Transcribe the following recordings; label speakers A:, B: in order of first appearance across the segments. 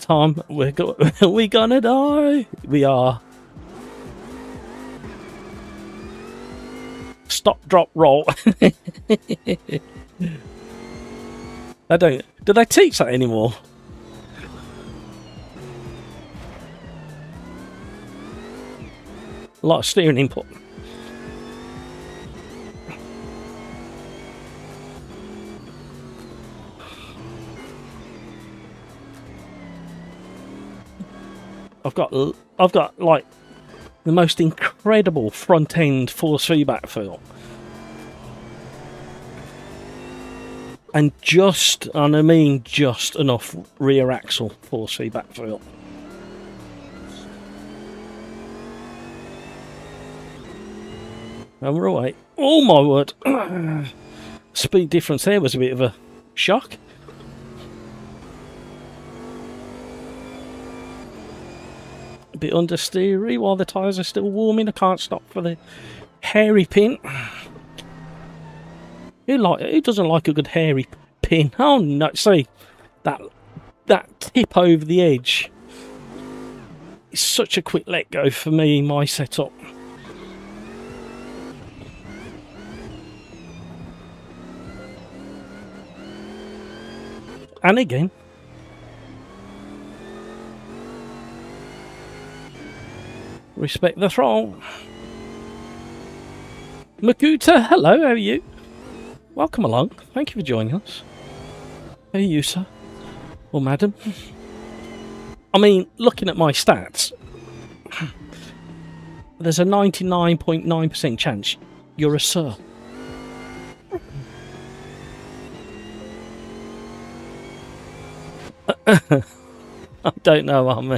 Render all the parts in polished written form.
A: Tom, we're gonna die. We are. Stop, drop, roll. I don't. Do they teach that anymore? A lot of steering input. I've got like the most incredible front end force feedback feel, and I mean just enough rear axle force feedback feel. And we're away. Oh my word! Speed difference there was a bit of a shock. Bit understeery while the tyres are still warming. I can't stop for the hairy pin. Who doesn't like a good hairy pin? Oh no! See that tip over the edge. It's such a quick let go for me in my setup. And again. Respect the throttle. Makuta, hello, how are you? Welcome along. Thank you for joining us. How are you, sir? Or madam? I mean, looking at my stats, there's a 99.9% chance you're a sir. I don't know, I'm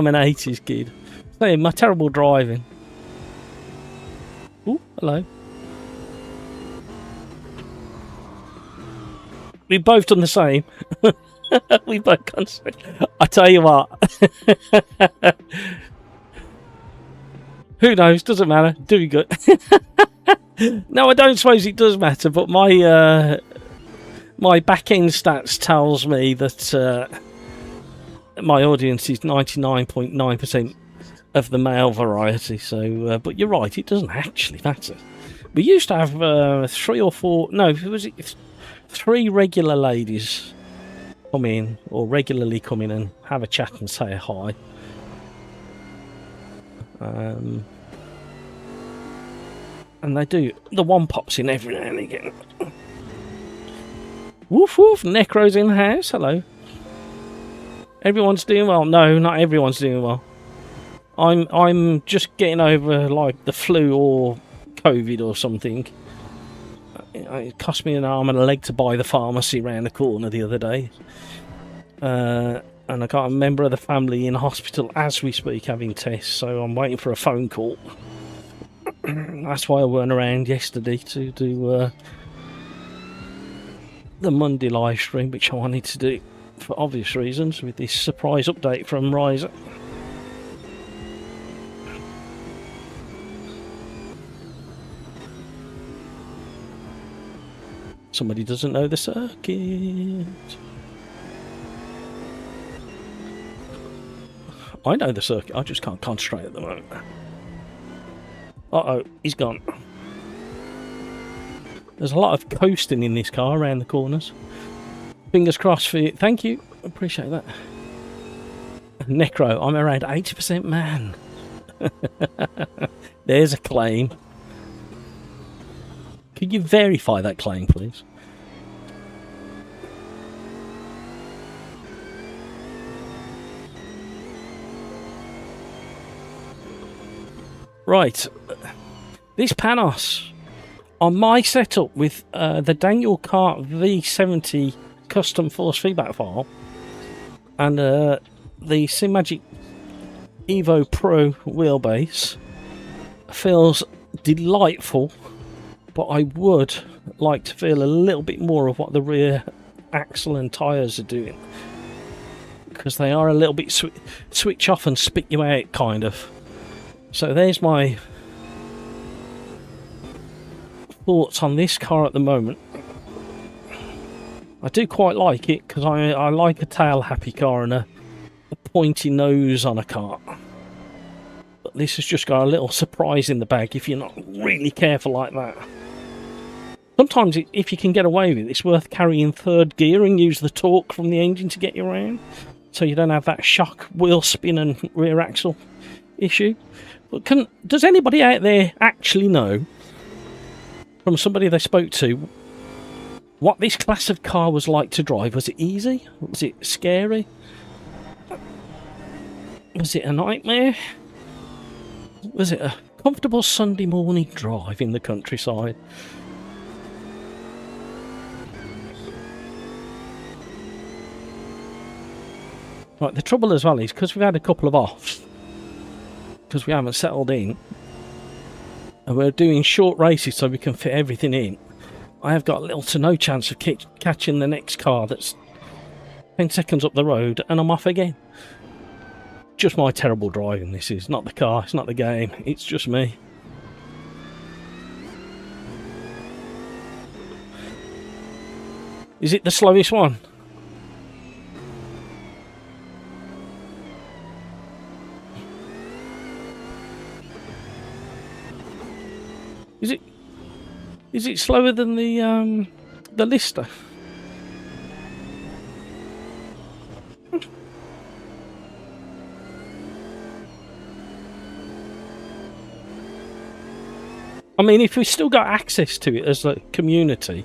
A: an 80s kid. Hey, my terrible driving. Oh, hello. We've both done the same. We both gone straight. I tell you what. Who knows? Doesn't matter. Doing good. No, I don't suppose it does matter. But my my back end stats tells me that my audience is 99.9% of the male variety. So, but you're right. It doesn't actually matter. We used to have 3 or 4. No, was it 3 regular ladies come in, or regularly come in and have a chat and say hi. And they do. The one pops in every now and again. Woof woof, Necro's in the house. Hello. Everyone's doing well. No, not everyone's doing well. I'm just getting over like the flu or COVID or something. It cost me an arm and a leg to buy the pharmacy round the corner the other day. And I got a member of the family in hospital as we speak having tests, so I'm waiting for a phone call. That's why I weren't around yesterday to do the Monday live stream, which I wanted to do for obvious reasons with this surprise update from Reiza. Somebody doesn't know the circuit. I know the circuit, I just can't concentrate at the moment. Uh-oh, he's gone. There's a lot of coasting in this car around the corners. Fingers crossed for you. Thank you. Appreciate that. Necro, I'm around 80% man. There's a claim. Could you verify that claim, please? Right. This Panos on my setup with the Daniel Cart V70 custom force feedback file and the SimMagic Evo Pro wheelbase feels delightful. But I would like to feel a little bit more of what the rear axle and tyres are doing. Because they are a little bit switch off and spit you out, kind of. So there's my thoughts on this car at the moment. I do quite like it, because I like a tail-happy car and a pointy nose on a car. But this has just got a little surprise in the bag if you're not really careful like that. Sometimes, if you can get away with it, it's worth carrying third gear and use the torque from the engine to get you around, so you don't have that shock wheel spin and rear axle issue. But does anybody out there actually know, from somebody they spoke to, what this class of car was like to drive? Was it easy? Was it scary? Was it a nightmare? Was it a comfortable Sunday morning drive in the countryside? Right, the trouble as well is, because we've had a couple of offs, because we haven't settled in, and we're doing short races so we can fit everything in, I have got little to no chance of catching the next car that's 10 seconds up the road, and I'm off again. Just my terrible driving, this is. Not the car, it's not the game, it's just me. Is it the slowest one? Is it slower than the Lister? I mean, if we still got access to it as a community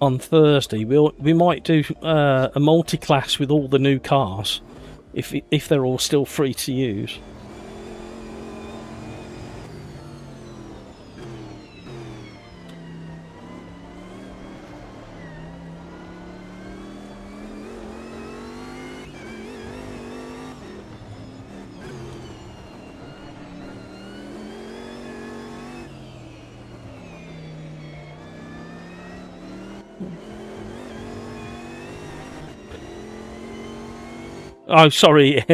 A: on Thursday, we might do a multi-class with all the new cars, if they're all still free to use. Oh, sorry.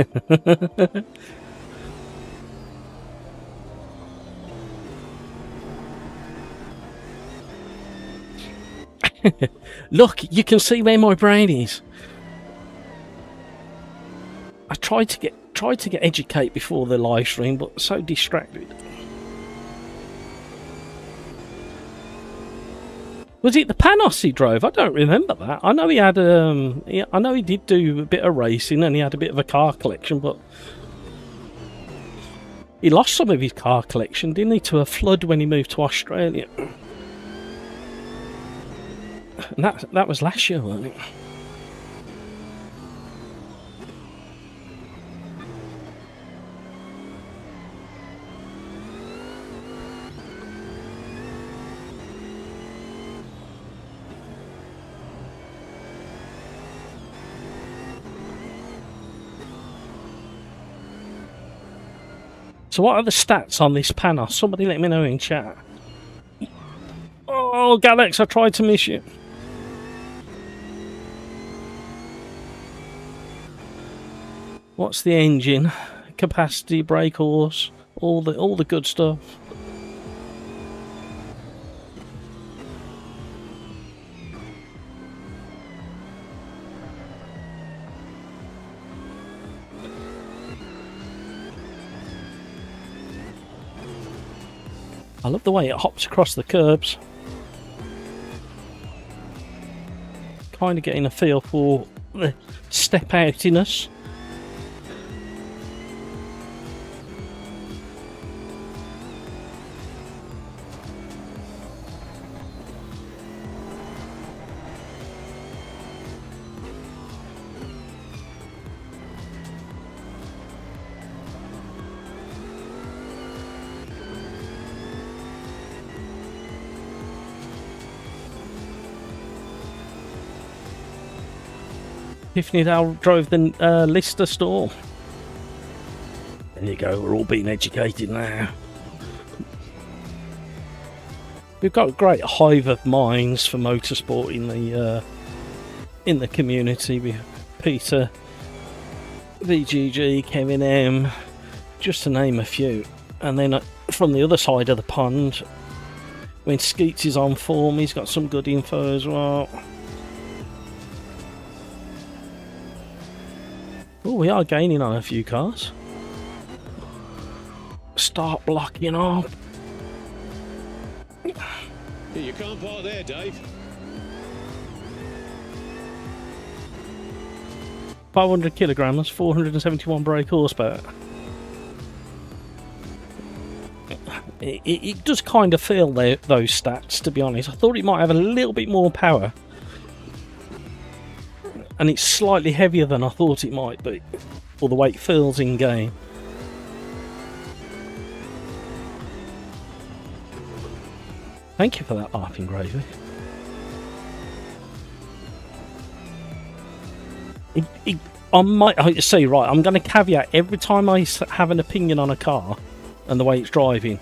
A: Look, you can see where my brain is. I tried to get educate before the live stream, but so distracted. Was it the Panos he drove? I don't remember that. I know he had I know he did do a bit of racing and he had a bit of a car collection, but he lost some of his car collection, didn't he, to a flood when he moved to Australia. And that was last year, wasn't it? So what are the stats on this Panos? Somebody let me know in chat. Oh, Galax, I tried to miss you. What's the engine? Capacity, brake horse, all the good stuff. I love the way it hops across the curbs. Kind of getting a feel for the step outiness. Tiffany Dale drove the Lister store. There you go, we're all being educated now. We've got a great hive of minds for motorsport in the community. We have Peter, VGG, Kevin M, just to name a few. And then from the other side of the pond, when Skeets is on form, he's got some good info as well. Oh, we are gaining on a few cars. Start blocking up.
B: You can't park there, Dave.
A: 500 kilograms, 471 brake horsepower. It does kind of feel those stats, to be honest. I thought it might have a little bit more power. And it's slightly heavier than I thought it might be, or the way it feels in game. Thank you for that harping gravy. I might say, right, I'm going to caveat every time I have an opinion on a car and the way it's driving.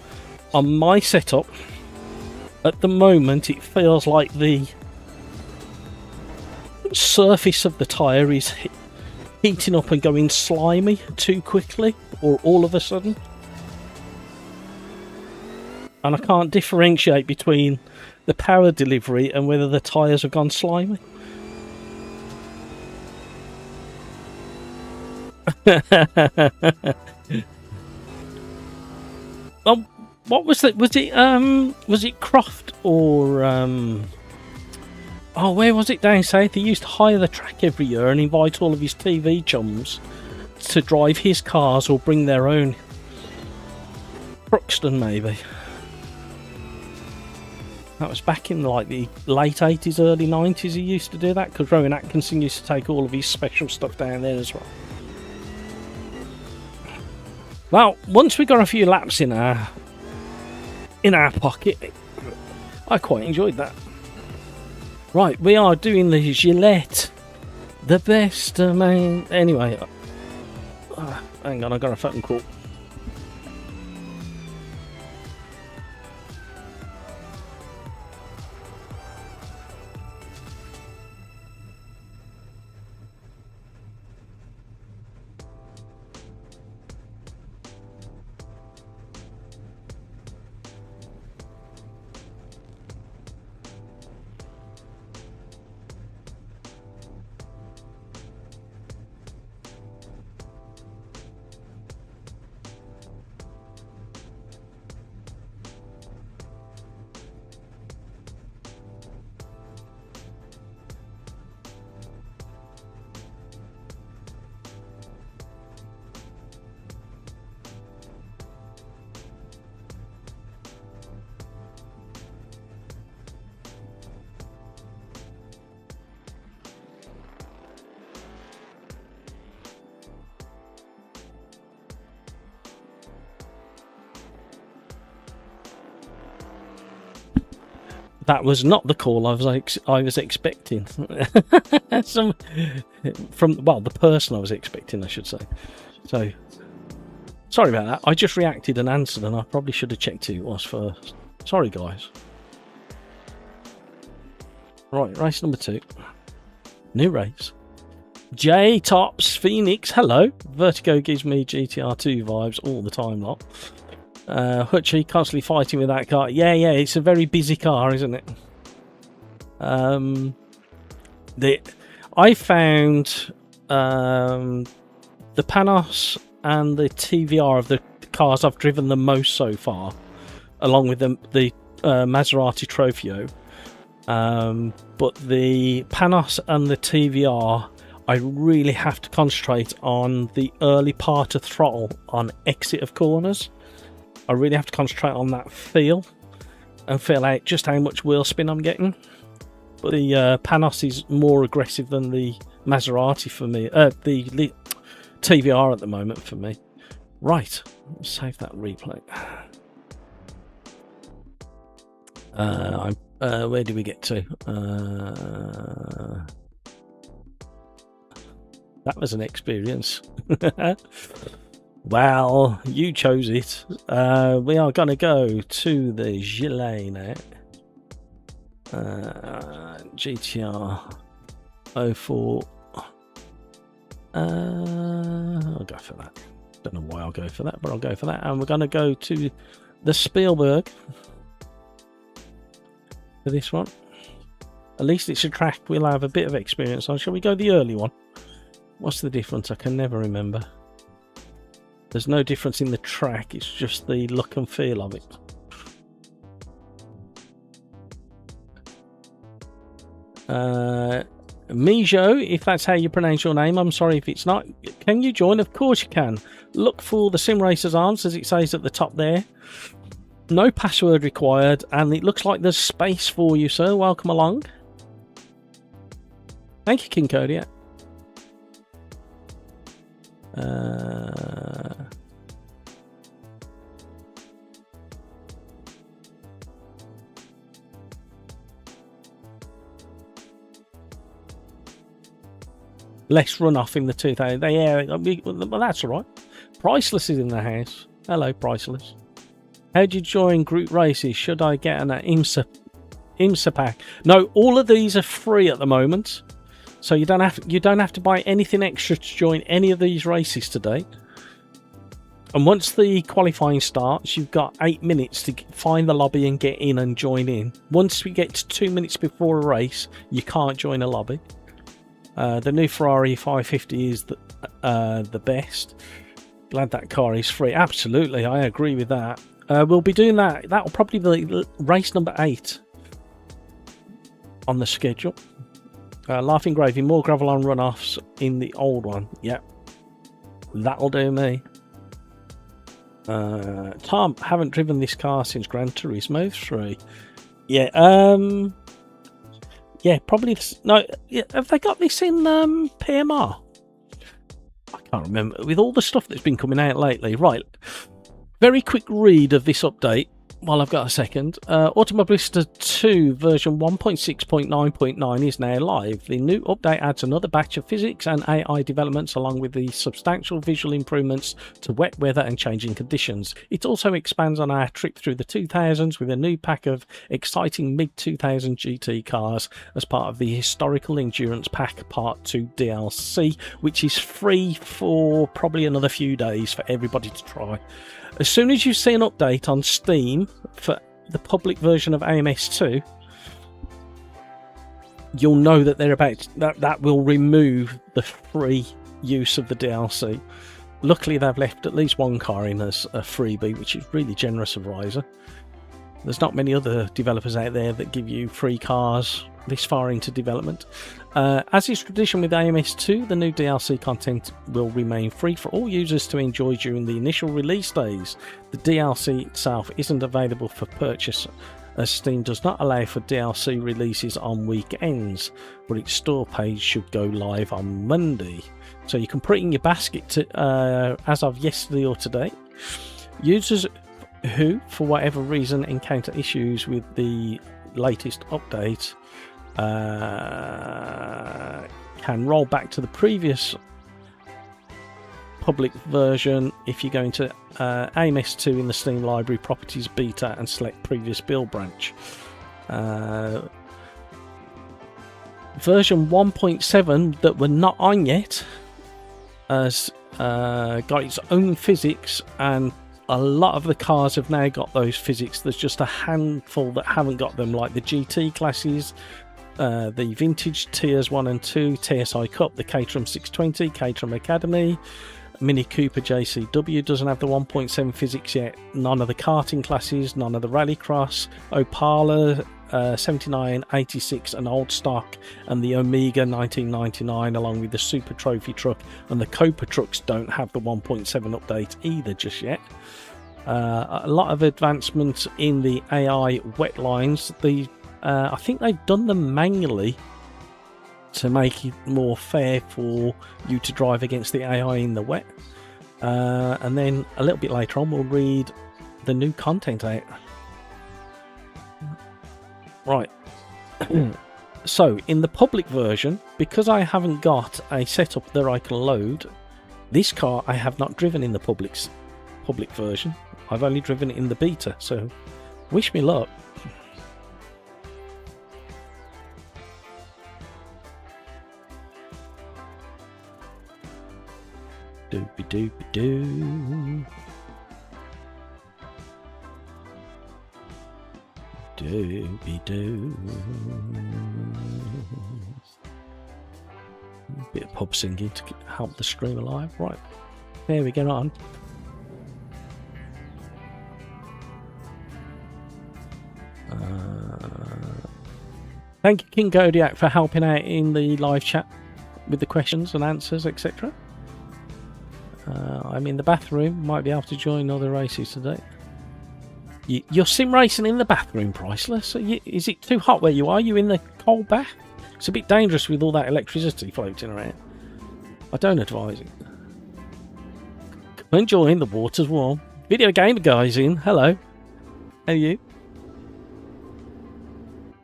A: On my setup, at the moment, it feels like the surface of the tyre is heating up and going slimy too quickly, or all of a sudden. And I can't differentiate between the power delivery and whether the tyres have gone slimy. Well, what was it? Was it Croft or oh, where was it down south? He used to hire the track every year and invite all of his TV chums to drive his cars or bring their own. Brookston, maybe. That was back in like the late 80s, early 90s. He used to do that because Rowan Atkinson used to take all of his special stuff down there as well. Well, once we got a few laps in our pocket, I quite enjoyed that. Right, we are doing the Gillet, the best man. Anyway, hang on, I got a phone call. That was not the call I was expecting. The person I was expecting, I should say. So, sorry about that. I just reacted and answered, and I probably should have checked who it was first. Sorry, guys. Right, race number 2. New race. J Tops Phoenix. Hello. Vertigo gives me GTR2 vibes all the time, lot. Hutchie constantly fighting with that car. Yeah, it's a very busy car, isn't it? I found the Panos and the TVR of the cars I've driven the most so far, along with the Maserati Trofeo. But the Panos and the TVR, I really have to concentrate on the early part of throttle on exit of corners. I really have to concentrate on that feel and feel out just how much wheel spin I'm getting. But the Panos is more aggressive than the Maserati for me. The TVR at the moment for me. Right, let's save that replay. Where did we get to? That was an experience. Well, you chose it. We are going to go to the Gillet now. GTR 04. I'll go for that. Don't know why I'll go for that, but I'll go for that. And we're going to go to the Spielberg for this one. At least it's a track we'll have a bit of experience on. Shall we go the early one? What's the difference? I can never remember. There's no difference in the track, it's just the look and feel of it. Mijo, if that's how you pronounce your name, I'm sorry if it's not. Can you join? Of course you can. Look for the Sim Racers Arms, as it says at the top there. No password required, and it looks like there's space for you, sir. Welcome along. Thank you, King Kodiak. Less runoff in the 2000. Well, that's all right. Priceless is in the house. Hello, Priceless. How do you join group races? Should I get an IMSA pack? No, all of these are free at the moment, so you don't have to buy anything extra to join any of these races today. And once the qualifying starts, you've got 8 minutes to find the lobby and get in and join in. Once we get to 2 minutes before a race, you can't join a lobby. The new Ferrari 550 is the best. Glad that car is free. Absolutely, I agree with that. We'll be doing that. That'll probably be race number 8 on the schedule. Laughing Gravy, more gravel on runoffs in the old one. Yep, that'll do me. Tom, haven't driven this car since Gran Turismo 3. Yeah, yeah, probably. No, have they got this in PMR? I can't remember. With all the stuff that's been coming out lately. Right, very quick read of this update while I've got a second. Automobilista 2 version 1.6.9.9 is now live. The new update adds another batch of physics and AI developments along with the substantial visual improvements to wet weather and changing conditions. It also expands on our trip through the 2000s with a new pack of exciting mid-2000 GT cars as part of the Historical Endurance Pack Part 2 DLC, which is free for probably another few days for everybody to try. As soon as you see an update on Steam for the public version of AMS2, you'll know that they're about that will remove the free use of the DLC. Luckily, they've left at least one car in as a freebie, which is really generous of Reiza. There's not many other developers out there that give you free cars this far into development. As is tradition with AMS2, the new DLC content will remain free for all users to enjoy during the initial release days. The DLC itself isn't available for purchase, as Steam does not allow for DLC releases on weekends, but its store page should go live on Monday. So you can put it in your basket as of yesterday or today. Users who, for whatever reason, encounter issues with the latest update can roll back to the previous public version if you go into AMS2 in the Steam Library Properties Beta and select Previous Build Branch. Version 1.7 that we're not on yet has got its own physics, and a lot of the cars have now got those physics. There's just a handful that haven't got them, like the GT classes, the vintage tiers 1 and 2, TSI Cup, the Caterham 620, Caterham Academy, Mini Cooper JCW doesn't have the 1.7 physics yet, none of the karting classes, none of the Rallycross, Opala 79, 86 and old stock, and the Omega 1999 along with the Super Trophy truck, and the Copa trucks don't have the 1.7 update either just yet. A lot of advancements in the AI wet lines. I think they've done them manually to make it more fair for you to drive against the AI in the wet. And then a little bit later on we'll read the new content out. Right. So in the public version, because I haven't got a setup that I can load, this car I have not driven in the public version. I've only driven it in the beta, so wish me luck. Doopy doopy doo. Doopy doo. Bit of pub singing to help the stream alive. Right, there we get on. Thank you, King Godiac, for helping out in the live chat with the questions and answers, etc. I'm in the bathroom. Might be able to join other races today. You're sim racing in the bathroom, Priceless? Is it too hot where you are? You in the cold bath? It's a bit dangerous with all that electricity floating around. I don't advise it. Come and join, the water's warm. Video game guys in. Hello. How are you?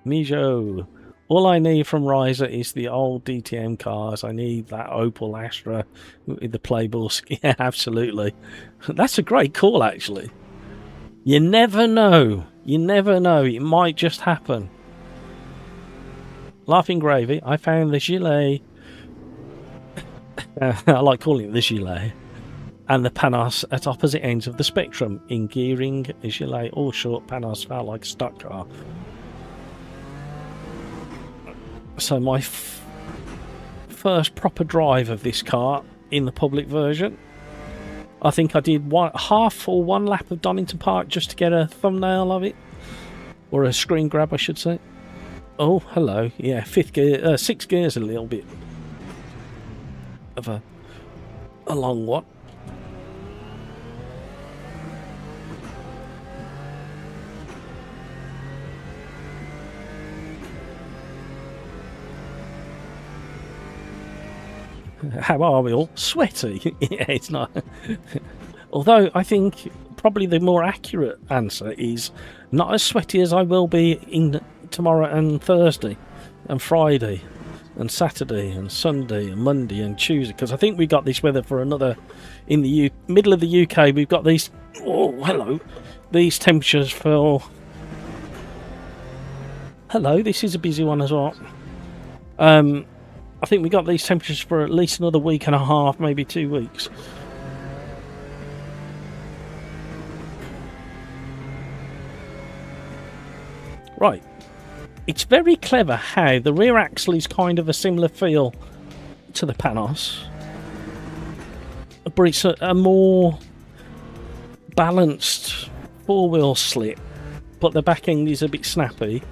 A: Mijo. All I need from Reiza is the old DTM cars. I need that Opel Astra with the Playboy skin. Yeah, absolutely. That's a great call, actually. You never know. You never know. It might just happen. Laughing Gravy. I found the Gillet. I like calling it the Gillet. And the Panos at opposite ends of the spectrum. In gearing, Gillet all short, Panos felt like a stock car. So my first proper drive of this car in the public version, I think I did half or one lap of Donington Park just to get a thumbnail of it, or a screen grab I should say. Oh hello, yeah, fifth gear, 6 gears, a little bit of a long one. How are we all? Sweaty? Yeah, it's not. Although I think probably the more accurate answer is not as sweaty as I will be in tomorrow and Thursday and Friday and Saturday and Sunday and Monday and Tuesday, because I think we got this weather for another in the middle of the UK. We've got these these temperatures for this is a busy one as well. I think we got these temperatures for at least another week and a half, maybe 2 weeks. Right. It's very clever how the rear axle is kind of a similar feel to the Panos, but it's a more balanced four-wheel slip, but the back end is a bit snappy,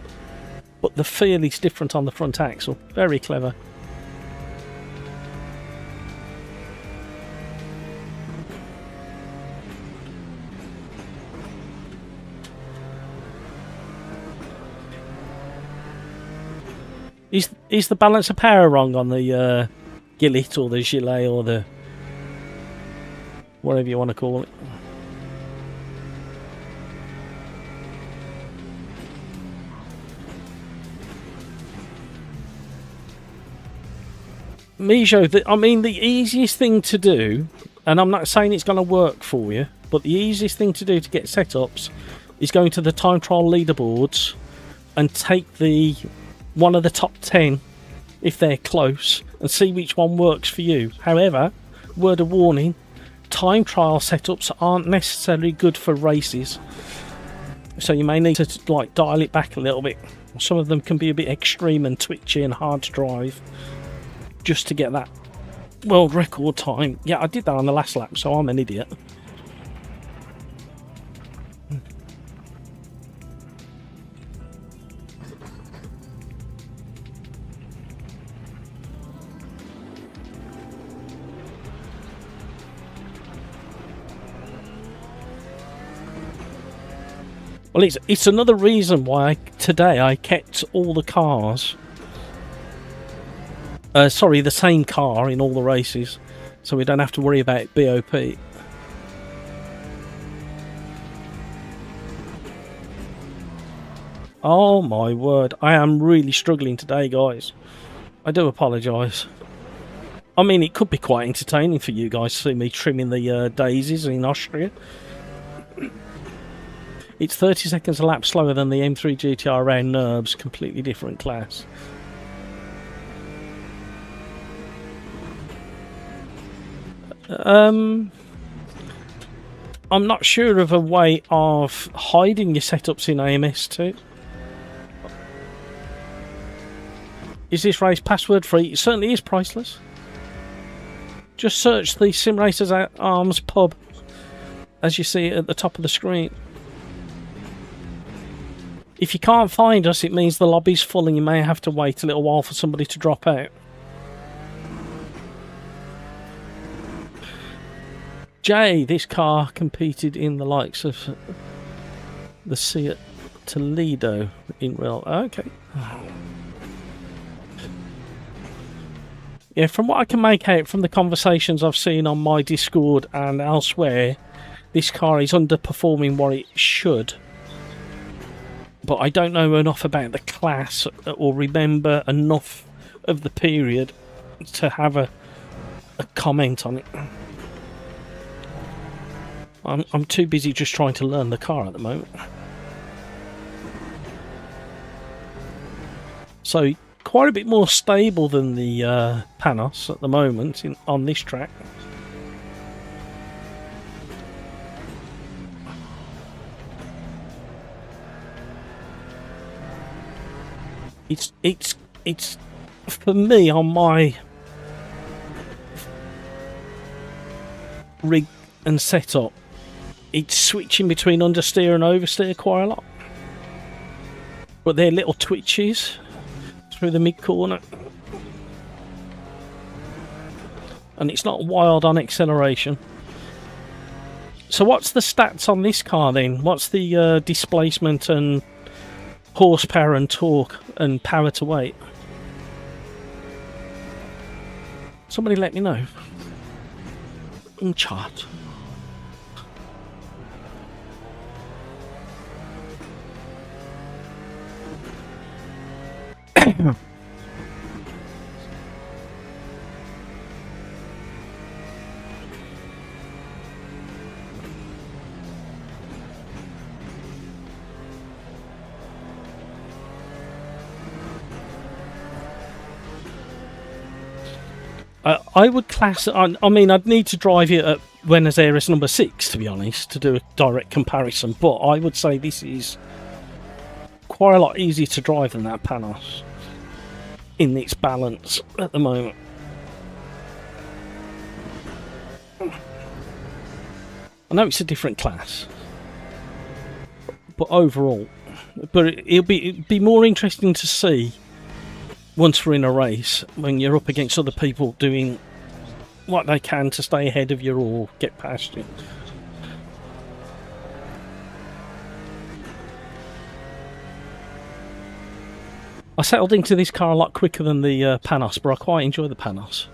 A: but the feel is different on the front axle. Very clever. Is the balance of power wrong on the Gillet or the Gillet or the whatever you want to call it? Mijo, I mean the easiest thing to do, and I'm not saying it's going to work for you, but the easiest thing to do to get setups is going to the time trial leaderboards and take one of the top 10 if they're close and see which one works for you. However, word of warning, time trial setups aren't necessarily good for races, so you may need to like dial it back a little bit. Some of them can be a bit extreme and twitchy and hard to drive just to get that world record time. Yeah, I did that on the last lap, so I'm an idiot. Well, it's another reason why today I kept all the cars. Sorry, the same car in all the races, so we don't have to worry about BOP. Oh my word, I am really struggling today, guys. I do apologise. I mean, it could be quite entertaining for you guys to see me trimming the daisies in Austria. It's 30 seconds a lap slower than the M3 GTR around NURBS, completely different class. I'm not sure of a way of hiding your setups in AMS2. Is this race password free? It certainly is, Priceless. Just search the Sim Racers Arms pub as you see it at the top of the screen. If you can't find us, it means the lobby's full and you may have to wait a little while for somebody to drop out. Jay, this car competed in the likes of the Seat Toledo in real... Okay. Yeah, from what I can make out from the conversations I've seen on my Discord and elsewhere, this car is underperforming what it should. But I don't know enough about the class or remember enough of the period to have a comment on it. I'm too busy just trying to learn the car at the moment. So quite a bit more stable than the Panos at the moment on this track. It's for me on my rig and setup. It's switching between understeer and oversteer quite a lot. But they're little twitches through the mid corner. And it's not wild on acceleration. So what's the stats on this car then? What's the displacement and horsepower and torque and power to weight? Somebody let me know. In chart. I would class it. I mean, I'd need to drive it at Buenos Aires number 6, to be honest, to do a direct comparison. But I would say this is quite a lot easier to drive than that Panos in its balance at the moment. I know it's a different class, but overall, it'll be more interesting to see once we're in a race, when you're up against other people doing what they can to stay ahead of you or get past you. I settled into this car a lot quicker than the Panos, but I quite enjoy the Panos.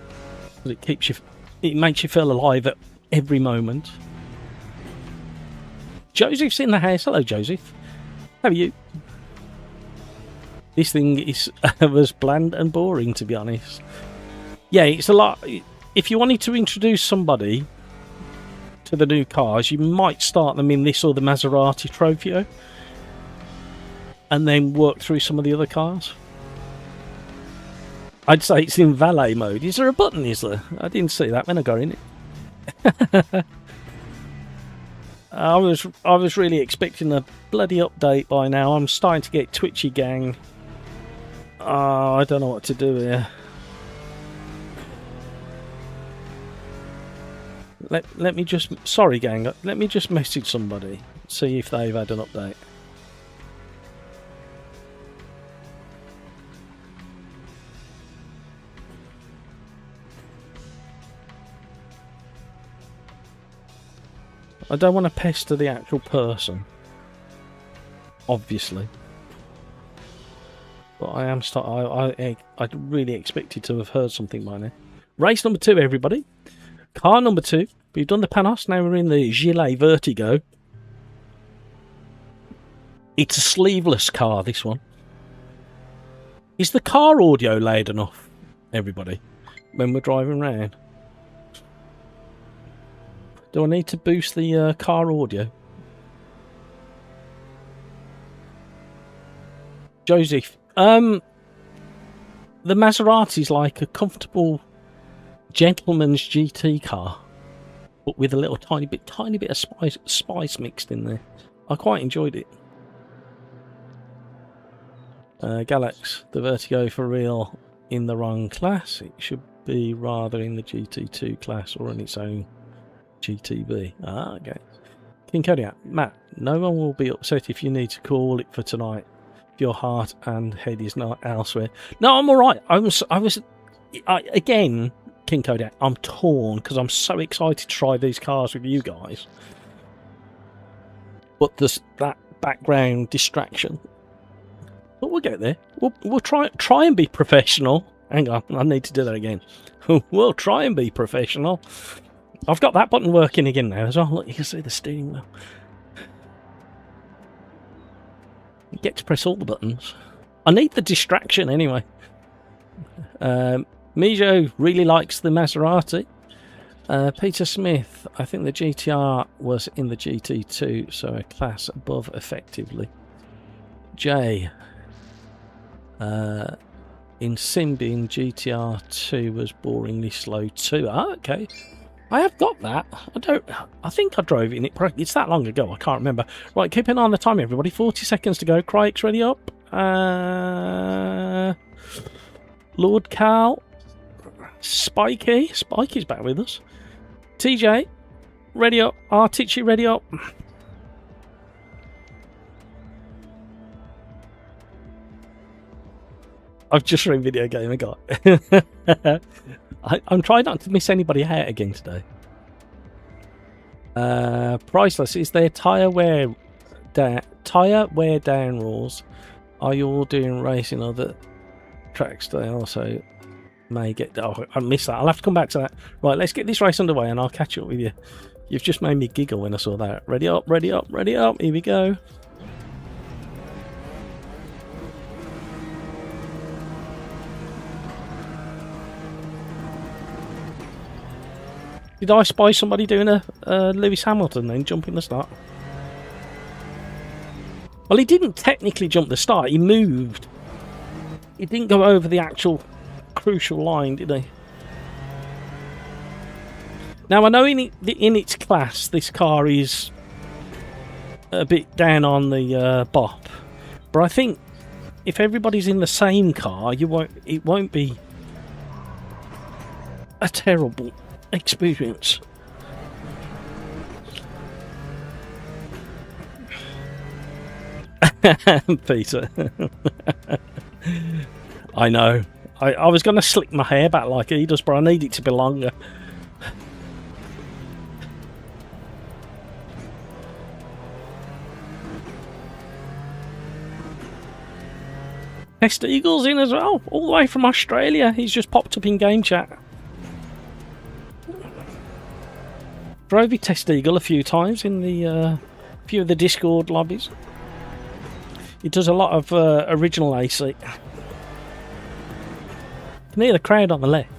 A: It makes you feel alive at every moment. Joseph's in the house. Hello, Joseph. How are you? This thing was bland and boring, to be honest. Yeah, it's a lot. If you wanted to introduce somebody to the new cars, you might start them in this or the Maserati Trofeo, and then work through some of the other cars. I'd say it's in valet mode. Is there a button, is there? I didn't see that when I got in it. I was really expecting a bloody update by now. I'm starting to get twitchy, gang. Oh, I don't know what to do here. Let me just... Sorry, gang. Let me just message somebody. See if they've had an update. I don't want to pester the actual person, obviously. But I am I really expected to have heard something by now. Race number 2, everybody. Car number 2. We've done the Panos, now we're in the Gillet Vertigo. It's a sleeveless car, this one. Is the car audio loud enough, everybody, when we're driving around? Do I need to boost the car audio? Joseph, the Maserati's like a comfortable gentleman's GT car, but with a little tiny bit of spice mixed in there. I quite enjoyed it. Galax, the Vertigo for real in the wrong class. It should be rather in the GT2 class or in its own GTB. Ah, okay. King Kodiak, Matt, no one will be upset if you need to call it for tonight. If your heart and head is not elsewhere. No, I'm all right. Again, King Kodiak, I'm torn because I'm so excited to try these cars with you guys. But there's that background distraction. But we'll get there. We'll try and be professional. Hang on, I need to do that again. We'll try and be professional. I've got that button working again now as well. Look, you can see the steering wheel. You get to press all the buttons. I need the distraction anyway. Mijo really likes the Maserati. Peter Smith, I think the GTR was in the GT2, so a class above effectively. Jay, in Simbin, GTR2 was boringly slow too. Ah, okay. I have got that. I think I drove in it. It's that long ago. I can't remember. Right, keep an eye on the time, everybody. 40 seconds to go. Crikes, ready up. Lord Carl. Spikey. Spikey's back with us. TJ. Ready up. Artici, ready up. I've just run video game I got. I'm trying not to miss anybody out again today. Priceless, is there tyre wear down rules? Are you all doing racing other tracks? They also may get. Oh, I missed that. I'll have to come back to that. Right, let's get this race underway and I'll catch up with you. You've just made me giggle when I saw that. Ready up, ready up, ready up. Here we go. Did I spy somebody doing a Lewis Hamilton then jumping the start? Well, he didn't technically jump the start. He moved. He didn't go over the actual crucial line, did he? Now, I know in its class, this car is a bit down on the bop. But I think if everybody's in the same car, it won't be a terrible experience. Peter. I know. I was going to slick my hair back like he does, but I need it to be longer. Test Eagle's in as well, all the way from Australia. He's just popped up in game chat. Drove your Test Eagle a few times in the few of the Discord lobbies. He does a lot of original AC. Can hear the crowd on the left.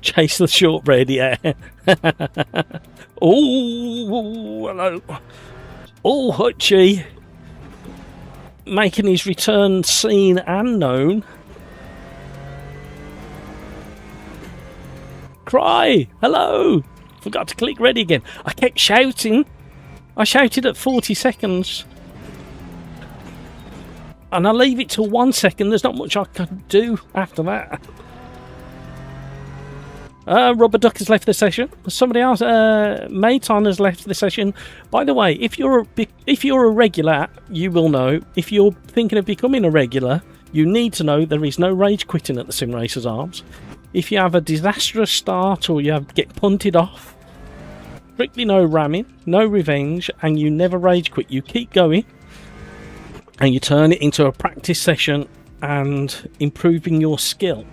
A: Chase the shortbread, yeah. Oh, hello. Oh, Hutchie. Making his return seen and known. Cry! Hello! Forgot to click ready again. I kept shouting. I shouted at 40 seconds. And I leave it till 1 second. There's not much I can do after that. Rubber Duck has left the session. Somebody else, Mayton has left the session. By the way, if you're a regular, you will know. If you're thinking of becoming a regular, you need to know there is no rage quitting at the Sim Racers Arms. If you have a disastrous start or you get punted off, strictly no ramming, no revenge, and you never rage quit. You keep going, and you turn it into a practice session and improving your skill.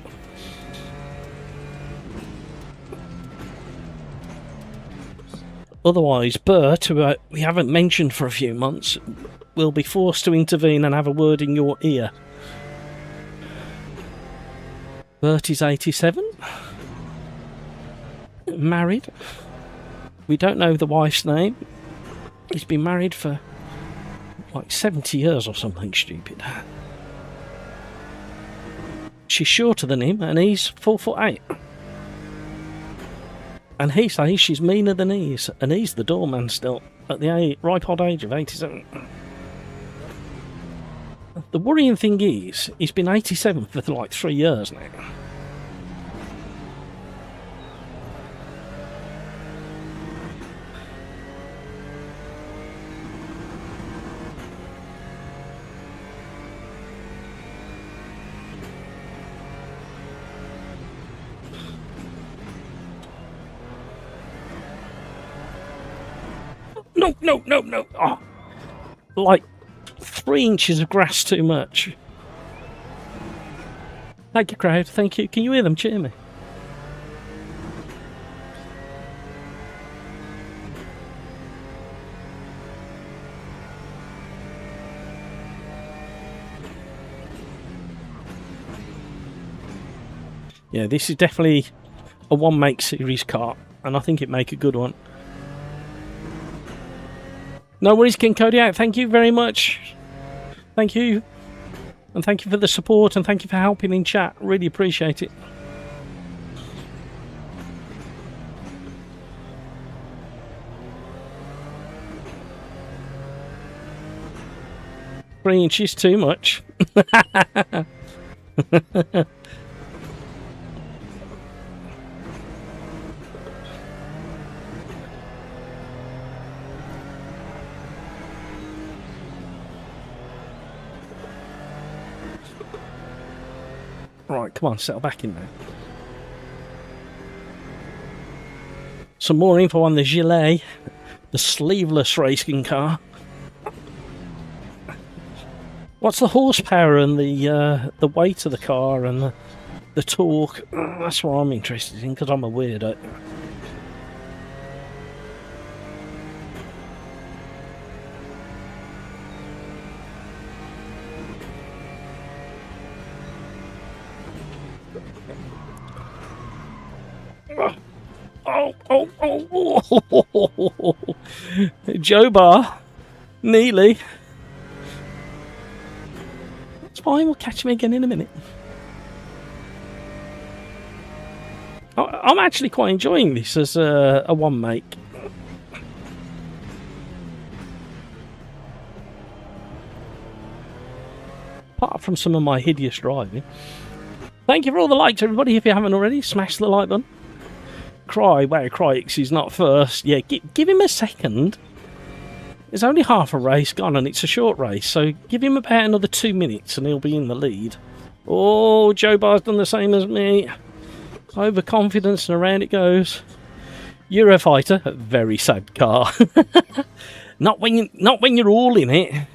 A: Otherwise, Bert, who we haven't mentioned for a few months, will be forced to intervene and have a word in your ear. Bert is 87. Married. We don't know the wife's name. He's been married for like 70 years or something stupid. She's shorter than him and he's 4'8". And he says she's meaner than he is, and he's the doorman still, at the ripe old age of 87. The worrying thing is, he's been 87 for like 3 years now. No. Oh, like 3 inches of grass too much. Thank you, crowd. Thank you. Can you hear them cheer me? Yeah, this is definitely a one-make series car, and I think it make a good one. No worries, King Kodiak. Thank you very much. Thank you. And thank you for the support, and thank you for helping in chat. Really appreciate it. Three inches too much. Right, come on, settle back in there. Some more info on the Gillet, the sleeveless racing car. What's the horsepower and the weight of the car and the torque? That's what I'm interested in, because I'm a weirdo. Oh. Joe Bar. Nearly. It's fine, we'll catch him again in a minute. I'm actually quite enjoying this as a one make. Apart from some of my hideous driving. Thank you for all the likes, everybody. If you haven't already, smash the like button. Crix is not first. Yeah, give him a second. There's only half a race gone and it's a short race, so give him about another 2 minutes and he'll be in the lead. Oh, Joe Bar's done the same as me. Overconfidence and around it goes. Eurofighter, a very sad car. Not when you're all in it.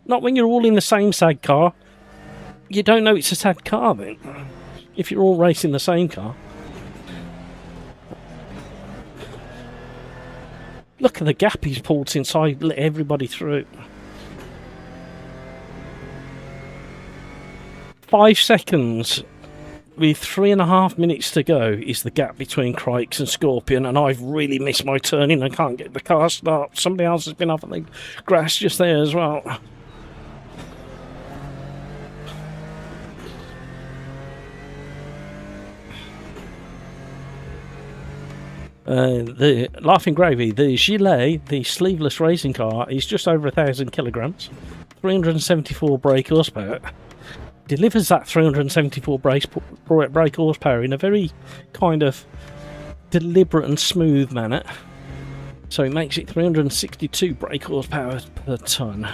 A: Not when you're all in the same sad car. You don't know it's a sad car then. If you're all racing the same car. Look at the gap he's pulled since I let everybody through. 5 seconds with 3.5 minutes to go is the gap between Crix and Scorpion, and I've really missed my turning. I can't get the car stopped. Somebody else has been off the grass just there as well. The Laughing Gravy, the Gillet, the sleeveless racing car, is just over 1,000 kilograms, 374 brake horsepower. Delivers that 374 brake horsepower in a very kind of deliberate and smooth manner. So it makes it 362 brake horsepower per tonne.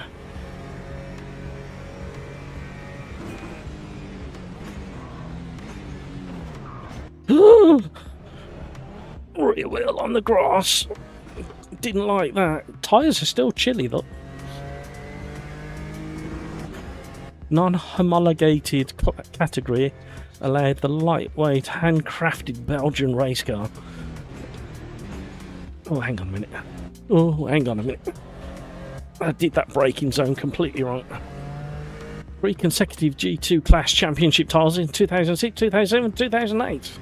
A: Real well on the grass. Didn't like that. Tyres are still chilly though. Non-homologated category allowed the lightweight handcrafted Belgian race car. Oh, hang on a minute. I did that braking zone completely wrong. 3 consecutive G2 class championship titles in 2006, 2007, 2008.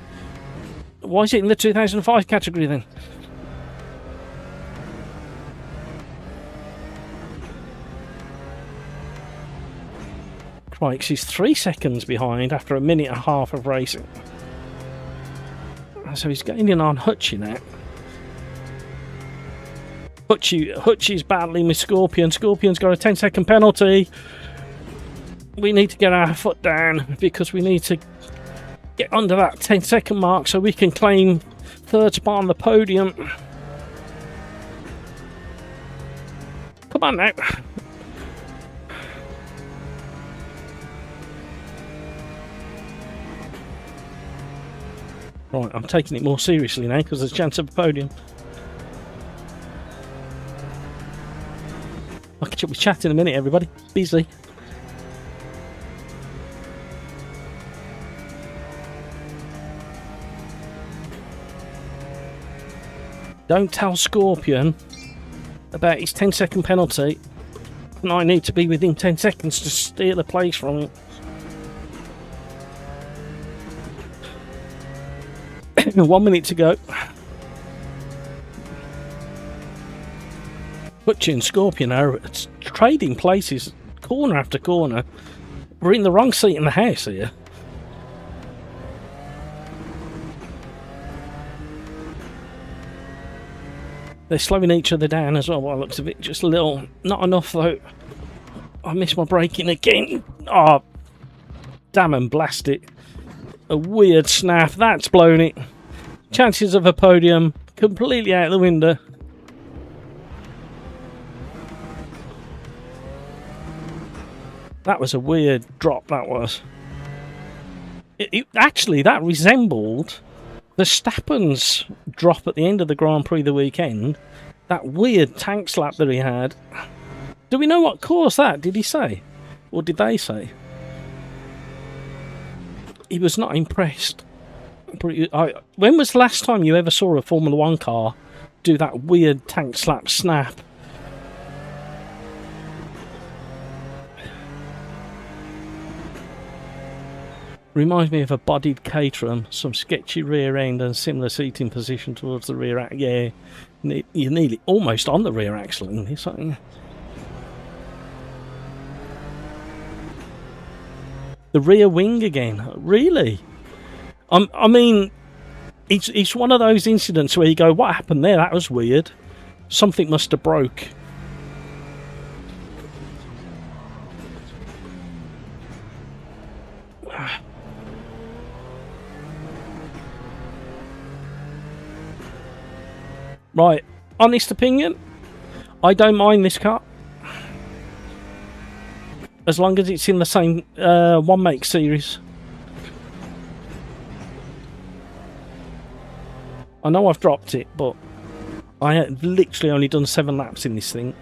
A: Why is it in the 2005 category then? Crix is 3 seconds behind after 1.5 minutes of racing. So he's gaining on Hutchie now. Hutchie's battling with Scorpion. Scorpion's got a 10-second penalty. we need to get our foot down because we need to get under that 10-second mark so we can claim third spot on the podium. Come on now. Right, I'm taking it more seriously now because there's a chance of a podium. I'll catch up with chat in a minute, everybody. Busy. Don't tell Scorpion about his 10-second penalty, and I need to be within 10 seconds to steal the place from him. 1 minute to go. Butcher and Scorpion are trading places corner after corner. We're in the wrong seat in the house here. They're slowing each other down as well by the looks of it. Just a little. Not enough though. I missed my braking again. Oh, damn and blast it. A weird snap. That's blown it. Chances of a podium completely out the window. That was a weird drop, that was. Actually, that resembled Verstappen's drop at the end of the Grand Prix the weekend. That weird tank slap that he had. Do we know what caused that? Did he say? Or did they say? He was not impressed. When was the last time you ever saw a Formula 1 car do that weird tank slap snap? Reminds me of a bodied Caterham, some sketchy rear end and similar seating position towards the rear axle. Yeah, you're nearly almost on the rear axle in this, aren't you? The rear wing again, really? I mean, it's one of those incidents where you go, what happened there? That was weird. Something must have broke. Right, honest opinion, I don't mind this car. As long as it's in the same one make series. I know I've dropped it, but I have literally only done 7 laps in this thing.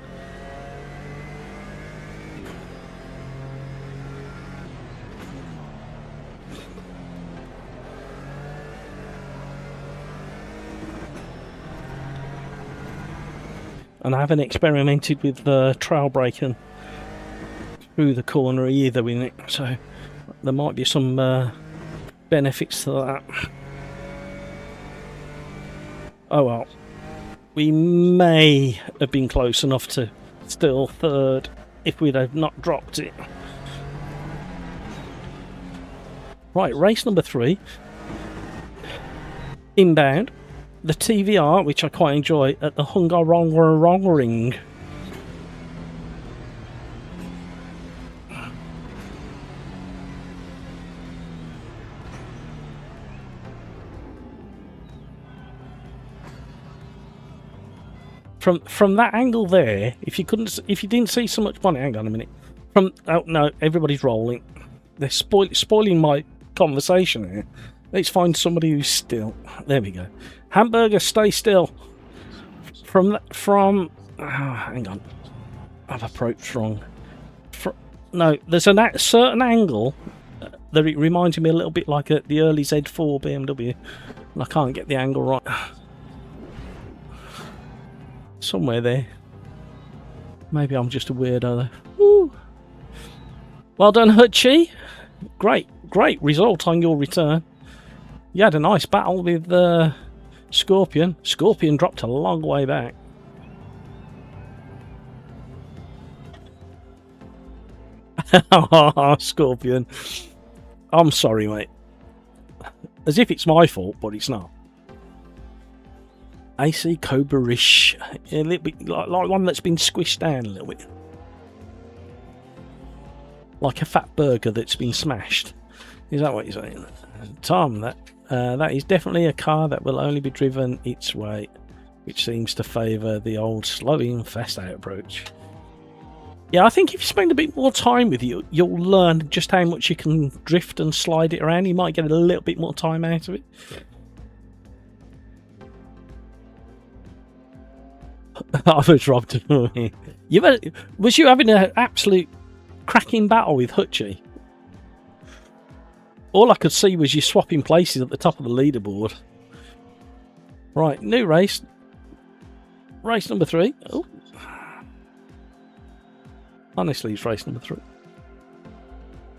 A: And I haven't experimented with trail braking through the corner either with it, so there might be some benefits to that. Oh well, we may have been close enough to still third if we'd have not dropped it. Right, race number 3. Inbound. The TVR, which I quite enjoy, at the Hungaroring. From that angle there, if you didn't see so much bonnet, hang on a minute. Oh no, everybody's rolling. They're spoiling my conversation here. Let's find somebody who's still. There we go. Hamburger, stay still. Hang on. I've approached wrong. No, there's a certain angle that it reminds me a little bit like the early Z4 BMW. And I can't get the angle right. Somewhere there. Maybe I'm just a weirdo though. Woo. Well done, Hutchie. Great result on your return. You had a nice battle with Scorpion. Scorpion dropped a long way back. Scorpion. I'm sorry, mate. As if it's my fault, but it's not. AC Cobra-ish. A little bit like one that's been squished down a little bit. like a fat burger that's been smashed. Is that what you're saying? Tom, that is definitely a car that will only be driven its way, which seems to favour the old slow in, fast out approach. Yeah, I think if you spend a bit more time with you, you'll learn just how much you can drift and slide it around. You might get a little bit more time out of it. I was robbed. Was you having an absolute cracking battle with Hutchie? All I could see was you swapping places at the top of the leaderboard. Right, new race. Race number 3. Oh. Honestly, it's race number 3.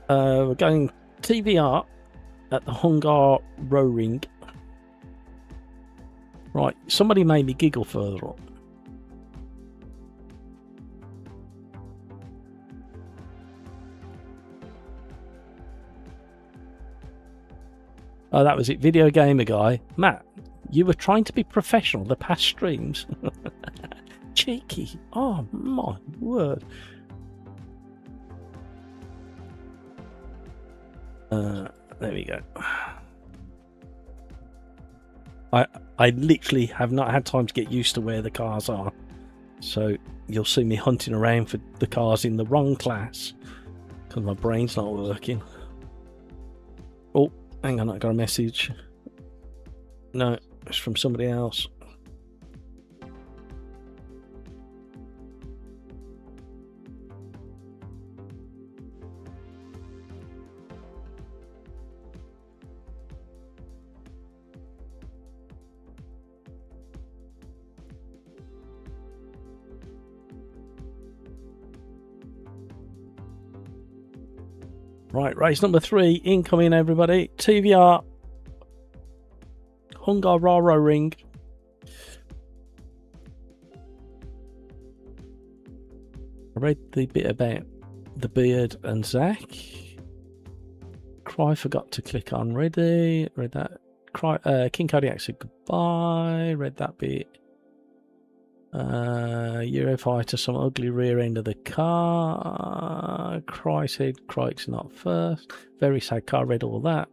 A: We're going TVR at the Hungar Row Ring. Right, somebody made me giggle further up. Oh, that was it. Video gamer guy. Matt, you were trying to be professional the past streams. Cheeky. Oh, my word. There we go. I literally have not had time to get used to where the cars are. So you'll see me hunting around for the cars in the wrong class because my brain's not working. Oh. Hang on, I got a message. No, it's from somebody else. Right, race number 3 incoming, everybody. TVR Hungar Row Ring. I read the bit about the beard and Zach. Cry forgot to click on ready. Read that. Cry, King Kodiak said goodbye. Read that bit. Eurofighter, some ugly rear end of the car. Cry said Crike's not first. Very sad car, read all that.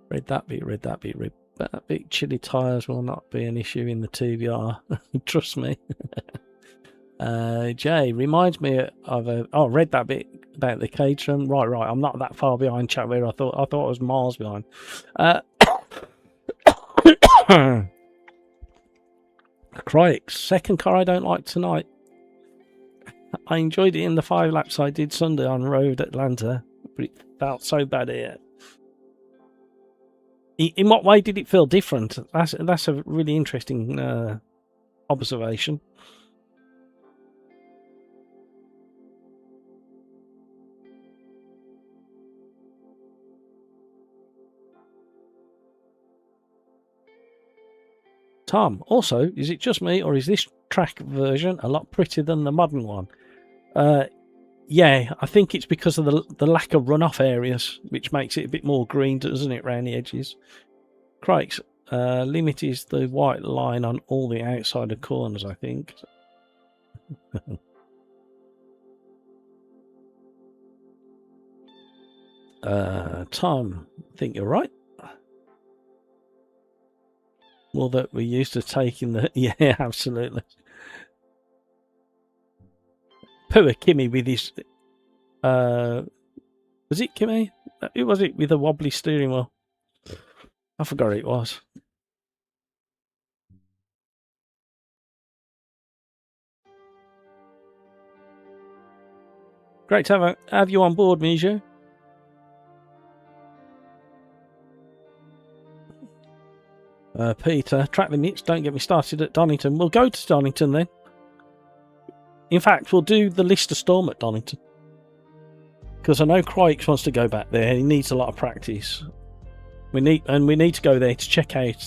A: Read that bit, read that bit, read that bit. Chilly tyres will not be an issue in the TVR. Trust me. Jay reminds me of a... Oh, read that bit about the Caterham. Right. I'm not that far behind, chat, where I thought I was miles behind. Crike, second car I don't like tonight. I enjoyed it in the 5 laps I did Sunday on Road Atlanta, but it felt so bad here. In what way did it feel different? That's a really interesting observation. Tom, also, is it just me, or is this track version a lot prettier than the modern one? Yeah, I think it's because of the lack of runoff areas, which makes it a bit more green, doesn't it, around the edges? Crikes, limit is the white line on all the outside of corners, I think. Tom, I think you're right. Well, that we're used to taking the... Yeah, absolutely. Poor Kimmy with his... was it Kimmy? Who was it with a wobbly steering wheel? I forgot who it was. Great to have you on board, Mijo. Peter, track limits, don't get me started at Donington. We'll go to Donington then. In fact, we'll do the Lister Storm at Donington. Because I know Crikes wants to go back there. He needs a lot of practice. We need to go there to check out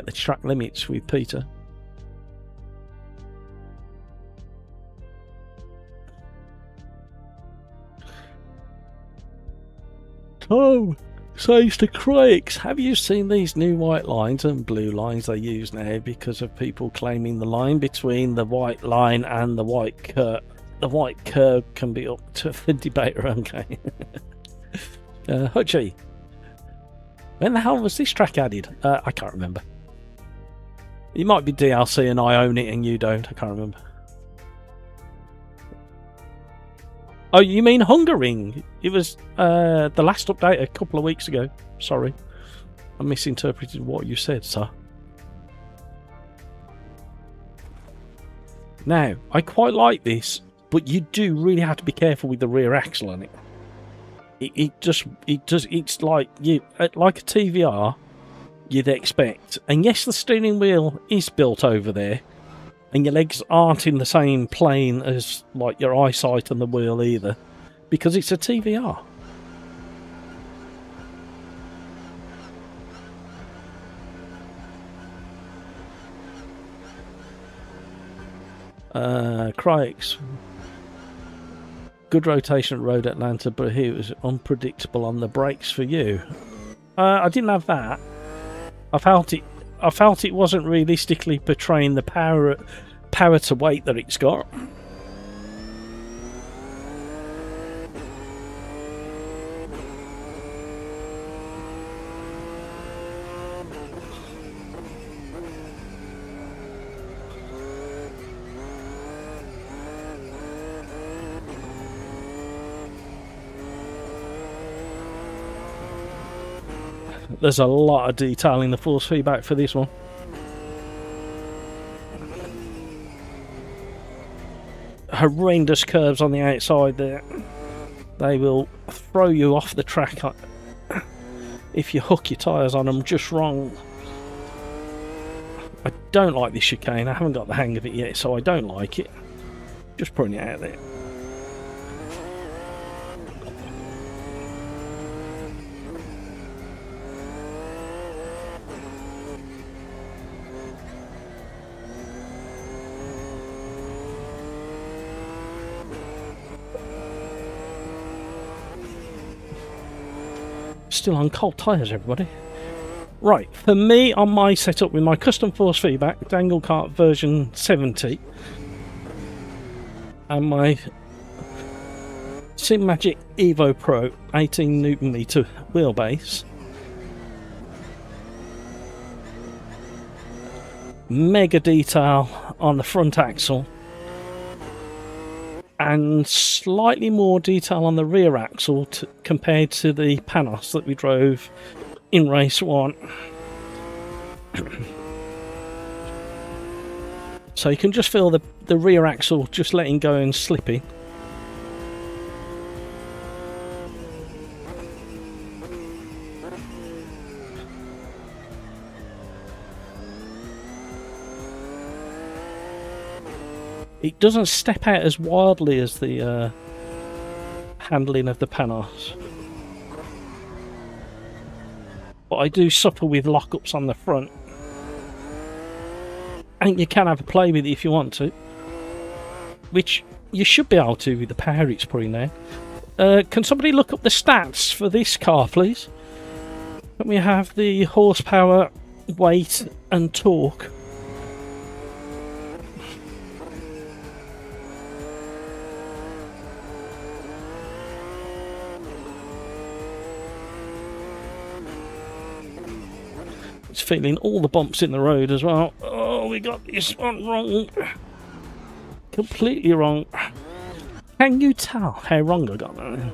A: the track limits with Peter. Oh, says to Craigs, have you seen these new white lines and blue lines they use now because of people claiming the line between the white line and the white curve? the white curb can be up to the debater. Okay. Hutchie, when the hell was this track added? I can't remember. It might be DLC and I own it and you don't. I can't remember. Oh, you mean Hungaring? It was the last update a couple of weeks ago. Sorry. I misinterpreted what you said, sir. Now, I quite like this, but you do really have to be careful with the rear axle on it. It's like like a TVR you'd expect. And yes, the steering wheel is built over there, and your legs aren't in the same plane as like your eyesight and the wheel either, because it's a TVR. Crikes. Good rotation at Road Atlanta, but he was unpredictable on the brakes for you. I didn't have that. I felt it wasn't realistically portraying the power to weight that it's got. There's a lot of detail in the force feedback for this one. Horrendous curves on the outside there. They will throw you off the track if you hook your tyres on them just wrong. I don't like this chicane. I haven't got the hang of it yet, so I don't like it. Just putting it out there. Still on cold tyres, everybody. Right, for me, on my setup with my custom force feedback, Dangle Kart version 70, and my SimMagic Evo Pro 18 Newton meter wheelbase, mega detail on the front axle, and slightly more detail on the rear axle compared to the Panos that we drove in race 1. So you can just feel the rear axle just letting go and slipping. It doesn't step out as wildly as the handling of the Panos. But I do suffer with lockups on the front. And you can have a play with it if you want to. Which you should be able to with the power it's putting there. Can somebody look up the stats for this car, please? Can we have the horsepower, weight and torque? It's feeling all the bumps in the road as well. Oh, we got this one wrong. Completely wrong. Can you tell how wrong I got that?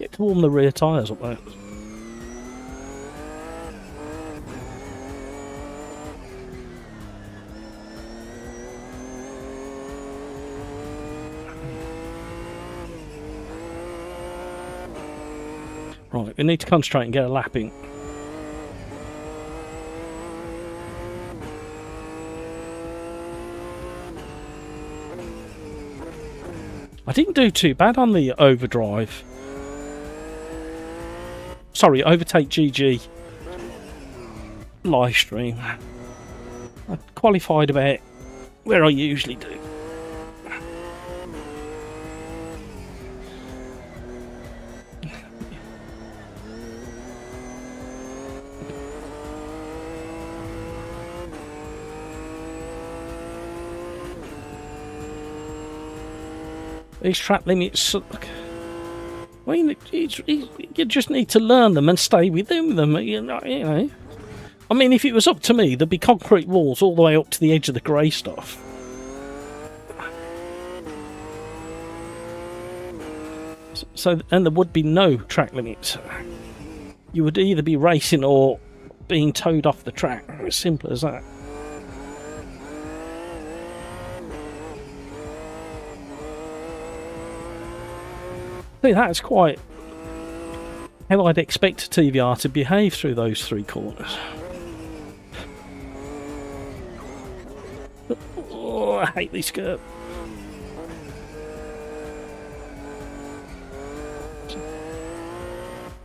A: Get to warm the rear tyres up there. Right, we need to concentrate and get a lap in. I didn't do too bad on the overdrive. Sorry, Overtake GG live stream. I qualified about where I usually do. These track limits. I mean, you just need to learn them and stay within them. You know. I mean, if it was up to me, there'd be concrete walls all the way up to the edge of the grey stuff. So, and there would be no track limits. You would either be racing or being towed off the track. As simple as that. See, that's quite how I'd expect a TVR to behave through those 3 corners. Oh, I hate this curve.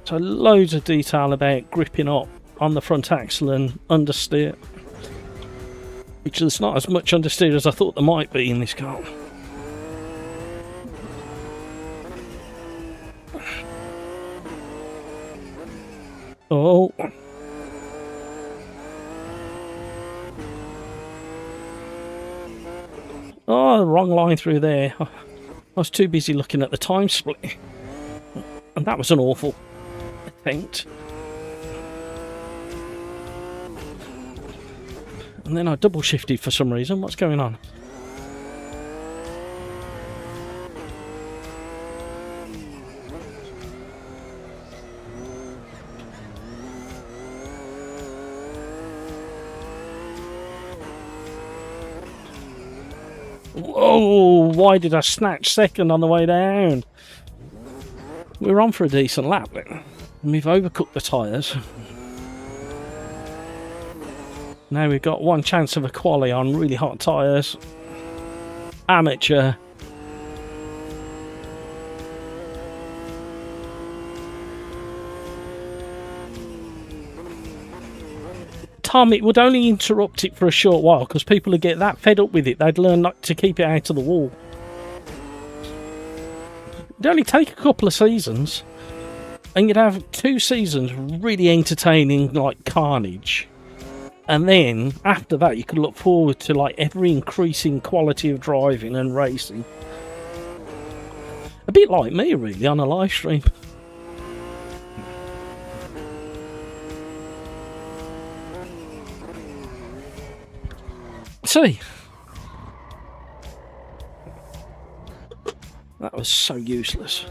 A: So loads of detail about gripping up on the front axle and understeer, which there's not as much understeer as I thought there might be in this car. Oh. Oh, wrong line through there. I was too busy looking at the time split. And that was an awful attempt. And then I double shifted for some reason. What's going on? Whoa, why did I snatch second on the way down? We were on for a decent lap then. We've overcooked the tyres. Now we've got one chance of a quali on really hot tyres. Amateur. Tom, it would only interrupt it for a short while because people would get that fed up with it, they'd learn not to keep it out of the wall. It'd only take a couple of seasons and you'd have 2 seasons really entertaining like carnage. And then after that you could look forward to like ever increasing quality of driving and racing. A bit like me really on a live stream. See, that was so useless.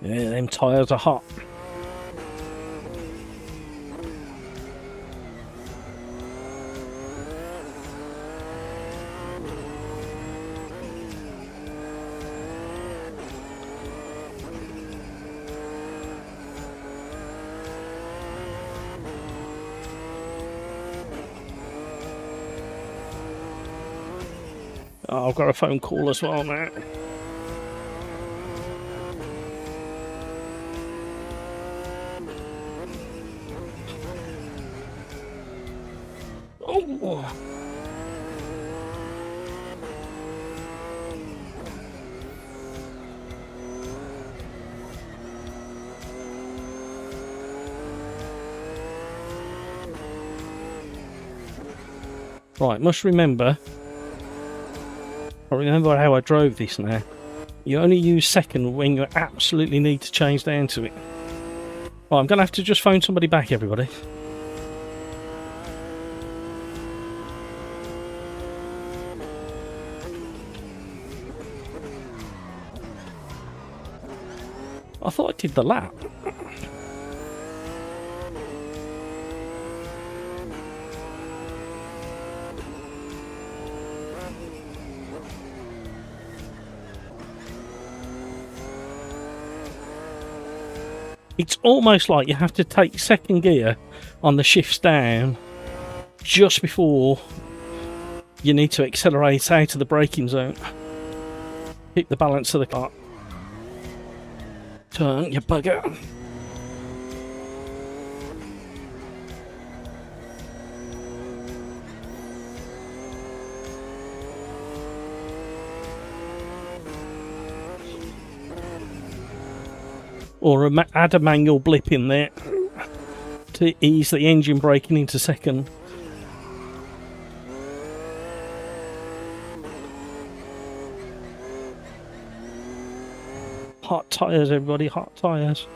A: Yeah, them tyres are hot. Oh, I've got a phone call as well now. Oh. Right, must remember. I remember how I drove this now. You only use second when you absolutely need to change down to it. Right, I'm going to have to just phone somebody back, everybody. I thought I did the lap. It's almost like you have to take second gear on the shifts down just before you need to accelerate out of the braking zone. Keep the balance of the car. Turn, you bugger. Or add a manual blip in there to ease the engine braking into second. Hot tyres, everybody, hot tyres.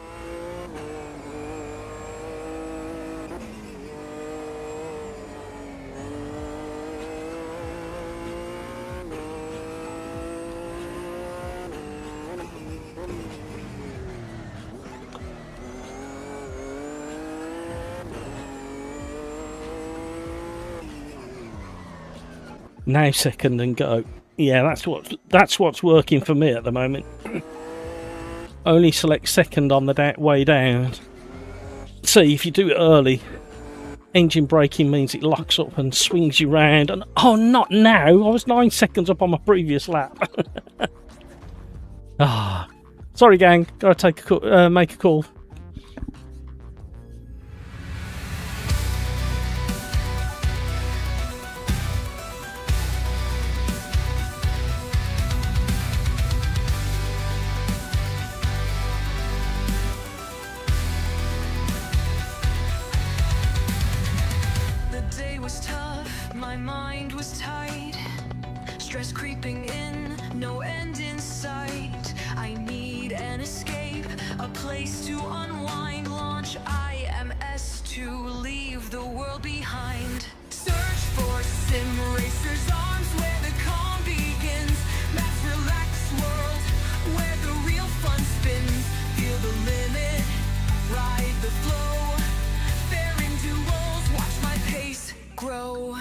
A: Now second and go. Yeah, that's what's working for me at the moment. Only select second on the way down. See, if you do it early, engine braking means it locks up and swings you round. And oh, not now! I was 9 seconds up on my previous lap. Ah, sorry, gang. Gotta make a call.
C: Stress creeping in, no end in sight. I need an escape, a place to unwind. Launch AMS2, leave the world behind. Search for sim racers, arms where the calm begins. Mass relaxed world, where the real fun spins. Feel the limit, ride the flow. Fair in duels, watch my pace grow.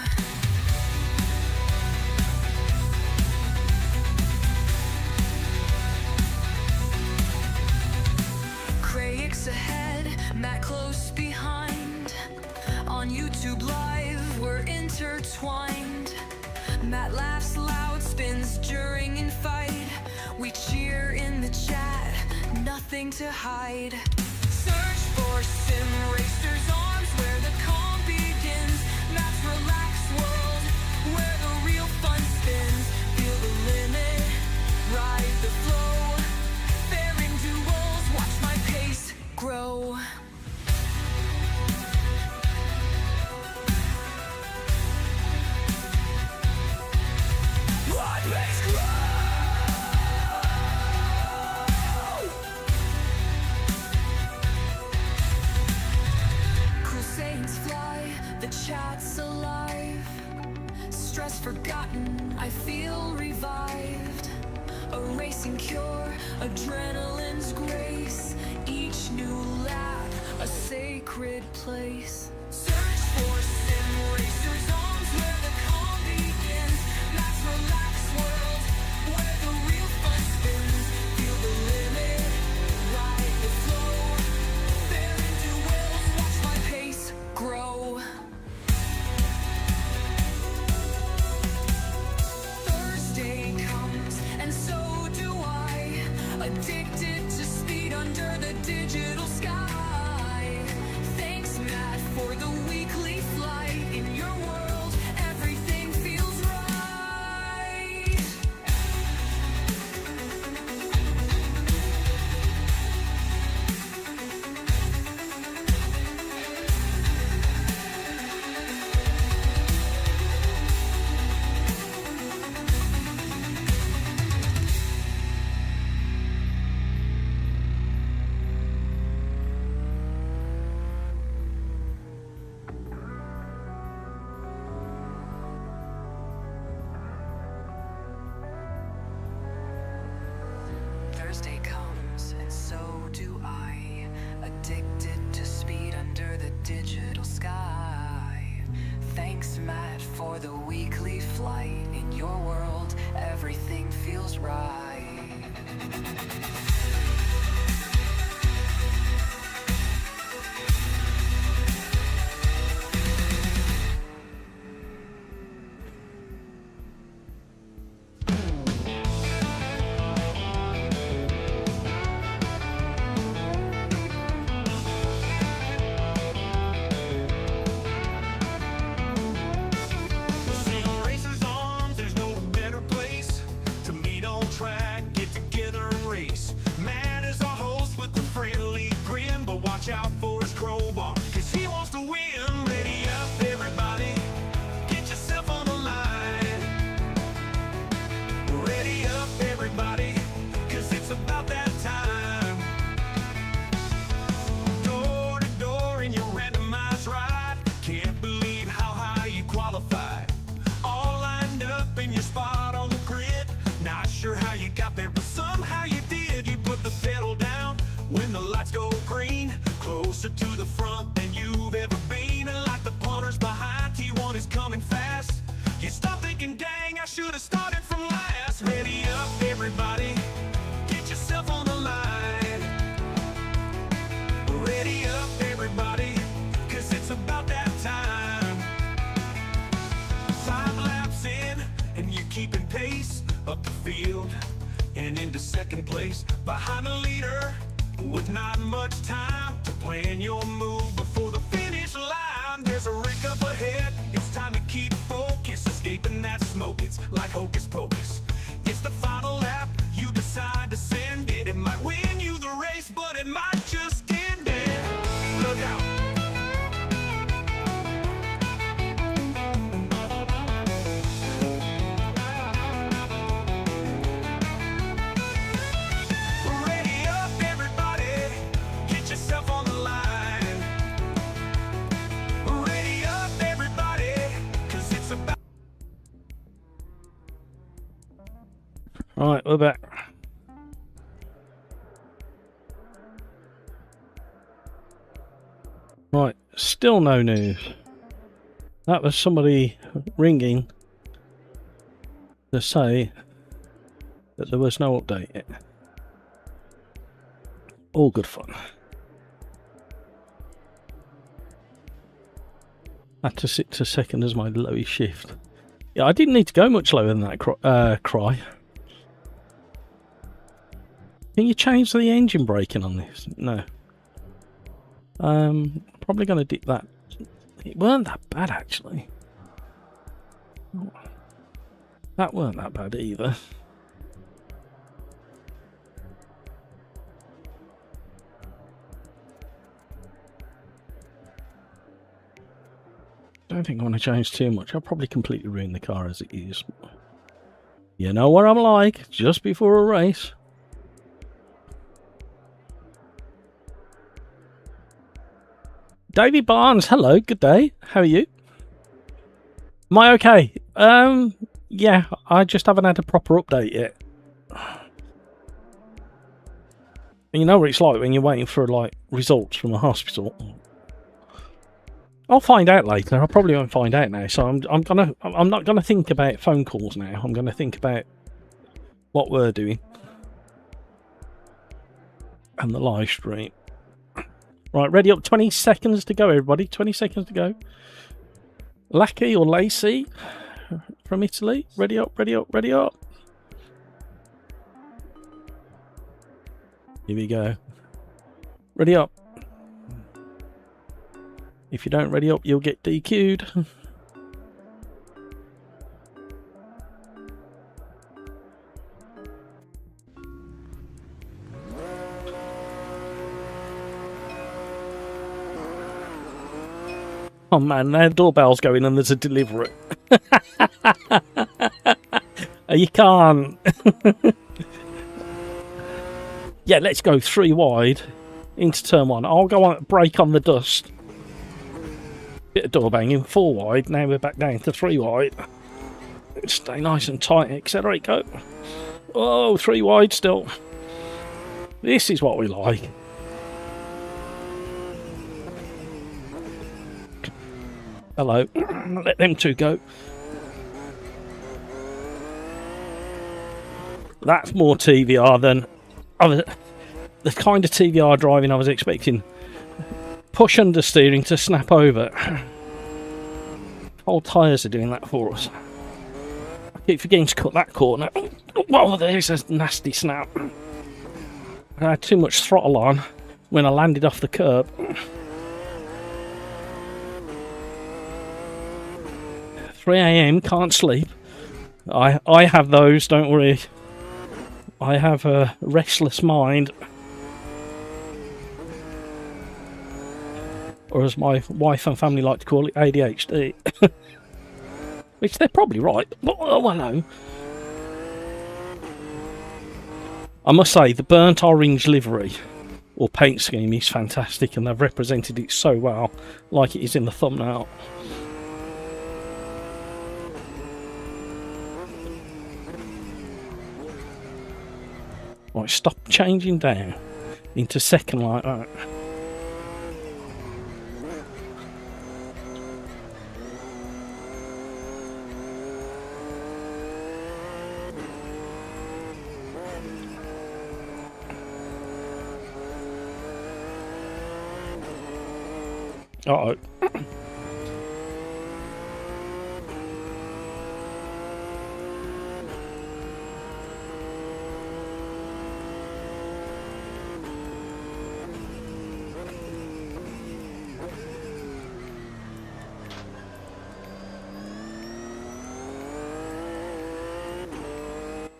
C: Ahead, Matt close behind. On YouTube Live, we're intertwined. Matt laughs loud, spins during and fight. We cheer in the chat, nothing to hide. Search for sim racers, arms where the calm begins. Matt's relaxed world, where the real fun spins. Feel the limit, ride the flow. Fair in duels, watch my pace grow. Let's grow. Cool sayings fly, the chat's alive. Stress forgotten, I feel revived. A racing cure, adrenaline's grace. Each new lap, a sacred place. Search for sim racers, arms where the calm begins. Mass relaxed world, where the real fun spins. Feel the limit, ride the flow. Fair in duels, watch my pace grow. Thursday comes, and so do I. Addicted to speed under the digital sky. Thanks, Matt, for the weekly flight. In your world, everything feels right. Thursday comes, and so do I. Addicted to speed under the digital sky. Thanks, Matt, for the weekly flight. In your world, everything feels right.
D: Track, get together and race. up the field and into second place behind the leader, with not much time to plan your move before the finish line. There's a wreck up ahead, it's time to keep focus, escaping that smoke, it's like hocus pocus. It's the final lap, you decide to send it. It might win you the race, but it might just end it. Look out. Ready up, everybody, get yourself on the line. Ready up, everybody, 'cause it's about...
A: Right, we're back. Right, still no news. That was somebody ringing to say that there was no update yet. All good fun. Had to sit to second as my lowest shift. Yeah, I didn't need to go much lower than that cry. Can you change the engine braking on this? No. Probably going to dip that. It weren't that bad, actually. That weren't that bad either. Don't think I want to change too much. I'll probably completely ruin the car as it is. You know what I'm like, just before a race. Davey Barnes, hello, good day. How are you? Am I okay? Yeah, I just haven't had a proper update yet. You know what it's like when you're waiting for like results from a hospital. I'll find out later. I probably won't find out now. So I'm not gonna think about phone calls now. I'm gonna think about what we're doing and the live stream. Right, ready up. 20 seconds to go, everybody. 20 seconds to go. Lackey or Lacey from Italy. Ready up, ready up, ready up. Here we go. Ready up. If you don't ready up, you'll get DQ'd. Oh man, their doorbell's going and there's a delivery. You can't. Yeah, let's go 3 wide into turn 1. I'll go on brake on the dust. Bit of door banging, 4 wide. Now we're back down to 3 wide. Stay nice and tight. Accelerate, go. Oh, 3 wide still. This is what we like. Hello. Let them two go. That's more TVR than the kind of TVR driving I was expecting. Push understeering to snap over. Old tyres are doing that for us. I keep forgetting to cut that corner. Whoa, there's a nasty snap. I had too much throttle on when I landed off the curb. 3 AM, can't sleep. I have those, don't worry. I have a restless mind. Or as my wife and family like to call it, ADHD. Which they're probably right. Oh, hello. I must say, the burnt orange livery or paint scheme is fantastic, and they've represented it so well, like it is in the thumbnail. Right, stop changing down into second like that. Uh-oh.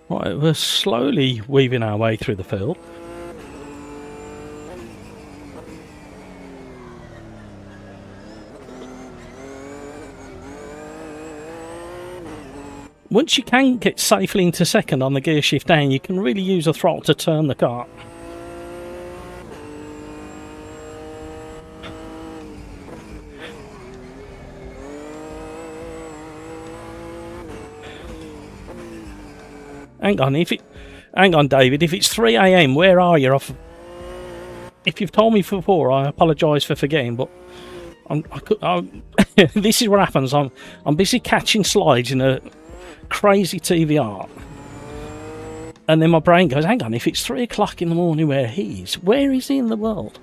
A: Right, we're slowly weaving our way through the field. Once you can get safely into second on the gear shift down, you can really use the throttle to turn the car. Hang on, David. If it's 3 AM, where are you? If you've told me before, I apologise for forgetting. But this is what happens. I'm busy catching slides in a crazy TVR, and then my brain goes, "Hang on. If it's 3 o'clock in the morning, where is he in the world?"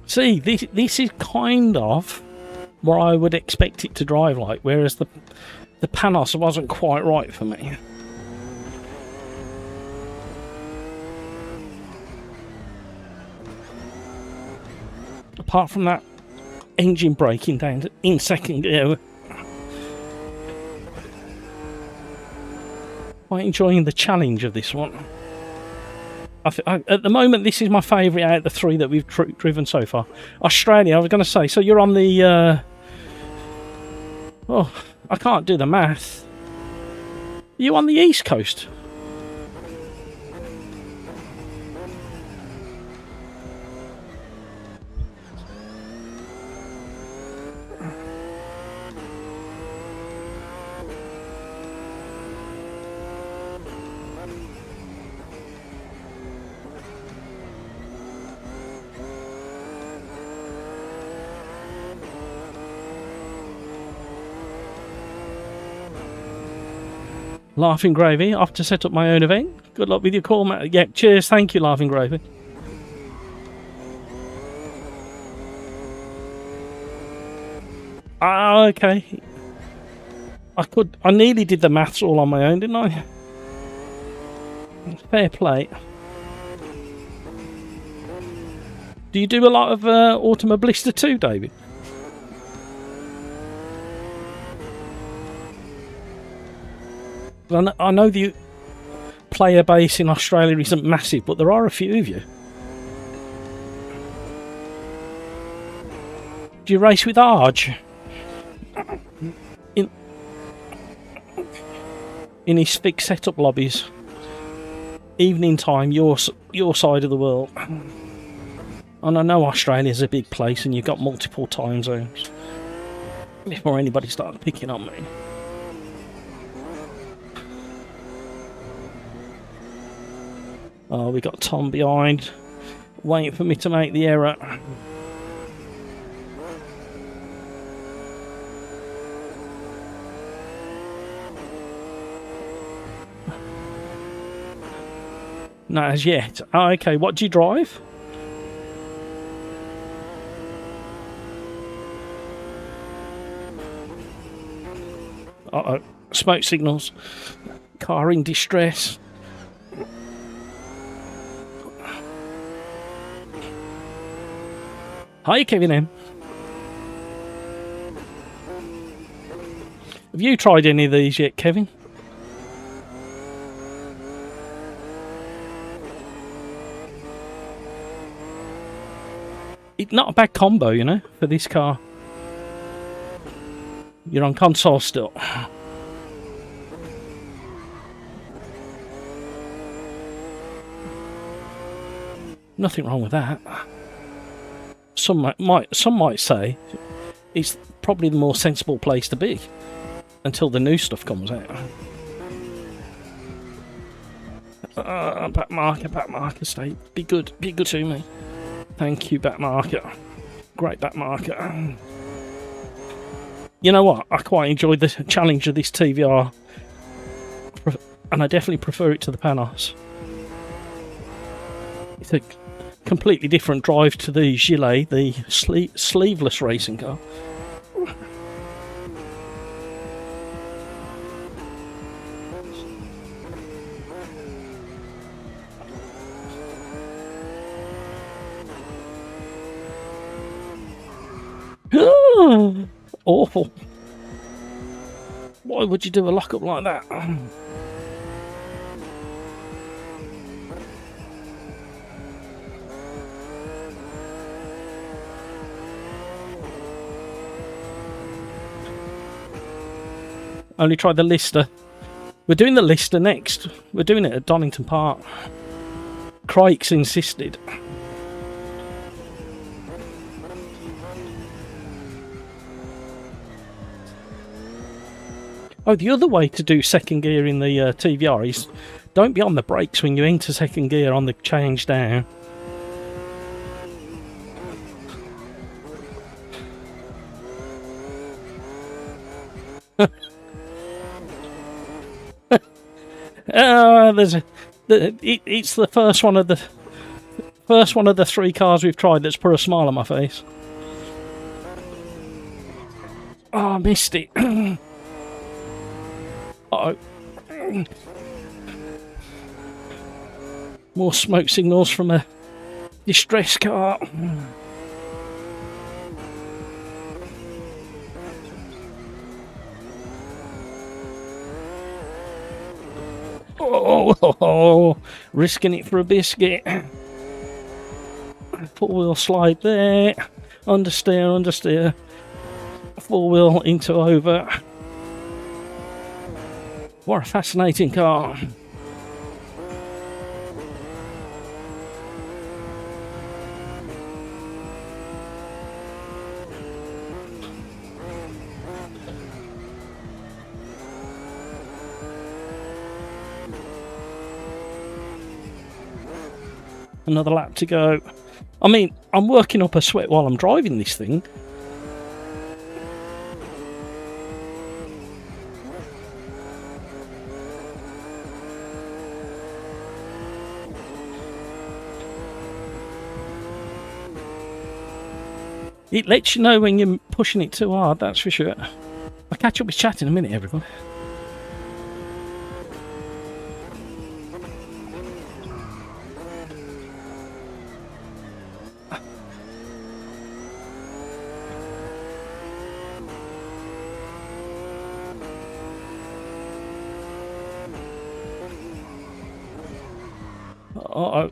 A: See, this is kind of what I would expect it to drive like, whereas the Panos wasn't quite right for me. Apart from that engine braking down in second gear. Quite enjoying the challenge of this one. At the moment, this is my favourite out of the 3 that we've driven so far. Australia, I was going to say, so you're on the... oh, I can't do the math. Are you on the East Coast? Laughing Gravy, off to set up my own event. Good luck with your call, mate. Yeah, cheers. Thank you, Laughing Gravy. Ah, okay. I nearly did the maths all on my own, didn't I? Fair play. Do you do a lot of Automobilista too, David? I know the player base in Australia isn't massive, but there are a few of you. Do you race with Arj? In his fixed setup lobbies. Evening time, your side of the world. And I know Australia's a big place and you've got multiple time zones. Before anybody started picking on me. Oh, we got Tom behind, waiting for me to make the error. Not as yet. Oh, okay, what do you drive? Uh-oh, smoke signals. Car in distress. Hi, Kevin M. Have you tried any of these yet, Kevin? It's not a bad combo, you know, for this car. You're on console still. Nothing wrong with that. Some might say it's probably the more sensible place to be until the new stuff comes out. Back marker, stay. Be good to me. Thank you, back marker. Great back marker. You know what? I quite enjoyed the challenge of this TVR, and I definitely prefer it to the Panos. It's a completely different drive to the Gillet, the sleeveless racing car. awful. Why would you do a lockup like that? Only tried the Lister. We're doing the Lister next. We're doing it at Donington Park. Crikes insisted. Oh, the other way to do second gear in the TVR is don't be on the brakes when you enter second gear on the change down. It's the first one of the three cars we've tried that's put a smile on my face. Oh, I missed it. Uh-oh. More smoke signals from a distress car. Oh, risking it for a biscuit. Four-wheel slide there. Understeer. Four-wheel into over. What a fascinating car. Another lap to go. I mean, I'm working up a sweat while I'm driving this thing. It lets you know when you're pushing it too hard, that's for sure. I'll catch up with chat in a minute, everyone. Uh-oh.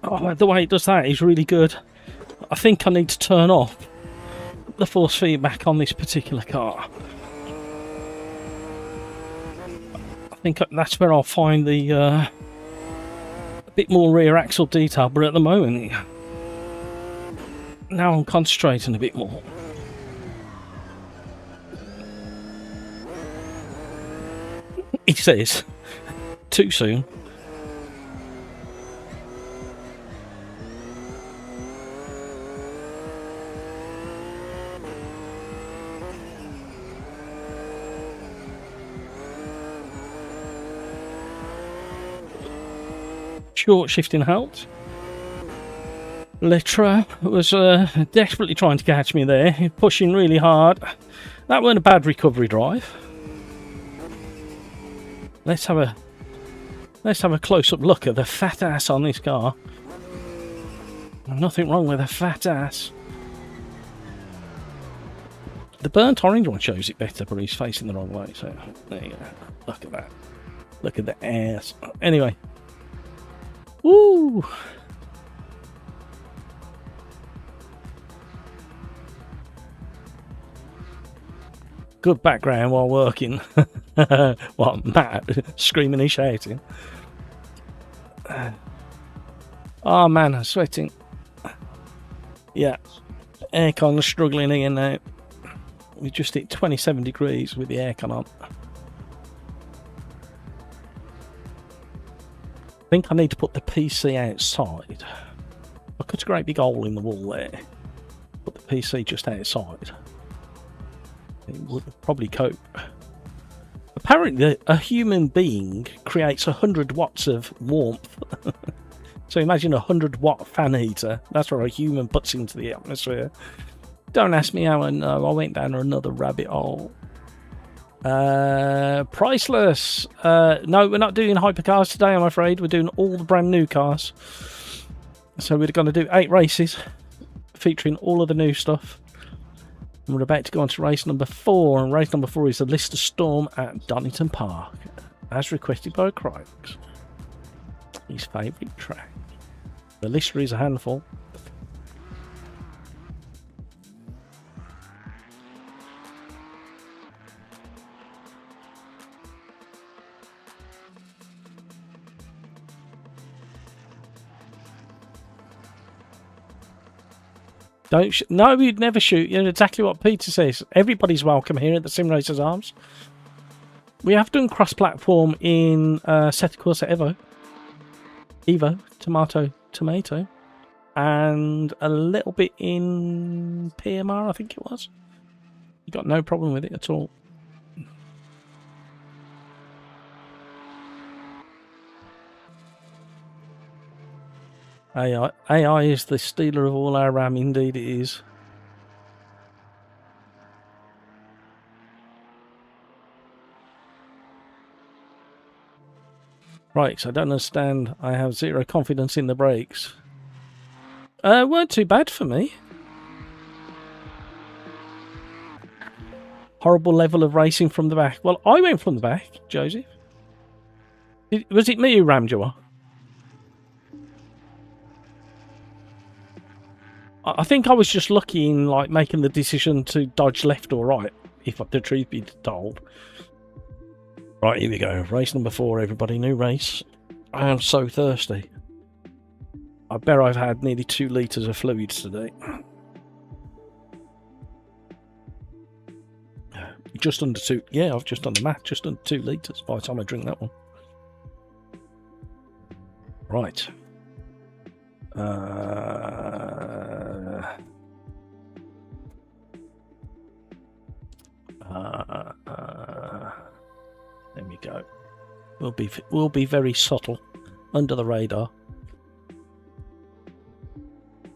A: Oh, the way it does that is really good. I think I need to turn off the force feedback on this particular car. I think that's where I'll find the a bit more rear axle detail, but at the moment now I'm concentrating a bit more. He says, too soon. Short shifting helped. Litra was desperately trying to catch me there, pushing really hard. That weren't a bad recovery drive. Let's have a close-up look at the fat ass on this car. Nothing wrong with a fat ass. The burnt orange one shows it better, but he's facing the wrong way. So there you go. Look at that. Look at the ass. Anyway. Woo! Good background while working. What, Matt screaming and shouting. Oh man, I'm sweating. Yeah, aircon is struggling here now. We just hit 27 degrees with the aircon on. think I need to put the PC outside. I cut a great big hole in the wall there. Put the PC just outside. It would probably cope. Apparently, a human being creates 100 watts of warmth. So imagine a 100-watt fan heater. That's what a human puts into the atmosphere. Don't ask me how I know. I went down another rabbit hole. Priceless. No, we're not doing hypercars today, I'm afraid. We're doing all the brand new cars. So we're going to do 8 races featuring all of the new stuff. And we're about to go on to race number 4. And race number 4 is the Lister Storm at Donington Park, as requested by Crikes. His favourite track. The Lister is a handful. No, we'd never shoot. You know exactly what Peter says. Everybody's welcome here at the Sim Racers Arms. We have done cross-platform in Sette Corsa Evo, Tomato, and a little bit in PMR, I think it was. You got no problem with it at all. AI is the stealer of all our RAM, indeed it is. Right, so I don't understand. I have zero confidence in the brakes. Weren't too bad for me. Horrible level of racing from the back. Well, I went from the back, Joseph. Was it me who rammed you off? I think I was just lucky in like making the decision to dodge left or right, if the truth be told. Right, here we go. Race number 4, everybody. New race. I am so thirsty. I bet I've had nearly 2 litres of fluids today. Just under 2. Yeah, I've just done the math. Just under 2 litres by the time I drink that one. Right. There we go. We'll be very subtle, under the radar.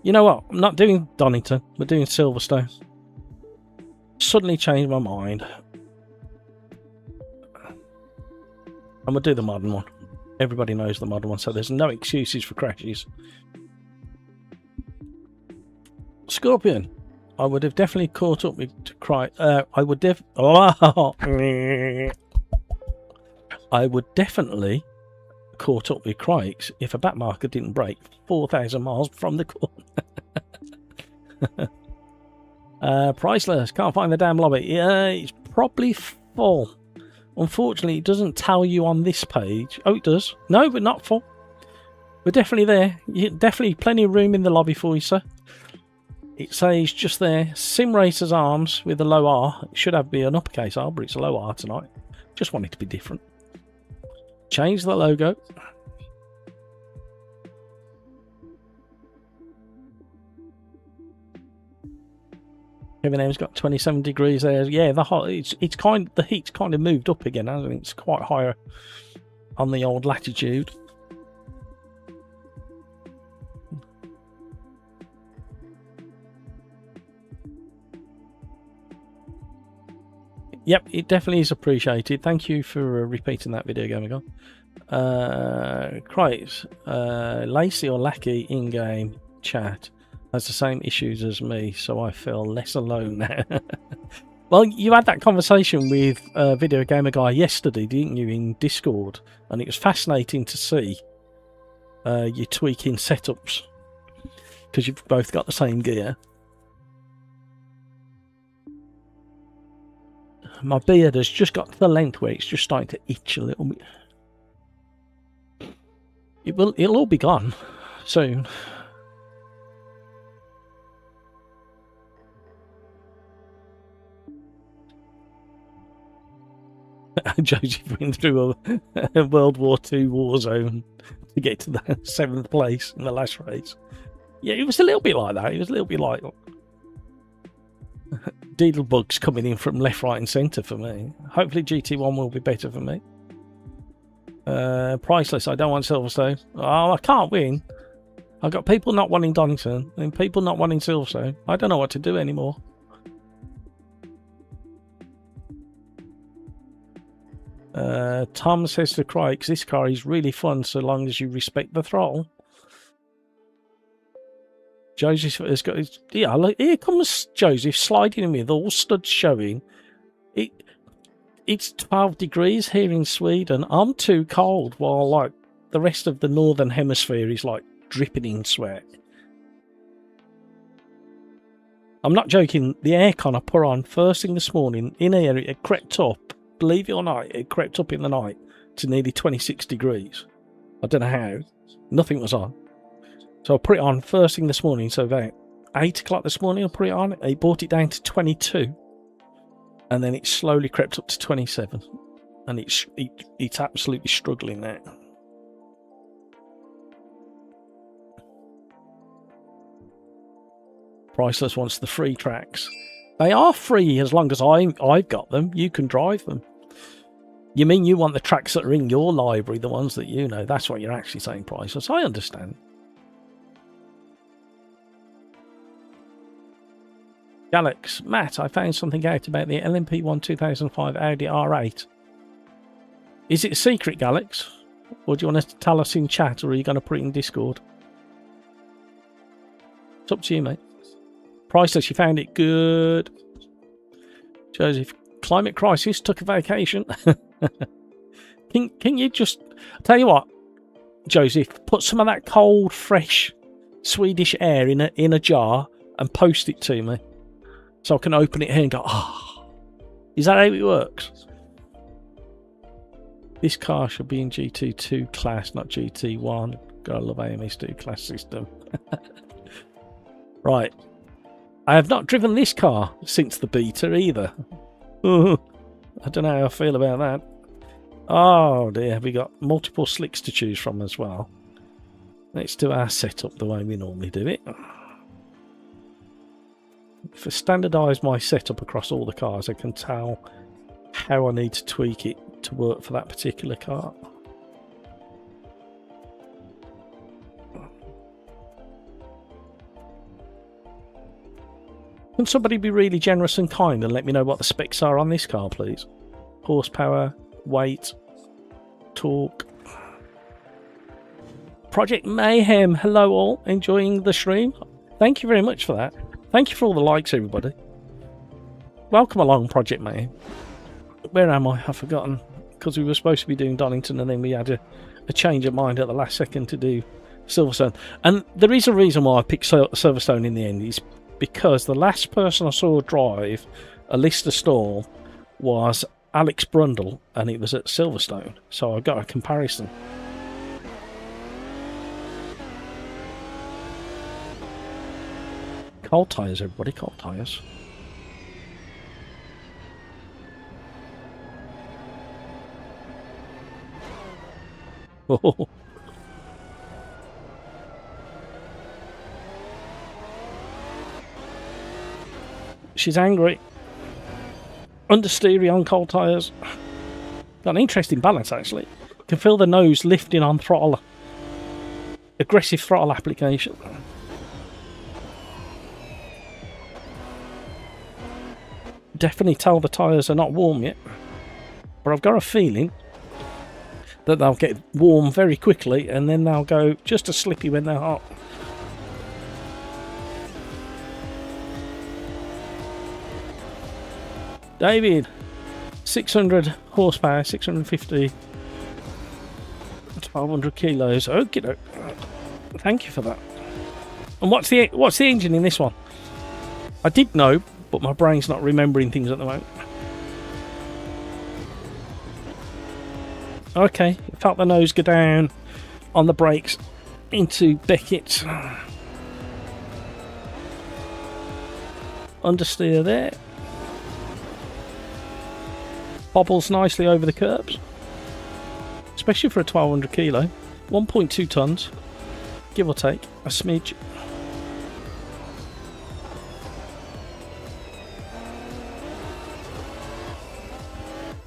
A: You know what? I'm not doing Donington. We're doing Silverstone. Suddenly changed my mind, and we'll do the modern one. Everybody knows the modern one, so there's no excuses for crashes. Scorpion. I would have definitely caught up with I would definitely caught up with Crikes if a backmarker didn't break 4,000 miles from the corner. Priceless. Can't find the damn lobby. Yeah, it's probably full. Unfortunately, it doesn't tell you on this page. Oh, it does. No, but not full. We're definitely there. Definitely plenty of room in the lobby for you, sir. It says just there, Sim Racers Arms with a low R. It should have be an uppercase R, but it's a low R tonight. Just want it to be different. Change the logo. Kevin M's got 27 degrees there. Yeah, the heat's kind of moved up again, hasn't it? It's quite higher on the old latitude. Yep, it definitely is appreciated. Thank you for repeating that video game ago. Christ, Lacey or Lackey in-game chat has the same issues as me, so I feel less alone now. Well, you had that conversation with Video Gamer Guy yesterday, didn't you, in Discord? And it was fascinating to see you tweaking setups, because you've both got the same gear. My beard has just got to the length where it's just starting to itch a little bit. It'll all be gone soon. Joseph went through a World War II war zone to get to the 7th place in the last race. Yeah, it was a little bit like that. It was a little bit like Deedlebugs coming in from left, right and centre for me. Hopefully GT1 will be better for me. Priceless, I don't want Silverstone. Oh, I can't win. I've got people not wanting Donington and people not wanting Silverstone. I don't know what to do anymore. Tom says to Crikes, this car is really fun so long as you respect the throttle. Joseph has got his... Yeah, look, here comes Joseph sliding in with all studs showing. It's 12 degrees here in Sweden. I'm too cold while like the rest of the northern hemisphere is like dripping in sweat. I'm not joking. The aircon I put on first thing this morning in here, it crept up. Believe it or not, it crept up in the night to nearly 26 degrees. I don't know how. Nothing was on. So I put it on first thing this morning. So about 8 o'clock this morning, I put it on. It brought it down to 22. And then it slowly crept up to 27. And it's absolutely struggling now. Priceless wants the free tracks. They are free as long as I've got them. You can drive them. You mean you want the tracks that are in your library, the ones that you know. That's what you're actually saying, Priceless. I understand. Galax, Matt, I found something out about the LMP1 2005 Audi R8. Is it a secret, Galax? Or do you want to tell us in chat, or are you going to put it in Discord? It's up to you, mate. Priceless, you found it good. Joseph, climate crisis, took a vacation. Can you just... Tell you what, Joseph, put some of that cold, fresh Swedish air in a jar and post it to me. So I can open it here and go, oh. Is that how it works? This car should be in GT2 class, not GT1. Gotta love AMS2 class system. Right. I have not driven this car since the beta either. I don't know how I feel about that. Oh dear, we got multiple slicks to choose from as well. Let's do our setup the way we normally do it. If I standardise my setup across all the cars, I can tell how I need to tweak it to work for that particular car. Can somebody be really generous and kind and let me know what the specs are on this car, please? Horsepower, weight, torque. Project Mayhem, hello all, enjoying the stream? Thank you very much for that. Thank you for all the likes, everybody. Welcome along, Project Mayhem. Where am I? I've forgotten. Because we were supposed to be doing Donington and then we had a change of mind at the last second to do Silverstone. And there is a reason why I picked Silverstone in the end. Is because the last person I saw drive a Lister Storm was Alex Brundle, and it was at Silverstone. So I got a comparison. Cold tyres, everybody, cold tyres. Oh. She's angry. Understeery on cold tyres. Got an interesting balance, actually. Can feel the nose lifting on throttle. Aggressive throttle application. Definitely tell the tyres are not warm yet. But I've got a feeling that they'll get warm very quickly and then they'll go just as slippy when they're hot. David, 600 horsepower, 650, 1200 kilos. Okay, thank you for that. And what's the engine in this one? I did know, but my brain's not remembering things at the moment. Okay, felt the nose go down on the brakes into Beckett. Understeer there. Bobbles nicely over the curbs, especially for a 1200 kilo. 1.2 tons, give or take a smidge.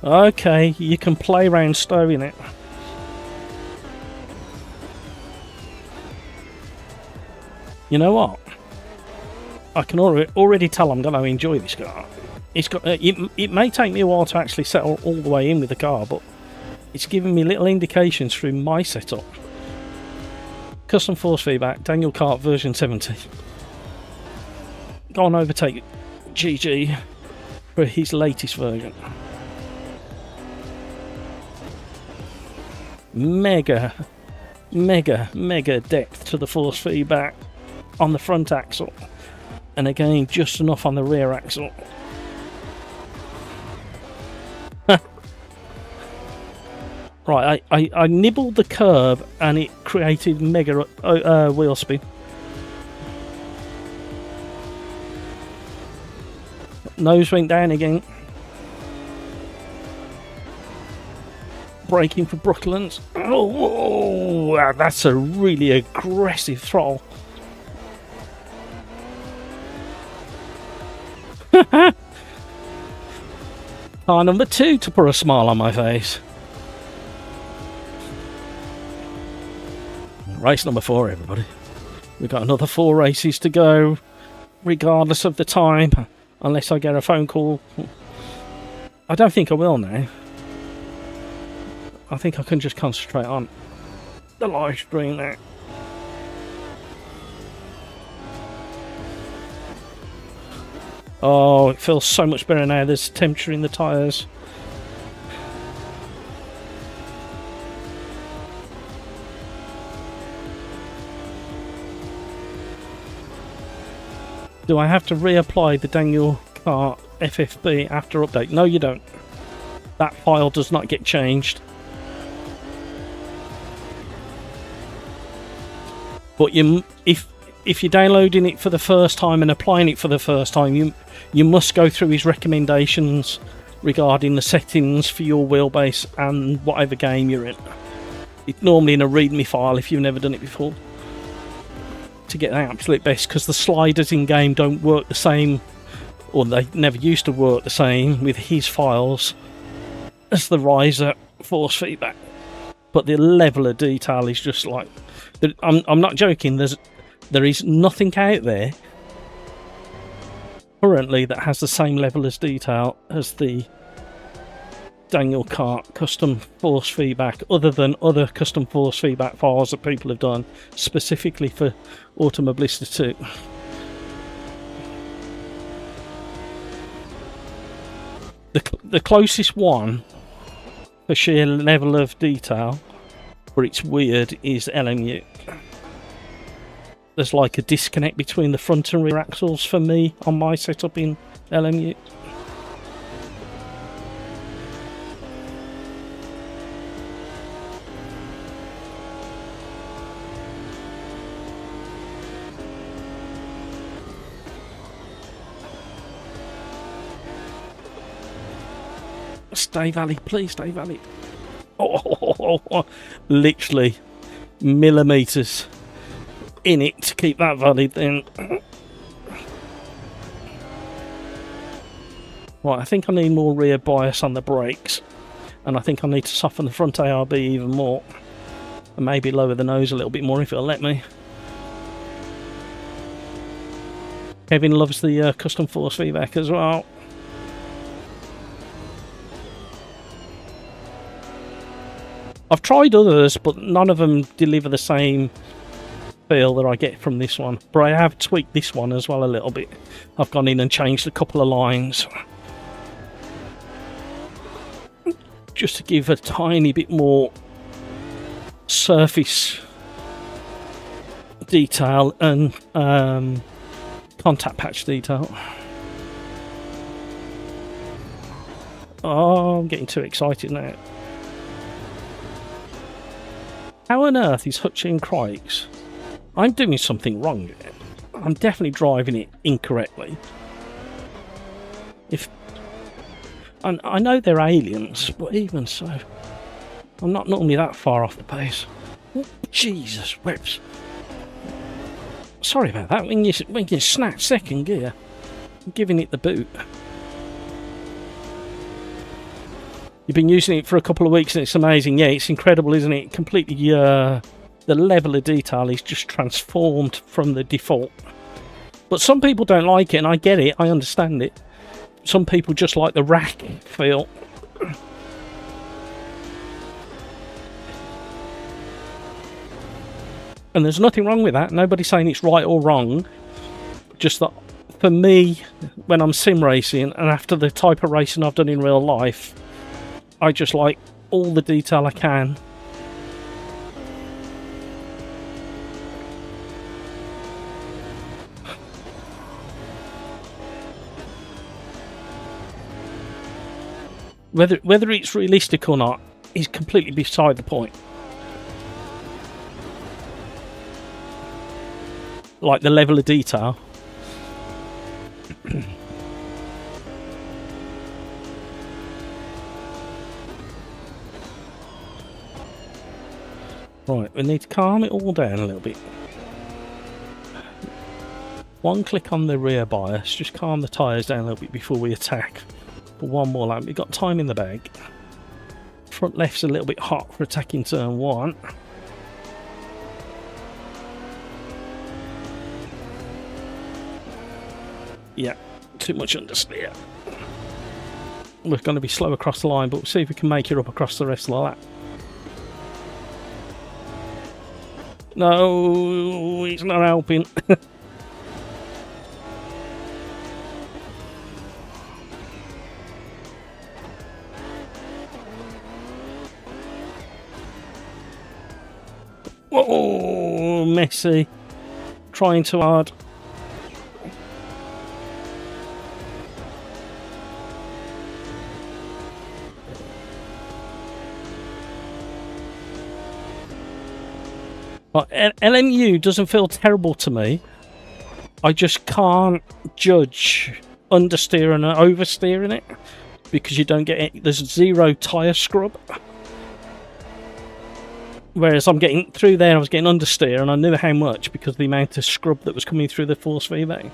A: Okay, you can play around stowing it. You know what? I can already tell I'm going to enjoy this car. It's got. It may take me a while to actually settle all the way in with the car, but it's giving me little indications through my setup. Custom force feedback, Daniel Kart version 70. Go and overtake GG for his latest version. Mega depth to the force feedback on the front axle, and again just enough on the rear axle. Right, I nibbled the curb and it created mega wheel spin. Nose went down again. Braking for Brooklands. Oh, that's a really aggressive throttle. Car number 2 to put a smile on my face. Race number 4, everybody. We've got another 4 races to go, regardless of the time, unless I get a phone call. I don't think I will now. I think I can just concentrate on the live stream now. Oh, it feels so much better now. There's temperature in the tyres. Do I have to reapply the Daniel Kart FFB after update? No, you don't. That file does not get changed. But if you're downloading it for the first time and applying it for the first time, you must go through his recommendations regarding the settings for your wheelbase and whatever game you're in. It's normally in a README file if you've never done it before, to get the absolute best, because the sliders in game don't work the same, or they never used to work the same with his files as the Reiza force feedback. But the level of detail is just like, I'm not joking, there is nothing out there currently that has the same level of detail as the Daniel Kart custom force feedback, other than other custom force feedback files that people have done specifically for Automobilista 2. The closest one for sheer level of detail, but it's weird, is LMU. There's like a disconnect between the front and rear axles for me on my setup in LMU. Stay valid, please stay valid. Oh, literally millimeters in it to keep that valid then. Right, I think I need more rear bias on the brakes, and I think I need to soften the front ARB even more, and maybe lower the nose a little bit more if it'll let me. Kevin loves the custom force feedback as well. I've tried others, but none of them deliver the same feel that I get from this one. But I have tweaked this one as well a little bit. I've gone in and changed a couple of lines, just to give a tiny bit more surface detail and contact patch detail. Oh, I'm getting too excited now. How on earth is Hutchin Crikes? I'm doing something wrong here. I'm definitely driving it incorrectly. And I know they're aliens, but even so, I'm not normally that far off the pace. Oh, Jesus whips. Sorry about that. When you snatch second gear, I'm giving it the boot. You've been using it for a couple of weeks and it's amazing. Yeah, it's incredible, isn't it? Completely, the level of detail is just transformed from the default. But some people don't like it, and I get it. I understand it. Some people just like the rack feel. And there's nothing wrong with that. Nobody's saying it's right or wrong. Just that for me, when I'm sim racing and after the type of racing I've done in real life, I just like all the detail I can. Whether it's realistic or not is completely beside the point. Like the level of detail. Right, we need to calm it all down a little bit. One click on the rear bias, just calm the tyres down a little bit before we attack. For one more lap, we've got time in the bag. Front left's a little bit hot for attacking turn 1. Yeah, too much understeer. We're going to be slow across the line, but we'll see if we can make it up across the rest of the lap. No, it's not helping. Oh, messy. Trying too hard. LMU doesn't feel terrible to me. I just can't judge understeer and oversteering it because you don't get it. There's zero tyre scrub. Whereas I'm getting through there, I was getting understeer, and I knew how much because of the amount of scrub that was coming through the force feedback.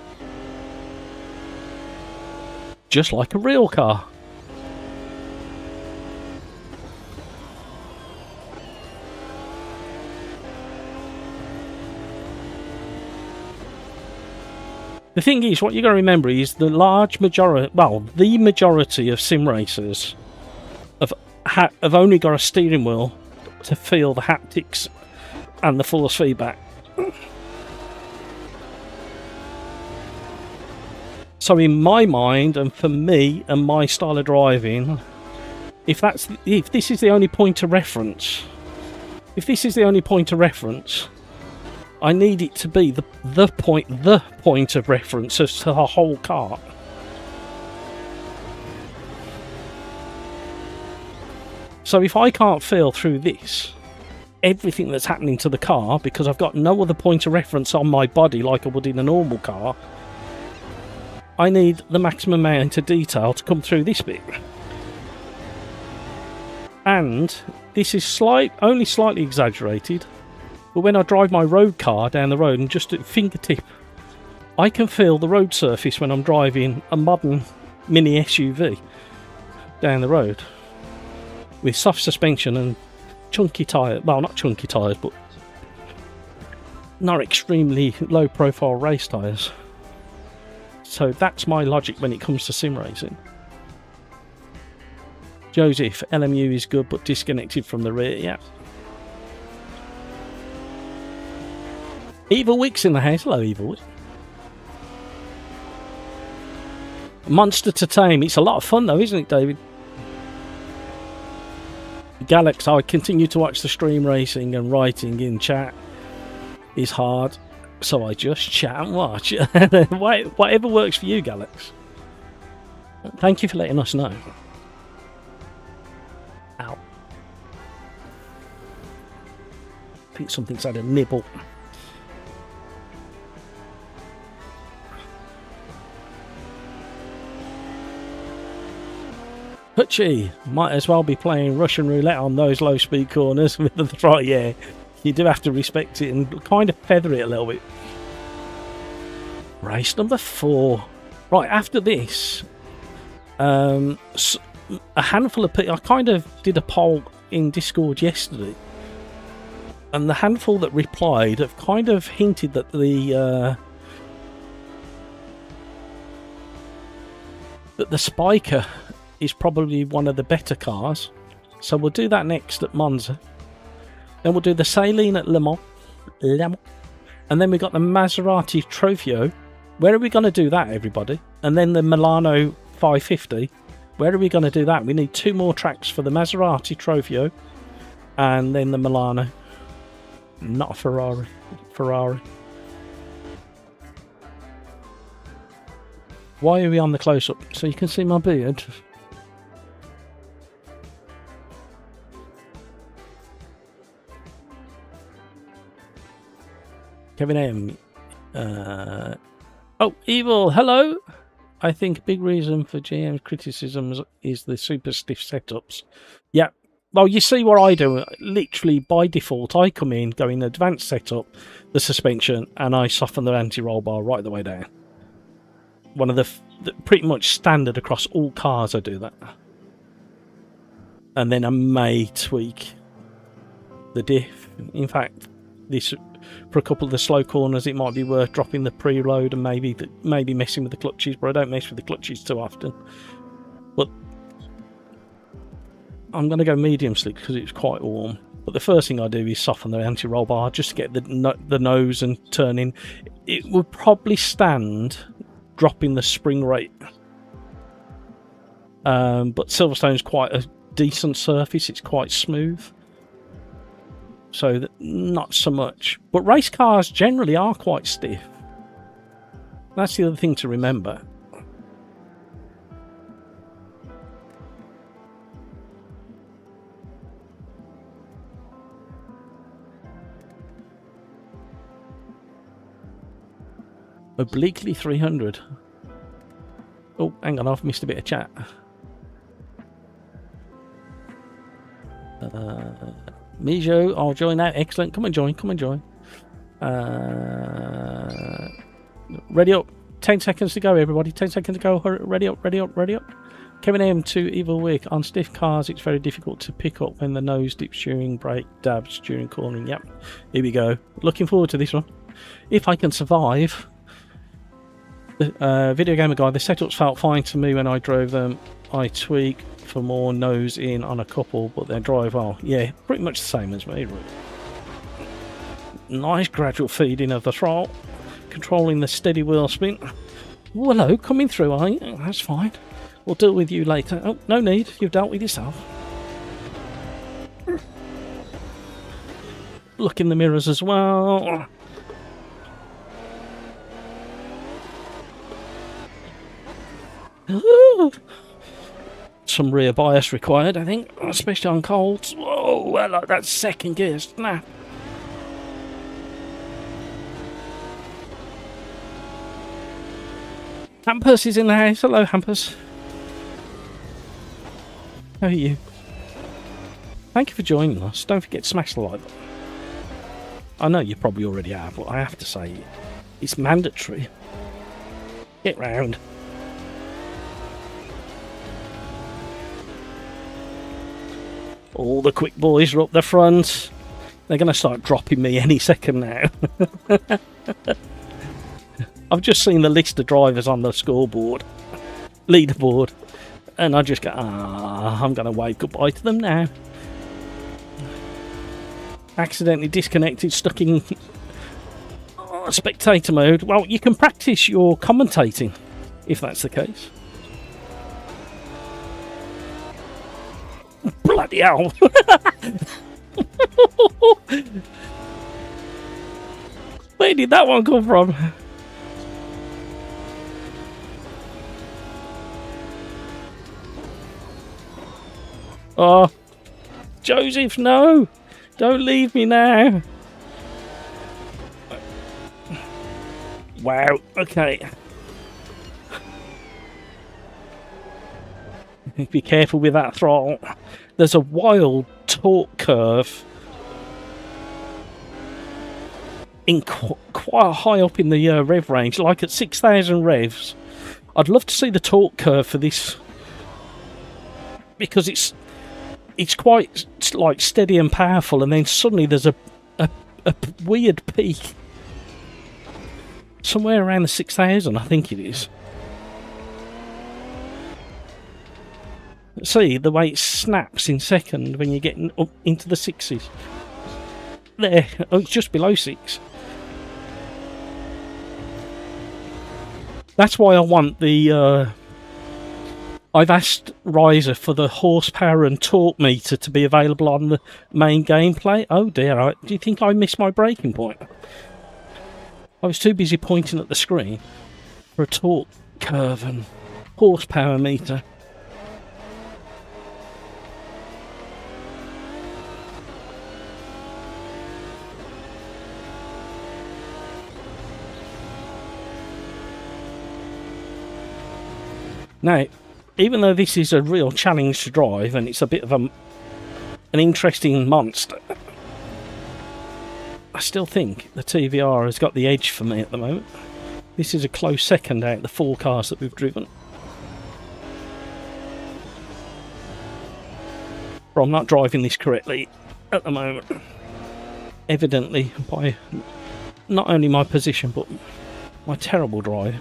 A: Just like a real car. The thing is, what you got to remember is the majority of sim racers have only got a steering wheel to feel the haptics and the force feedback. So in my mind, and for me and my style of driving, if this is the only point of reference, I need it to be the point of reference as to the whole car. So if I can't feel through this, everything that's happening to the car, because I've got no other point of reference on my body like I would in a normal car, I need the maximum amount of detail to come through this bit. And this is only slightly exaggerated, but when I drive my road car down the road and just at fingertip, I can feel the road surface when I'm driving a modern mini SUV down the road with soft suspension and chunky tyres. Well, not chunky tyres, but not extremely low profile race tyres. So that's my logic when it comes to sim racing. Joseph, LMU is good but disconnected from the rear. Yeah. Evil Wick's in the house. Hello, Evil Wick. Monster to tame. It's a lot of fun though, isn't it, David? Galax, I continue to watch the stream racing, and writing in chat is hard, so I just chat and watch. Whatever works for you, Galax. Thank you for letting us know. Ow. I think something's had a nibble. Hutchie, might as well be playing Russian roulette on those low speed corners with the throttle. Yeah, You do have to respect it and kind of feather it a little bit. Race number 4. Right, after this, a handful of people... I kind of did a poll in Discord yesterday, and the handful that replied have kind of hinted that the Spiker is probably one of the better cars. So we'll do that next at Monza. Then we'll do the Saleen at Le Mans. And then we've got the Maserati Trofeo. Where are we going to do that, everybody? And then the Milano 550. Where are we going to do that? We need 2 more tracks for the Maserati Trofeo. And then the Milano. Not a Ferrari. Why are we on the close-up? So you can see my beard. Kevin M. Oh, Evil, hello! I think a big reason for GM's criticisms is the super stiff setups. Yeah, well, you see what I do. Literally, by default, I come in, go in advanced setup, the suspension, and I soften the anti-roll bar right the way down. One of the pretty much standard across all cars, I do that. And then I may tweak the diff. In fact, this... for a couple of the slow corners, it might be worth dropping the preload and maybe messing with the clutches, but I don't mess with the clutches too often. But I'm going to go medium slick because it's quite warm. But the first thing I do is soften the anti-roll bar just to get the nose and turning. It would probably stand dropping the spring rate. But Silverstone's quite a decent surface. It's quite smooth. So not so much. But race cars generally are quite stiff. That's the other thing to remember. Obliquely 300. Oh, hang on, I've missed a bit of chat. Mijo, I'll join that. Excellent. Come and join. Ready up. 10 seconds to go, everybody. 10 seconds to go. Hurry, ready up. Kevin M to Evil Wick. On stiff cars, it's very difficult to pick up when the nose dips during brake dabs during cornering. Yep. Here we go. Looking forward to this one. If I can survive. The Video Gamer Guy, the setups felt fine to me when I drove them. I tweak for more nose in on a couple, but they drive well. Yeah, pretty much the same as me, really. Nice gradual feeding of the throttle, controlling the steady wheel spin. Oh, hello, coming through, are you? That's fine. We'll deal with you later. Oh, no need, you've dealt with yourself. Look in the mirrors as well. Some rear bias required, I think, especially on colds. Whoa, well, like that second gear snap. Hampus is in the house. Hello, Hampus. How are you? Thank you for joining us. Don't forget to smash the like button. I know you probably already have, but I have to say, it's mandatory. Get round. All the quick boys are up the front. They're going to start dropping me any second now. I've just seen the list of drivers on the scoreboard, leaderboard, and I just go, I'm going to wave goodbye to them now. Accidentally disconnected, stuck in spectator mode. Well, you can practice your commentating, if that's the case. Bloody hell. Where did that one come from? Oh, Joseph, no. Don't leave me now. Wow, okay. Be careful with that throttle. There's a wild torque curve in quite high up in the rev range, like at 6,000 revs. I'd love to see the torque curve for this, because it's quite like steady and powerful, and then suddenly there's a weird peak somewhere around the 6,000, I think it is. See the way it snaps in second when you're getting up into the 6s. There, oh, it's just below 6. That's why I want the I've asked Reiza for the horsepower and torque meter to be available on the main gameplay. Oh dear, do you think I missed my breaking point? I was too busy pointing at the screen for a torque curve and horsepower meter. Now, even though this is a real challenge to drive and it's a bit of an interesting monster, I still think the TVR has got the edge for me at the moment. This is a close second out of the 4 cars that we've driven. But I'm not driving this correctly at the moment. Evidently by not only my position but my terrible drive.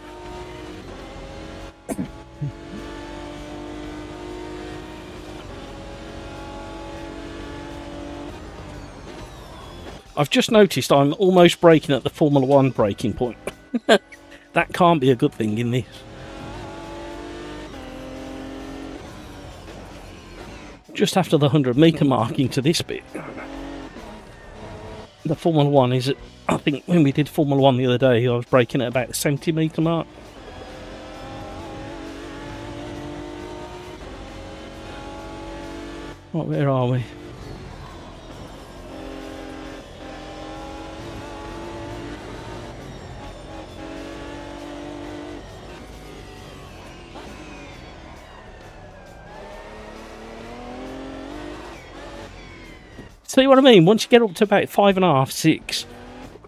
A: I've just noticed I'm almost braking at the Formula 1 braking point. That can't be a good thing in this. Just after the 100-metre mark into this bit. The Formula 1 is at, I think when we did Formula 1 the other day, I was braking at about the 70-metre mark. Right, where are we? See what I mean? Once you get up to about 5.5, 6,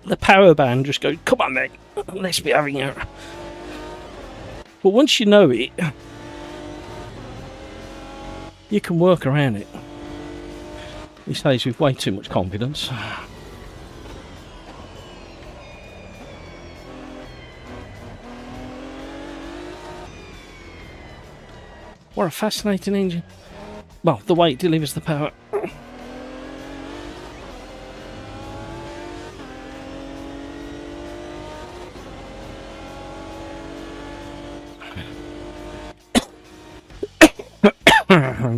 A: the power band just goes, come on mate, let's be having it. But once you know it, you can work around it. These days with way too much confidence. What a fascinating engine. Well, the way it delivers the power.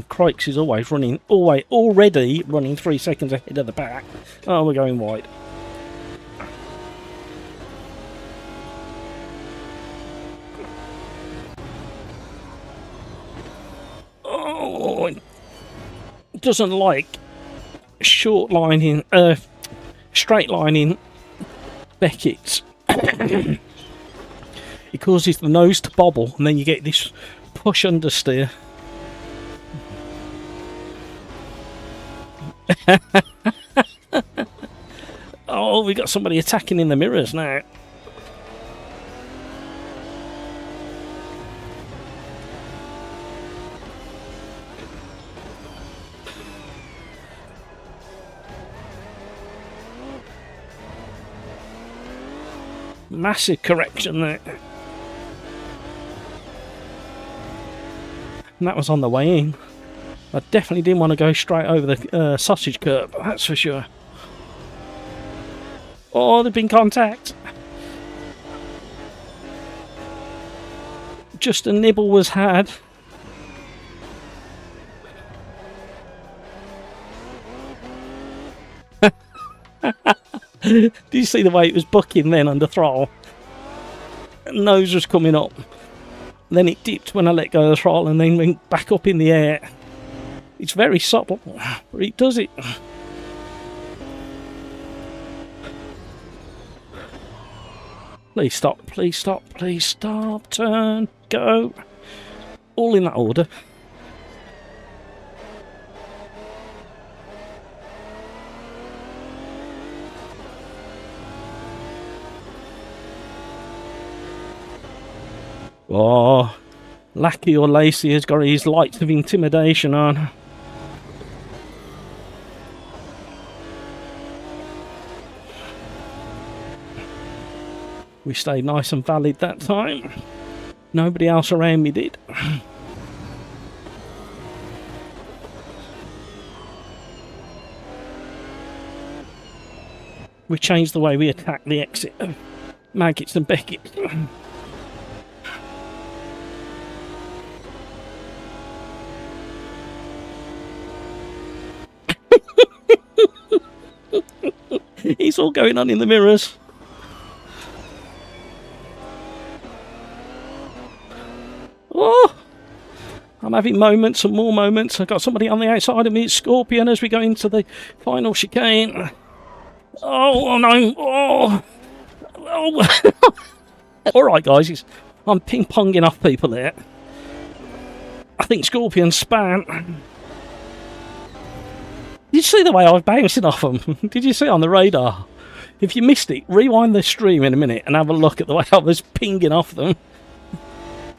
A: Crikes is already running 3 seconds ahead of the pack. Oh, we're going wide. Oh, it doesn't like straight lining Beckett's. It causes the nose to bobble, and then you get this push understeer. Oh, we got somebody attacking in the mirrors now. Massive correction there. And that was on the way in. I definitely didn't want to go straight over the sausage curb, that's for sure. Oh, there's been contact. Just a nibble was had. Did you see the way it was bucking then under throttle? Nose was coming up. Then it dipped when I let go of the throttle and then went back up in the air. It's very subtle, but it does it. Please stop, please stop, please stop, turn, go. All in that order. Oh, Lackey or Lacey has got his lights of intimidation on. We stayed nice and valid that time. Nobody else around me did. We changed the way we attack the exit of Maggots and Beckett. It's all going on in the mirrors. Oh, I'm having moments and more moments. I've got somebody on the outside of me. It's Scorpion as we go into the final chicane. Oh no! Oh. All right, guys. I'm ping-ponging off people here. I think Scorpion span. Did you see the way I was bouncing off them? Did you see it on the radar? If you missed it, rewind the stream in a minute and have a look at the way I was pinging off them.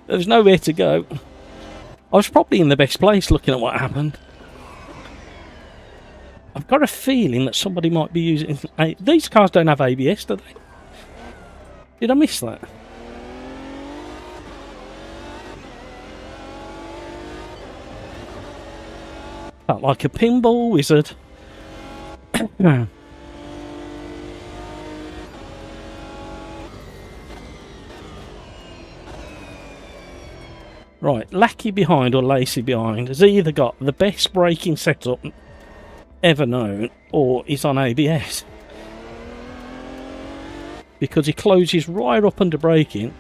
A: There was nowhere to go. I was probably in the best place looking at what happened. I've got a feeling that somebody might be using... These cars don't have ABS, do they? Did I miss that? Felt like a pinball wizard. Right, Lackey behind or Lacey behind has either got the best braking setup ever known or is on ABS. Because he closes right up under braking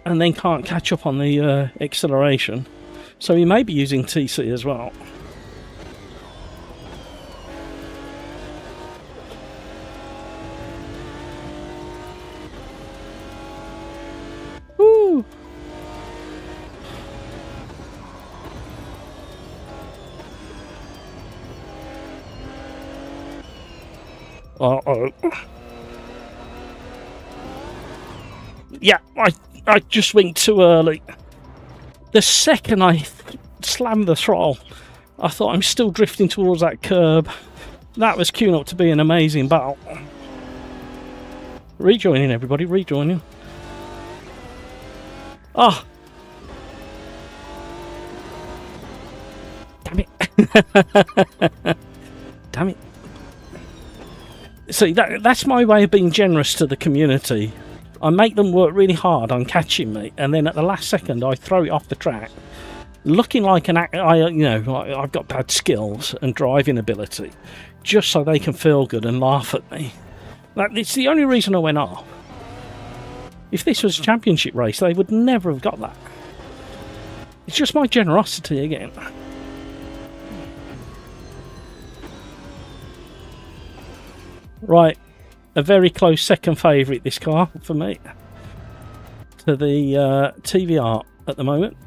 A: and then can't catch up on the acceleration. So he may be using TC as well. Woo! Uh-oh. Yeah, I just went too early. The second I slammed the throttle, I thought I'm still drifting towards that curb. That was queuing up to be an amazing battle. Rejoining, everybody, rejoining. Oh! Damn it. Damn it. See, that's my way of being generous to the community. I make them work really hard on catching me, and then at the last second I throw it off the track, looking like I've got bad skills and driving ability, just so they can feel good and laugh at me. It's the only reason I went off. If this was a championship race, they would never have got that. It's just my generosity again. Right. A very close second favourite, this car, for me, to the TVR at the moment.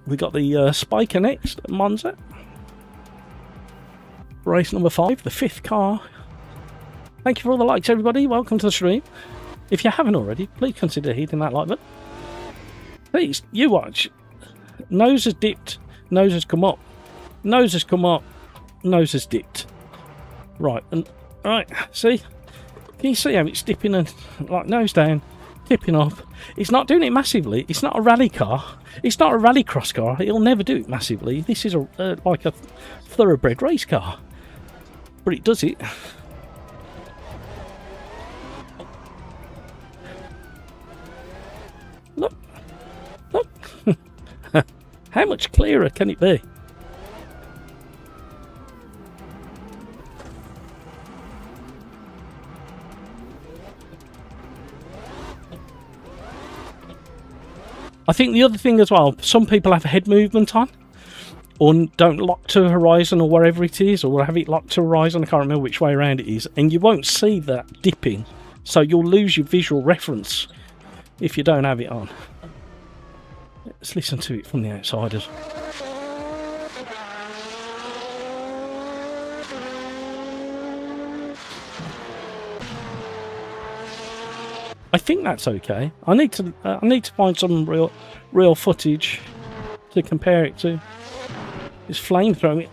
A: We got the Spiker next at Monza. Race number 5, the 5th car. Thank you for all the likes, everybody. Welcome to the stream. If you haven't already, please consider hitting that like button. Please, you watch. Nose has dipped, nose has come up. Nose has come up, nose has dipped. Right, and right, see? Can you see how it's dipping and like nose down, tipping up? It's not doing it massively. It's not a rally car. It's not a rallycross car. It'll never do it massively. This is like a thoroughbred race car, but it does it. Look, look. How much clearer can it be? I think the other thing as well, some people have head movement on, or don't lock to horizon or wherever it is, or have it locked to horizon, I can't remember which way around it is, and you won't see that dipping, so you'll lose your visual reference if you don't have it on. Let's listen to it from the outsiders. I think that's okay. I need to find some real footage to compare it to. It's flamethrowing.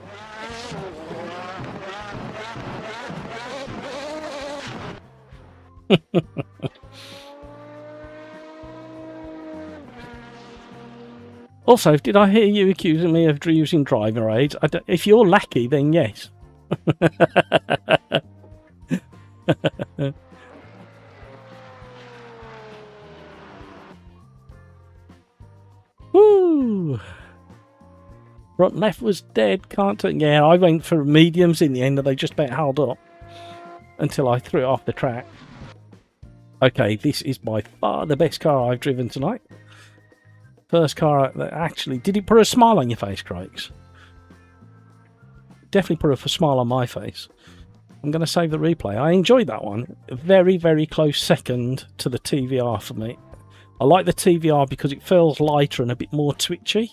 A: Also, did I hear you accusing me of using driver aids? If you're lucky, then yes. Woo! Front left was dead, can't it? Yeah, I went for mediums in the end and they just about held up until I threw it off the track. Okay, this is by far the best car I've driven tonight. First car that actually... Did it put a smile on your face, Craigs? Definitely put a smile on my face. I'm going to save the replay. I enjoyed that one. Very, very close second to the TVR for me. I like the TVR because it feels lighter and a bit more twitchy,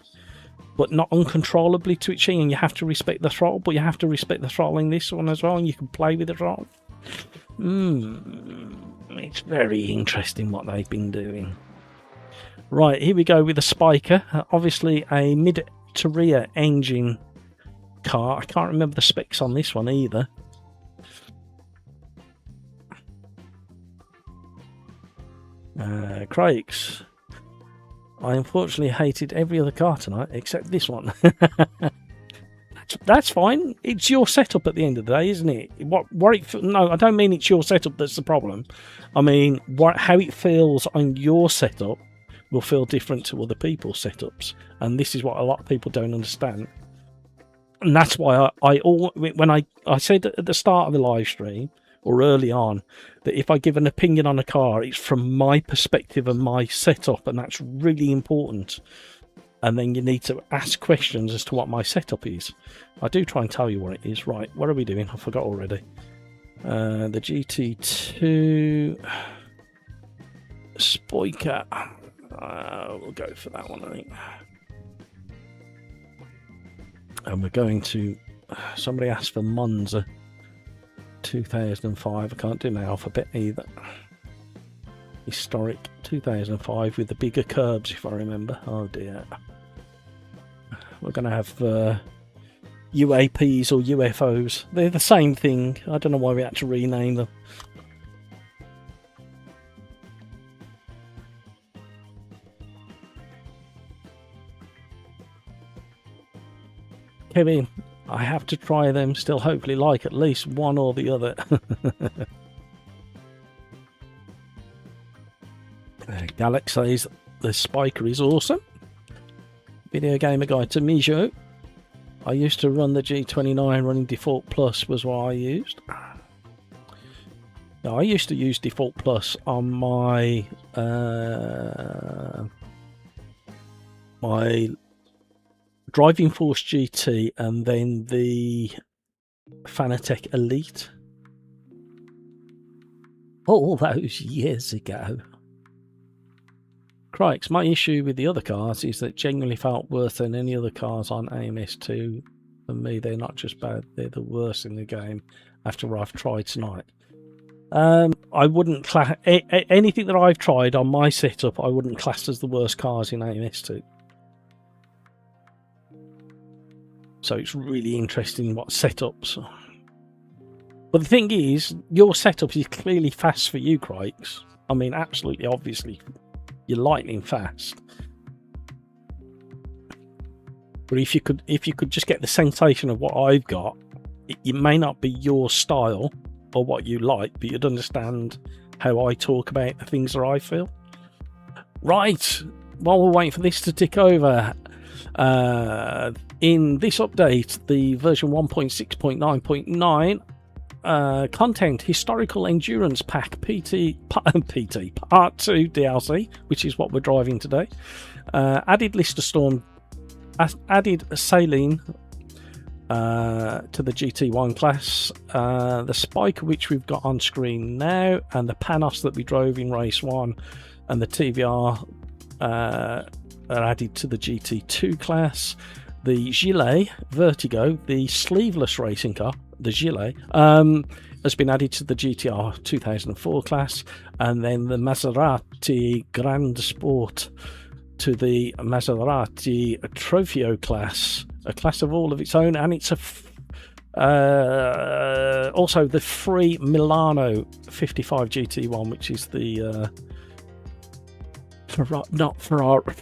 A: but not uncontrollably twitchy, and you have to respect the throttle, but you have to respect the throttle in this one as well, and you can play with the throttle. It's very interesting what they've been doing. Right, here we go with the Spiker. Obviously a mid-to-rear engine car. I can't remember the specs on this one either. Craigs. I unfortunately hated every other car tonight except this one. That's fine. It's your setup at the end of the day, isn't it? No, I don't mean it's your setup that's the problem. I mean how it feels on your setup will feel different to other people's setups, and this is what a lot of people don't understand. And that's why when I said at the start of the live stream or early on that if I give an opinion on a car, it's from my perspective and my setup, and that's really important. And then you need to ask questions as to what my setup is. I do try and tell you what it is. Right, what are we doing? I forgot already. The GT2 Spiker. We'll go for that one, I think. And we're going to... Somebody asked for Monza 2005. I can't do my alphabet either. Historic 2005 with the bigger curbs, if I remember. Oh dear. We're going to have UAPs or UFOs. They're the same thing. I don't know why we had to rename them. Kevin, I have to try them still, hopefully like at least one or the other. Galax says the Spiker is awesome. Video Gamer Guide to Mijo. I used to run the G29, running Default Plus was what I used. Now, I used to use Default Plus on my my Driving Force GT and then the Fanatec Elite. All those years ago. Crikes, my issue with the other cars is that genuinely felt worse than any other cars on AMS2. For me, they're not just bad, they're the worst in the game after what I've tried tonight. I wouldn't class anything that I've tried on my setup, I wouldn't class as the worst cars in AMS2. So it's really interesting what setups. But the thing is, your setup is clearly fast for you, Crikes. I mean, absolutely, obviously, you're lightning fast. But if you could just get the sensation of what I've got, it may not be your style or what you like, but you'd understand how I talk about the things that I feel. Right, while we're waiting for this to tick over, in this update, the version 1.6.9.9 content historical endurance pack PT part 2 DLC, which is what we're driving today. Added Lister Storm, added Saleen to the GT1 class, the Spiker which we've got on screen now, and the Panos that we drove in race 1, and the TVR are added to the GT2 class. The Gillet Vertigo, the sleeveless racing car, the Gillet, has been added to the GTR 2004 class, and then the Maserati Grandsport to the Maserati Trofeo class, a class of all of its own, and it's also the free Milano 55 GT1, which is the not Ferrari.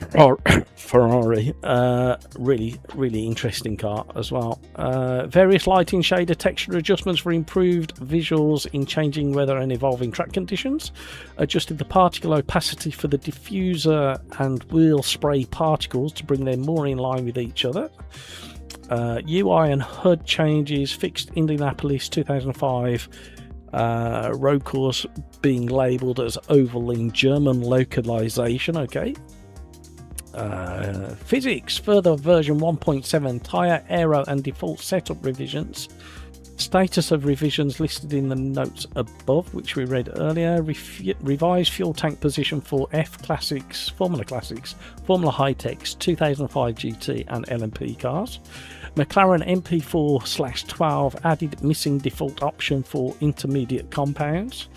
A: Really interesting car as well. Various lighting, shader, texture adjustments for improved visuals in changing weather and evolving track conditions. Adjusted the particle opacity for the diffuser and wheel spray particles to bring them more in line with each other. UI and HUD changes. Fixed Indianapolis 2005 road course being labelled as oval in German localization. Okay. Physics, further version 1.7 tyre, aero and default setup revisions. Status of revisions listed in the notes above, which we read earlier. Revised fuel tank position for F Classics, Formula Classics, Formula High-Techs, 2005 GT and LMP cars. McLaren MP4/12 added missing default option for intermediate compounds.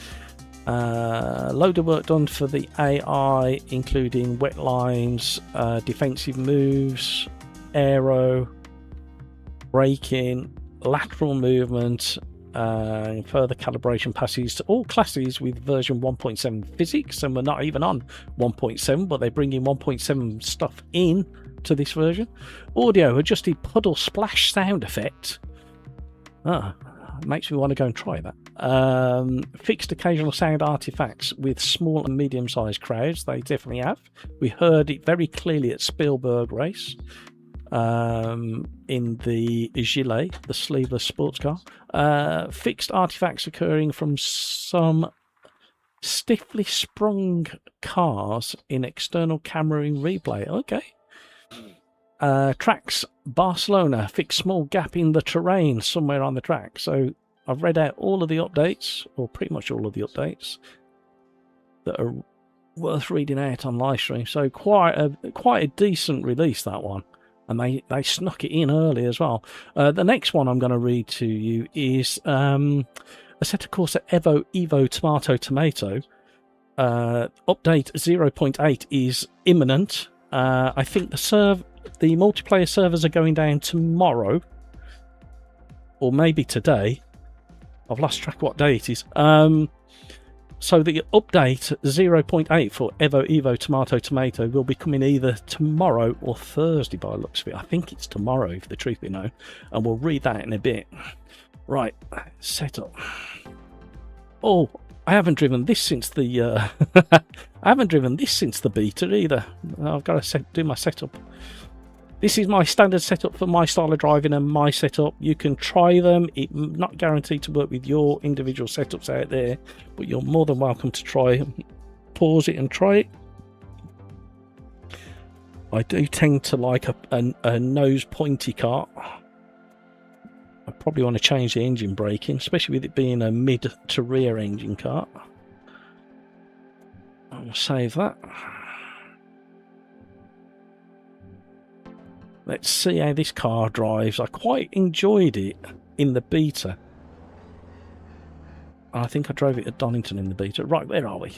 A: Load of work done for the AI, including wet lines, defensive moves, aero, braking, lateral movement, further calibration passes to all classes with version 1.7 physics, and we're not even on 1.7, but they bring in 1.7 stuff in to this version. Audio, adjusted puddle splash sound effect. Makes me want to go and try that. Fixed occasional sound artifacts with small and medium sized crowds. They definitely have. We heard it very clearly at Spielberg race. In the Gillet, the sleeveless sports car. Fixed artifacts occurring from some stiffly sprung cars in external camera in replay. Okay. Tracks Barcelona, fixed small gap in the terrain somewhere on the track. So I've read out all of the updates, or pretty much all of the updates that are worth reading out on live stream. So quite a decent release, that one. And they snuck it in early as well. The next one I'm going to read to you is Assetto Corsa Evo Tomato. Update 0.8 is imminent. I think the multiplayer servers are going down tomorrow, or maybe today. I've lost track of what day it is. So the update 0.8 for Evo Tomato will be coming either tomorrow or Thursday by the looks of it. I think it's tomorrow, if the truth be known, and we'll read that in a bit. Right, setup. Oh, I haven't driven this since the I haven't driven this since the beta either. I've got to do my setup. This is my standard setup for my style of driving and my setup. You can try them. It's not guaranteed to work with your individual setups out there, but you're more than welcome to try. Pause it and try it. I do tend to like a nose pointy car. I probably want to change the engine braking, especially with it being a mid to rear engine car. I'll save that. Let's see how this car drives. I quite enjoyed it in the beta. I think I drove it at Donington in the beta. Right, where are we?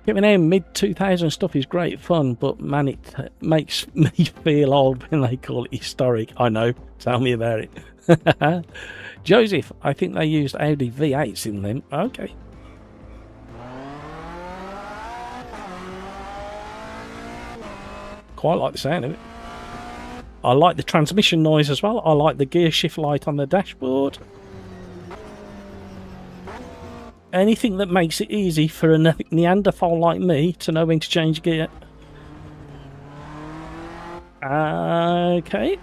A: Getting out mid-2000 stuff is great fun, but man, it makes me feel old when they call it historic. I know, tell me about it. Joseph, I think they used Audi V8s in them. Okay. Quite like the sound of it. I like the transmission noise as well. I like the gear shift light on the dashboard. Anything that makes it easy for a Neanderthal like me to know when to change gear. Okay.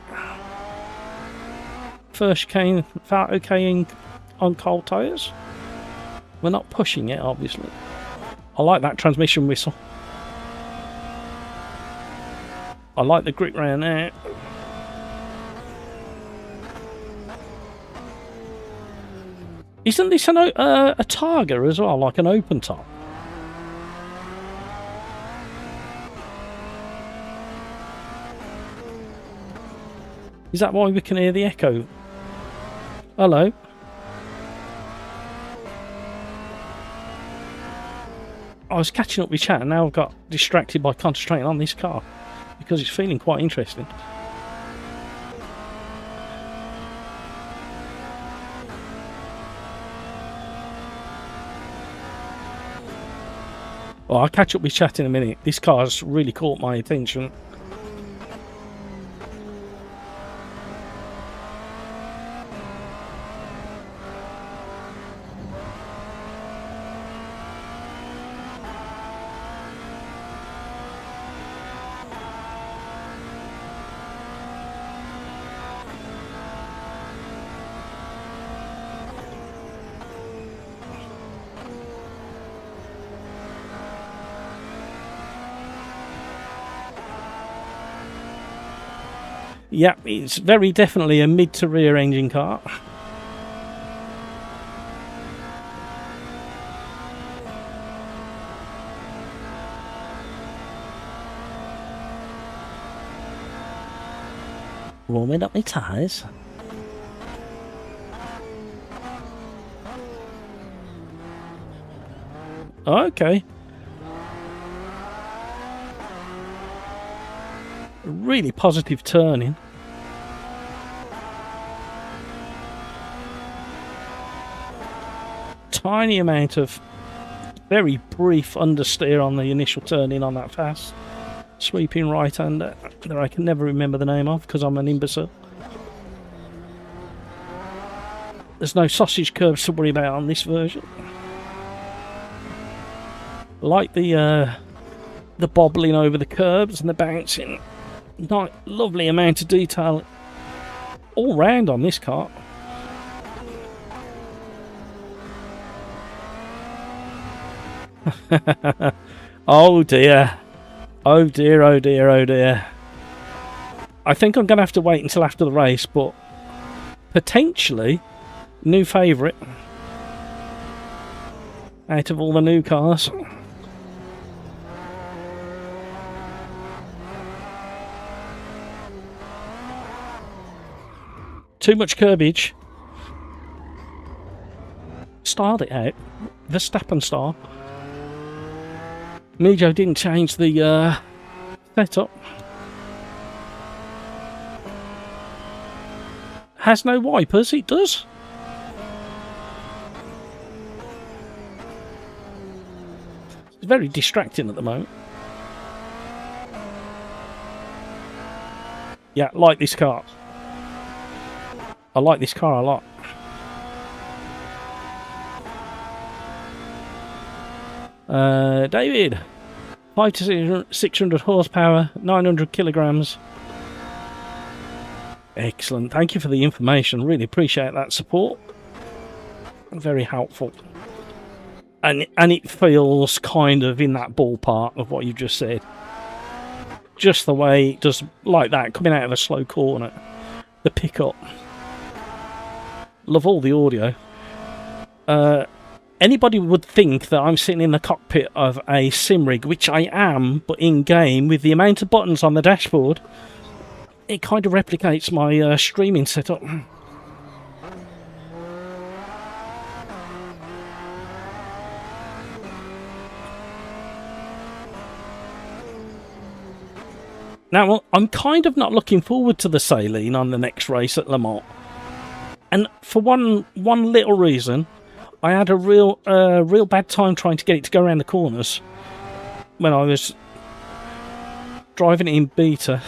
A: First chicane, felt okay on cold tyres. We're not pushing it, obviously. I like that transmission whistle. I like the grip round there. Isn't this a Targa as well, like an open top? Is that why we can hear the echo? Hello? I was catching up with chat and now I've got distracted by concentrating on this car because it's feeling quite interesting. Well, I'll catch up with chat in a minute. This car's really caught my attention. Yeah, it's very definitely a mid to rear engine car. Warming up my tyres. Okay. Really positive turning. Tiny amount of very brief understeer on the initial turning on that fast. Sweeping right-hander that I can never remember the name of because I'm an imbecile. There's no sausage curves to worry about on this version. Like the bobbling over the curbs and the bouncing. Lovely amount of detail all round on this car. Oh dear. Oh dear, oh dear, oh dear. I think I'm going to have to wait until after the race, but potentially new favourite out of all the new cars. Too much curbage. Starred it out. Verstappen star. Mijo didn't change the setup. Has no wipers, it does. It's very distracting at the moment. Yeah, like this car. I like this car a lot. David, 5 to 600 horsepower, 900 kilograms. Excellent. Thank you for the information. Really appreciate that support. Very helpful. And it feels kind of in that ballpark of what you just said. Just the way it does, like that, coming out of a slow corner. The pickup. Love all the audio. Anybody would think that I'm sitting in the cockpit of a sim rig, which I am, but in game, with the amount of buttons on the dashboard, it kind of replicates my streaming setup. Now, I'm kind of not looking forward to the Saleen on the next race at Le Mans. And for one little reason, I had a real bad time trying to get it to go around the corners when I was driving it in beta.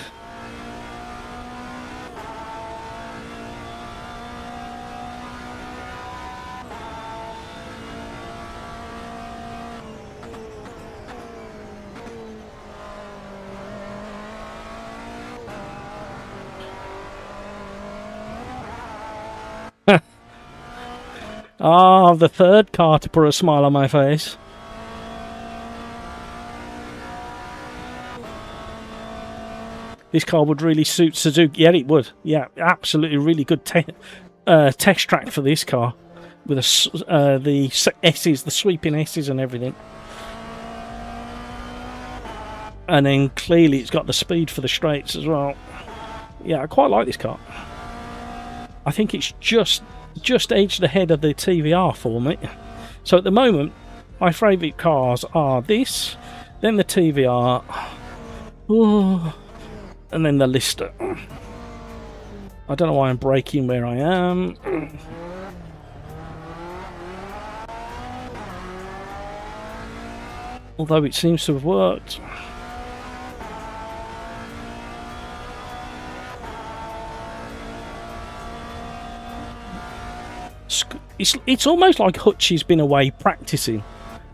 A: Ah, the third car to put a smile on my face. This car would really suit Suzuki. Yeah, it would. Yeah, absolutely really good test track for this car. With the S's, the sweeping S's and everything. And then clearly it's got the speed for the straights as well. Yeah, I quite like this car. I think it's just edged ahead of the TVR for me. So at the moment, my favourite cars are this, then the TVR, and then the Lister. I don't know why I'm braking where I am. Although it seems to have worked. It's almost like Hutchie's been away practicing.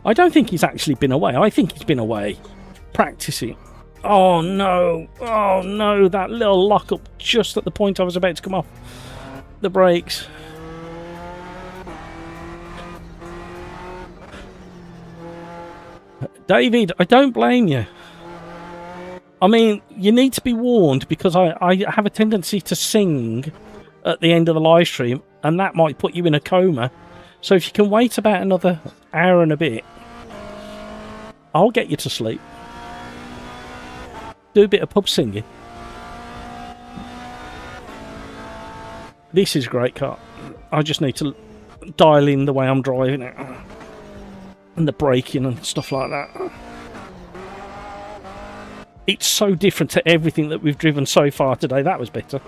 A: I don't think he's actually been away. I think he's been away practicing. Oh no, that little lock up just at the point I was about to come off the brakes. David, I don't blame you. I mean, you need to be warned because I have a tendency to sing at the end of the live stream, and that might put you in a coma. So if you can wait about another hour and a bit, I'll get you to sleep. Do a bit of pub singing. This is a great car. I just need to dial in the way I'm driving it. And the braking and stuff like that. It's so different to everything that we've driven so far today. That was better.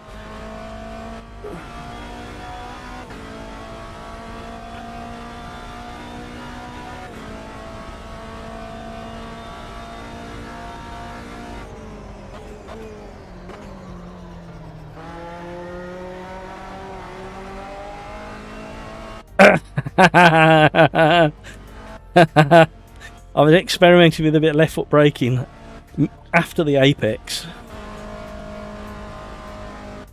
A: I was experimenting with a bit of left foot braking after the apex,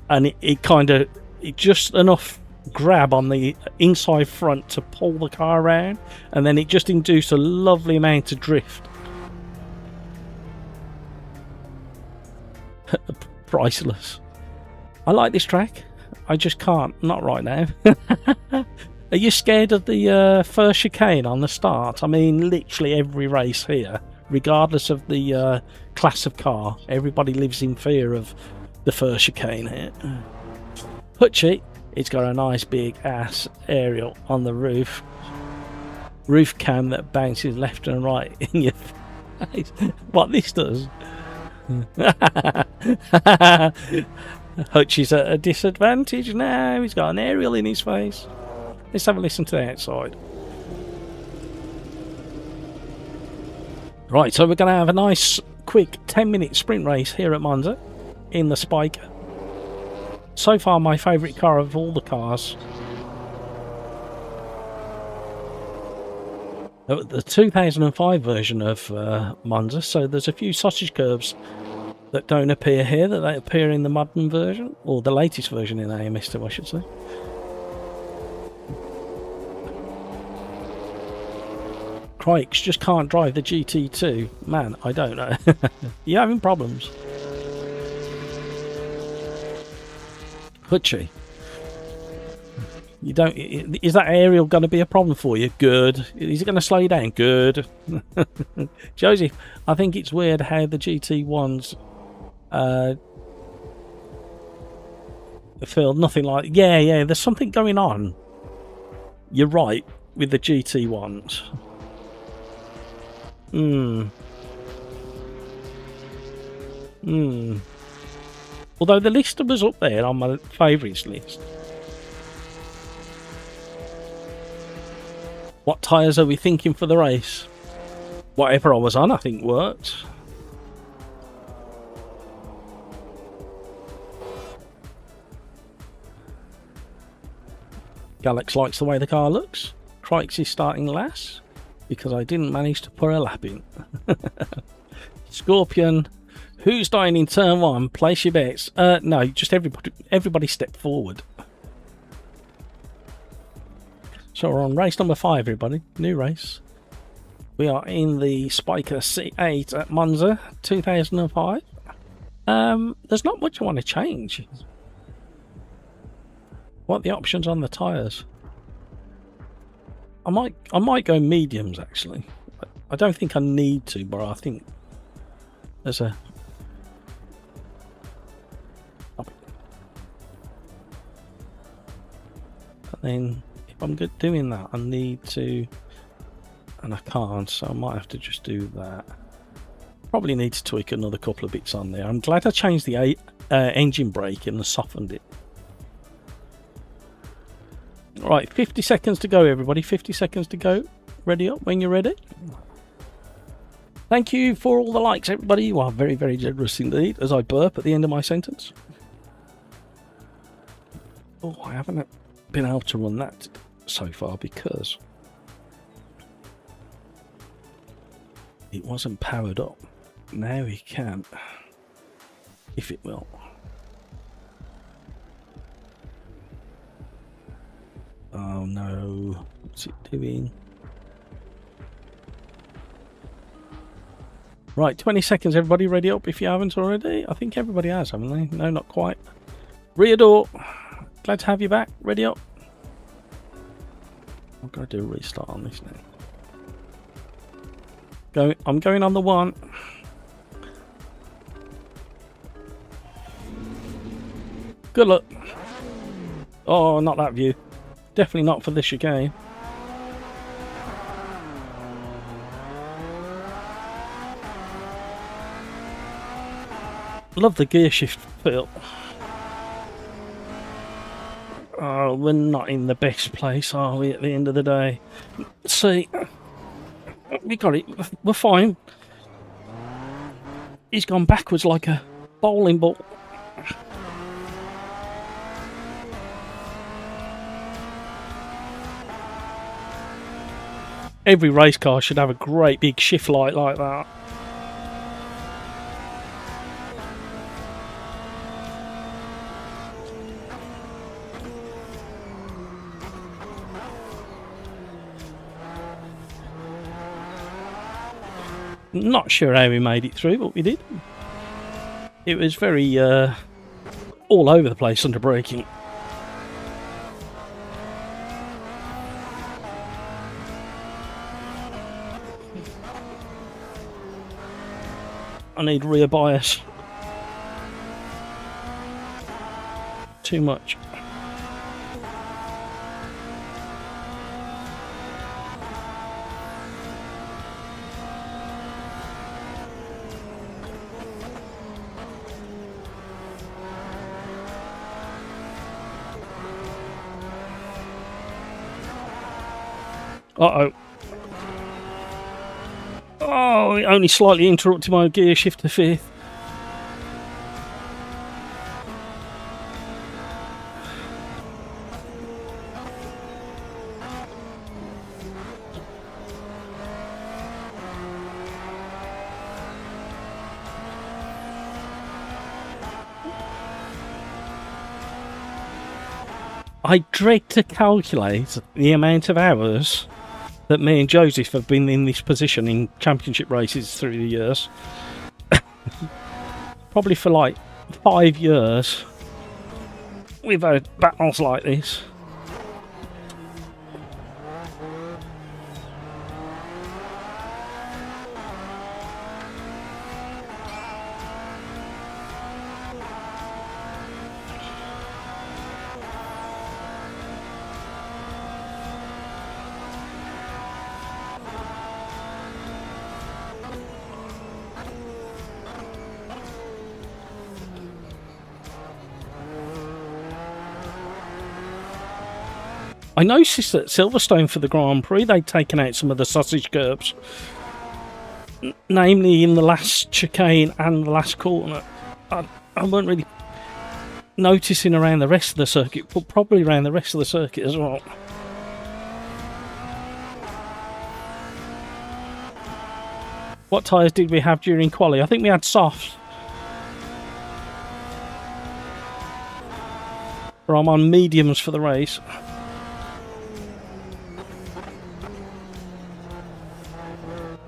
A: and it just enough grab on the inside front to pull the car around, and then it just induced a lovely amount of drift. Priceless. I like this track. I just can't, not right now. Are you scared of the first chicane on the start? I mean, literally every race here, regardless of the class of car, everybody lives in fear of the first chicane here. Hutchie, it's got a nice big ass aerial on the roof. Roof cam that bounces left and right in your face. What this does. Hutchie's at a disadvantage now. He's got an aerial in his face. Let's have a listen to the outside. Right, so we're going to have a nice, quick 10-minute sprint race here at Monza in the Spiker. So far, my favourite car of all the cars. The 2005 version of Monza, so there's a few sausage curves that don't appear here, that they appear in the modern version, or the latest version in AMS2, I should say. Crikes, just can't drive the GT2. Man, I don't know. You're having problems. Hutchie. You don't. Is that aerial going to be a problem for you? Good. Is it going to slow you down? Good. Josie, I think it's weird how the GT1s feel nothing like. Yeah. There's something going on. You're right with the GT1s. Although the Lister was up there on my favourites list. What tyres are we thinking for the race? Whatever I was on, I think worked. Galax likes the way the car looks. Crikes is starting last because I didn't manage to put a lap in. Scorpion, who's dying in turn one? Place your bets. No, just everybody step forward. So we're on race number 5, everybody. New race. We are in the Spiker C8 at Monza 2005. There's not much I want to change. What are the options on the tyres? I might go mediums actually. I don't think I need to, but I think there's a then if I'm good doing that, I need to, and I can't, so I might have to just do that. Probably need to tweak another couple of bits on there. I'm glad I changed the engine brake and softened it. Right, 50 seconds to go, everybody. 50 seconds to go. Ready up when you're ready. Thank you for all the likes, everybody. You are very, very generous indeed, as I burp at the end of my sentence. Oh, I haven't been able to run that so far because it wasn't powered up. Now we can, if it will. Oh no, what's it doing? Right, 20 seconds, everybody. Ready up if you haven't already. I think everybody has, haven't they? No, not quite. Rear door. Glad to have you back. Ready up. I've got to do a restart on this now. I'm going on the 1. Good luck. Oh, not that view. Definitely not for this chicane. Love the gear shift feel. Oh, we're not in the best place, are we, at the end of the day? See, we got it. We're fine. He's gone backwards like a bowling ball. Every race car should have a great big shift light like that. Not sure how we made it through, but we did. It was very all over the place under braking. I need rear bias. Too much. Uh-oh. Oh, it only slightly interrupted my gear shift to 5th. I dread to calculate the amount of hours that me and Joseph have been in this position in championship races through the years. Probably for like 5 years we've had battles like this. I noticed that Silverstone for the Grand Prix, they'd taken out some of the sausage curbs, namely in the last chicane and the last corner. I weren't really noticing around the rest of the circuit, but probably around the rest of the circuit as well. What tyres did we have during quali? I think we had soft. Or I'm on mediums for the race.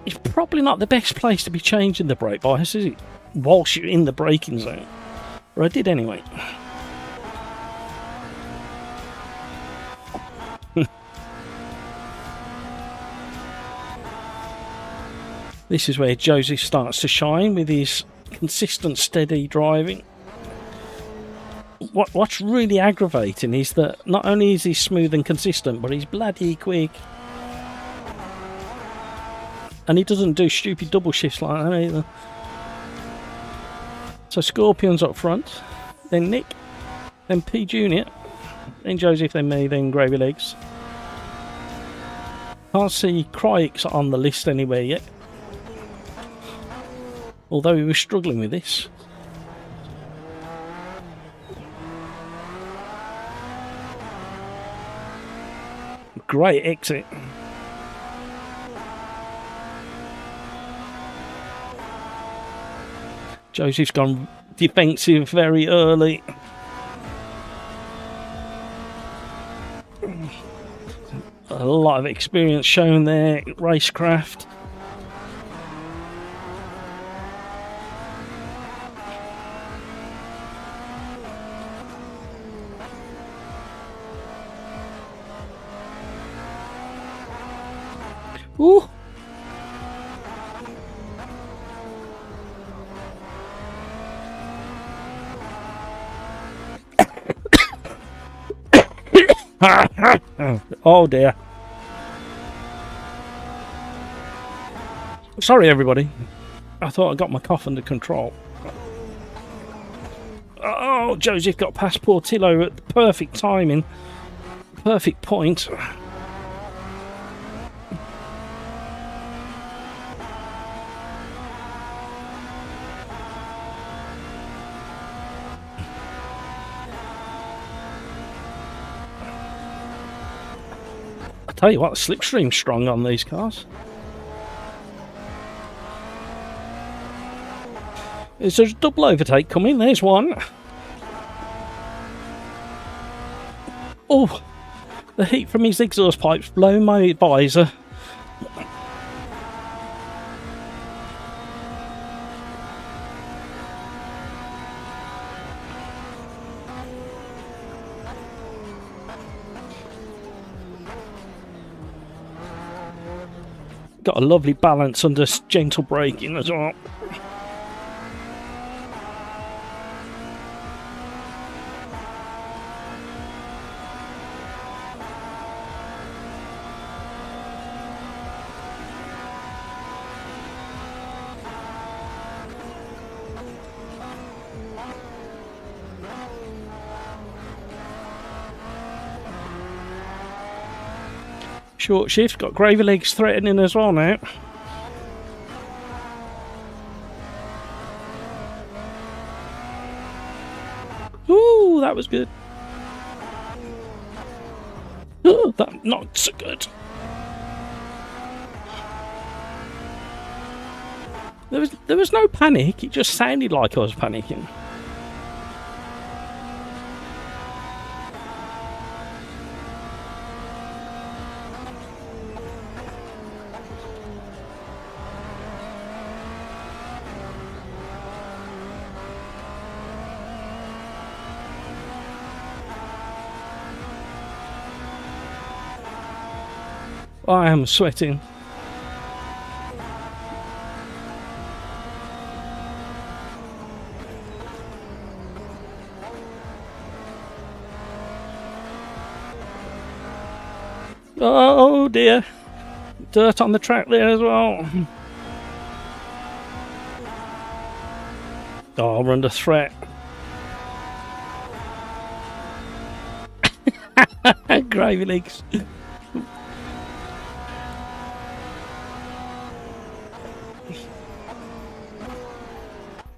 A: It's probably not the best place to be changing the brake bias, is it? Whilst you're in the braking zone. Or I did anyway. This is where Joseph starts to shine with his consistent, steady driving. What's really aggravating is that not only is he smooth and consistent, but he's bloody quick. And he doesn't do stupid double shifts like that either. So Scorpion's up front, then Nick, then P Junior, then Joseph, then me, then Gravy Legs. Can't see Cryix on the list anywhere yet. Although he was struggling with this. Great exit. Joseph's gone defensive very early. A lot of experience shown there, racecraft. Ooh. Oh dear. Sorry everybody. I thought I got my cough under control. Oh, Joseph got past Portillo at the perfect timing. Perfect point. I tell you what, the slipstream's strong on these cars. Is there a double overtake coming? There's one. Oh, the heat from his exhaust pipes blowing my visor. Got a lovely balance under gentle braking as well. Short shift, got Gravy Legs threatening as well now. Ooh, that was good. Oh, that not so good. There was no panic, it just sounded like I was panicking. I am sweating. Oh dear. Dirt on the track there as well. Oh, we're under threat. Gravy Legs.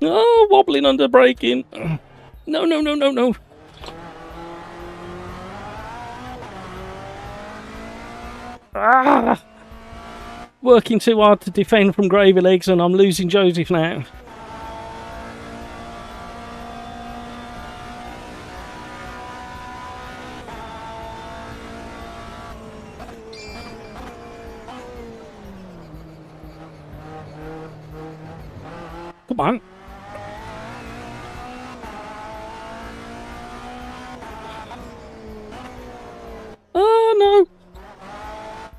A: Oh, wobbling under braking. No, no, no, no, no. Ah! Working too hard to defend from Gravy Legs and I'm losing Joseph now. Come on. Oh no.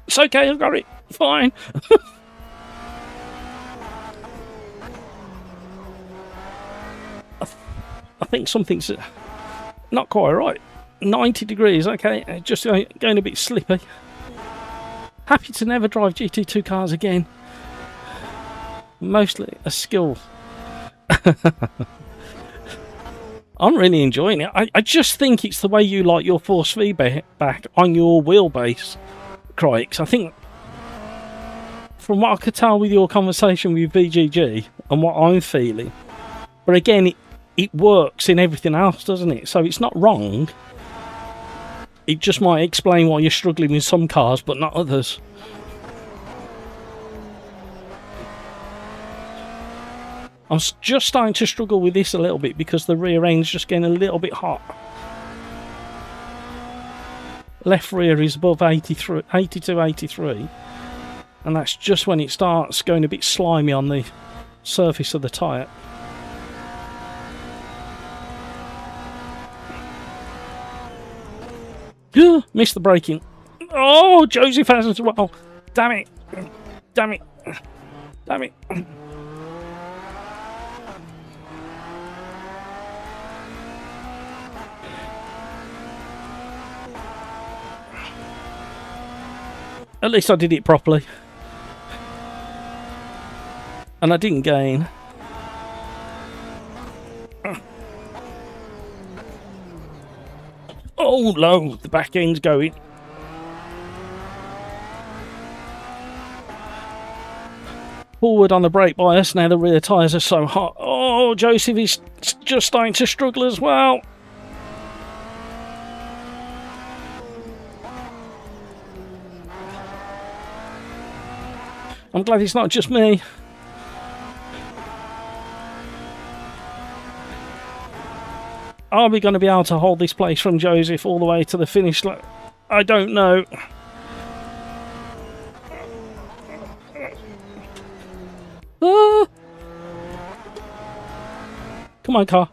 A: It's okay, I've got it. Fine. I think something's Not quite right. 90 degrees, okay, just going a bit slippy. Happy to never drive GT2 cars again. Mostly a skill. I'm really enjoying it. I just think it's the way you like your force feedback on your wheelbase, Crikes. I think, from what I could tell with your conversation with VGG and what I'm feeling, but again, it works in everything else, doesn't it? So it's not wrong. It just might explain why you're struggling with some cars, but not others. I'm just starting to struggle with this a little bit because the rear end's just getting a little bit hot. Left rear is above 82, 83. And that's just when it starts going a bit slimy on the surface of the tyre. Missed the braking. Oh, Joseph has as well. Damn it. Damn it. Damn it. At least I did it properly. And I didn't gain. Oh no, the back end's going. Forward on the brake bias, now the rear tyres are so hot. Oh, Joseph is just starting to struggle as well. I'm glad it's not just me. Are we going to be able to hold this place from Joseph all the way to the finish? I don't know. Ah. Come on, car.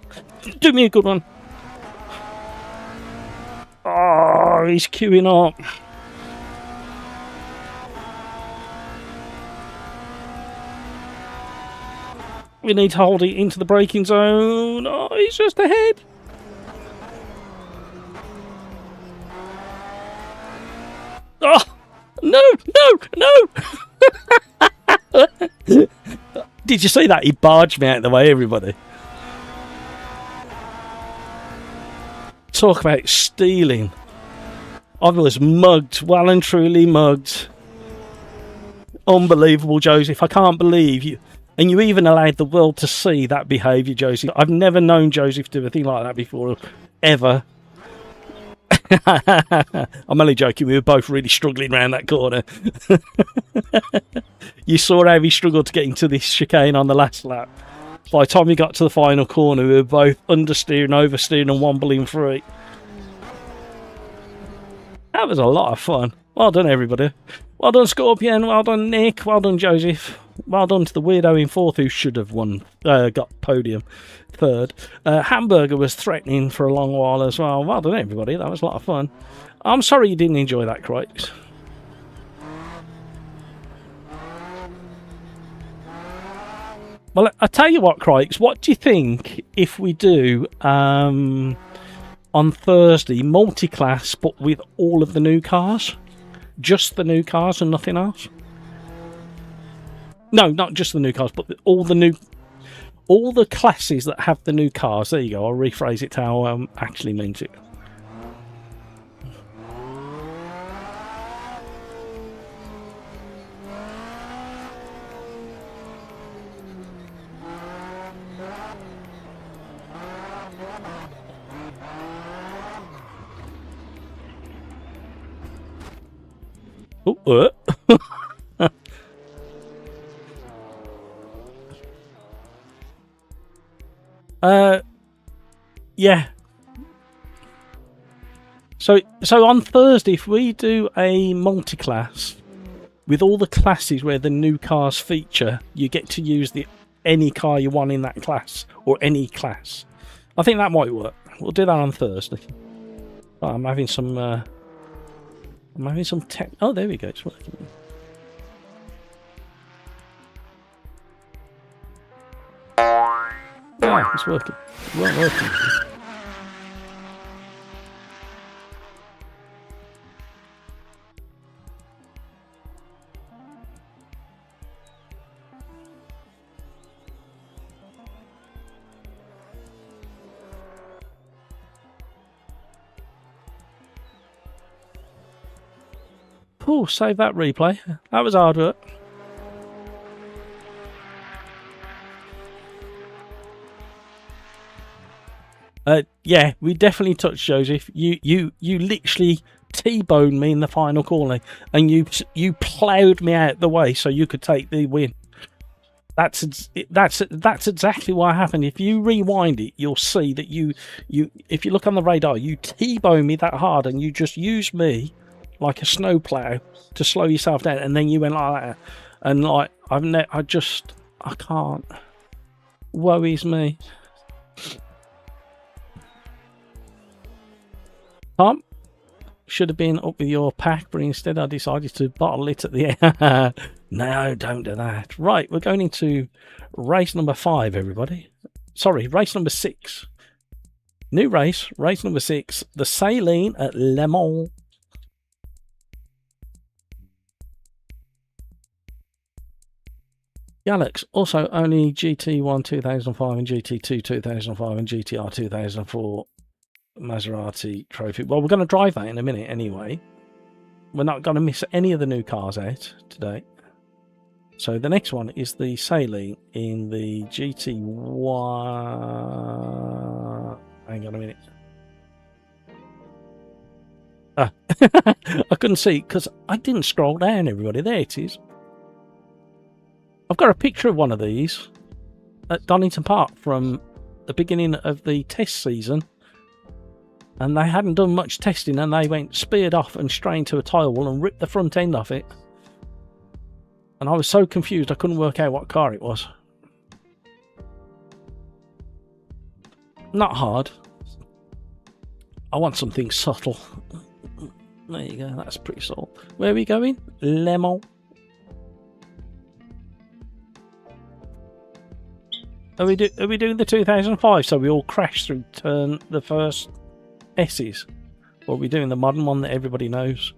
A: Do me a good one. Oh, he's queuing up. We need to hold it into the braking zone. Oh, he's just ahead. Oh, no, no, no. Did you see that? He barged me out of the way, everybody. Talk about stealing. I was mugged, well and truly mugged. Unbelievable, Joseph. I can't believe you. And you even allowed the world to see that behaviour, Joseph. I've never known Joseph do a thing like that before, ever. I'm only joking. We were both really struggling around that corner. You saw how he struggled to get into this chicane on the last lap. By the time we got to the final corner, we were both understeering, oversteering and wobbling through. That was a lot of fun. Well done, everybody. Well done, Scorpion. Well done, Nick. Well done, Joseph. Well done to the weirdo in fourth who should have won, got podium third. Hamburger was threatening for a long while as well. Well done, everybody. That was a lot of fun. I'm sorry you didn't enjoy that, Crikes. Well, I tell you what, Crikes. What do you think if we do on Thursday multi-class, but with all of the new cars? Just the new cars and nothing else? No, not just the new cars, but all the classes that have the new cars. There you go. I'll rephrase it to how I actually meant it. Oh, yeah. So on Thursday, if we do a multi-class with all the classes where the new cars feature, you get to use any car you want in that class or any class. I think that might work. We'll do that on Thursday. Oh, I'm having some tech. Oh, there we go. It's working. Yeah, it's working. It weren't working. Oh, save that replay. That was hard work. Yeah, we definitely touched Joseph. You literally T-boned me in the final corner, and you ploughed me out the way so you could take the win. That's exactly what happened. If you rewind it, you'll see that you if you look on the radar, you T-boned me that hard, and you just used me like a snowplow to slow yourself down, and then you went like that, and like I can't. Woe is me. Tom, should have been up with your pack, but instead I decided to bottle it at the end. No, don't do that. Right, we're going into race number 5, everybody. Sorry, race number 6. New race number 6, the Saleen at Le Mans. Galax, also only GT1 2005 and GT2 2005 and GTR 2004 Maserati trophy. Well, we're going to drive that in a minute anyway. We're not going to miss any of the new cars out today. So the next one is the Saleen in the GT1. Hang on a minute. I couldn't see because I didn't scroll down, everybody. There it is. I've got a picture of one of these at Donington Park from the beginning of the test season. And they hadn't done much testing, and they went speared off and straight into a tyre wall and ripped the front end off it. And I was so confused I couldn't work out what car it was. Not hard. I want something subtle. There you go, that's pretty subtle. Where are we going? Le Mans. Are we doing the 2005 so we all crash through the first S's? Or are we doing the modern one that everybody knows?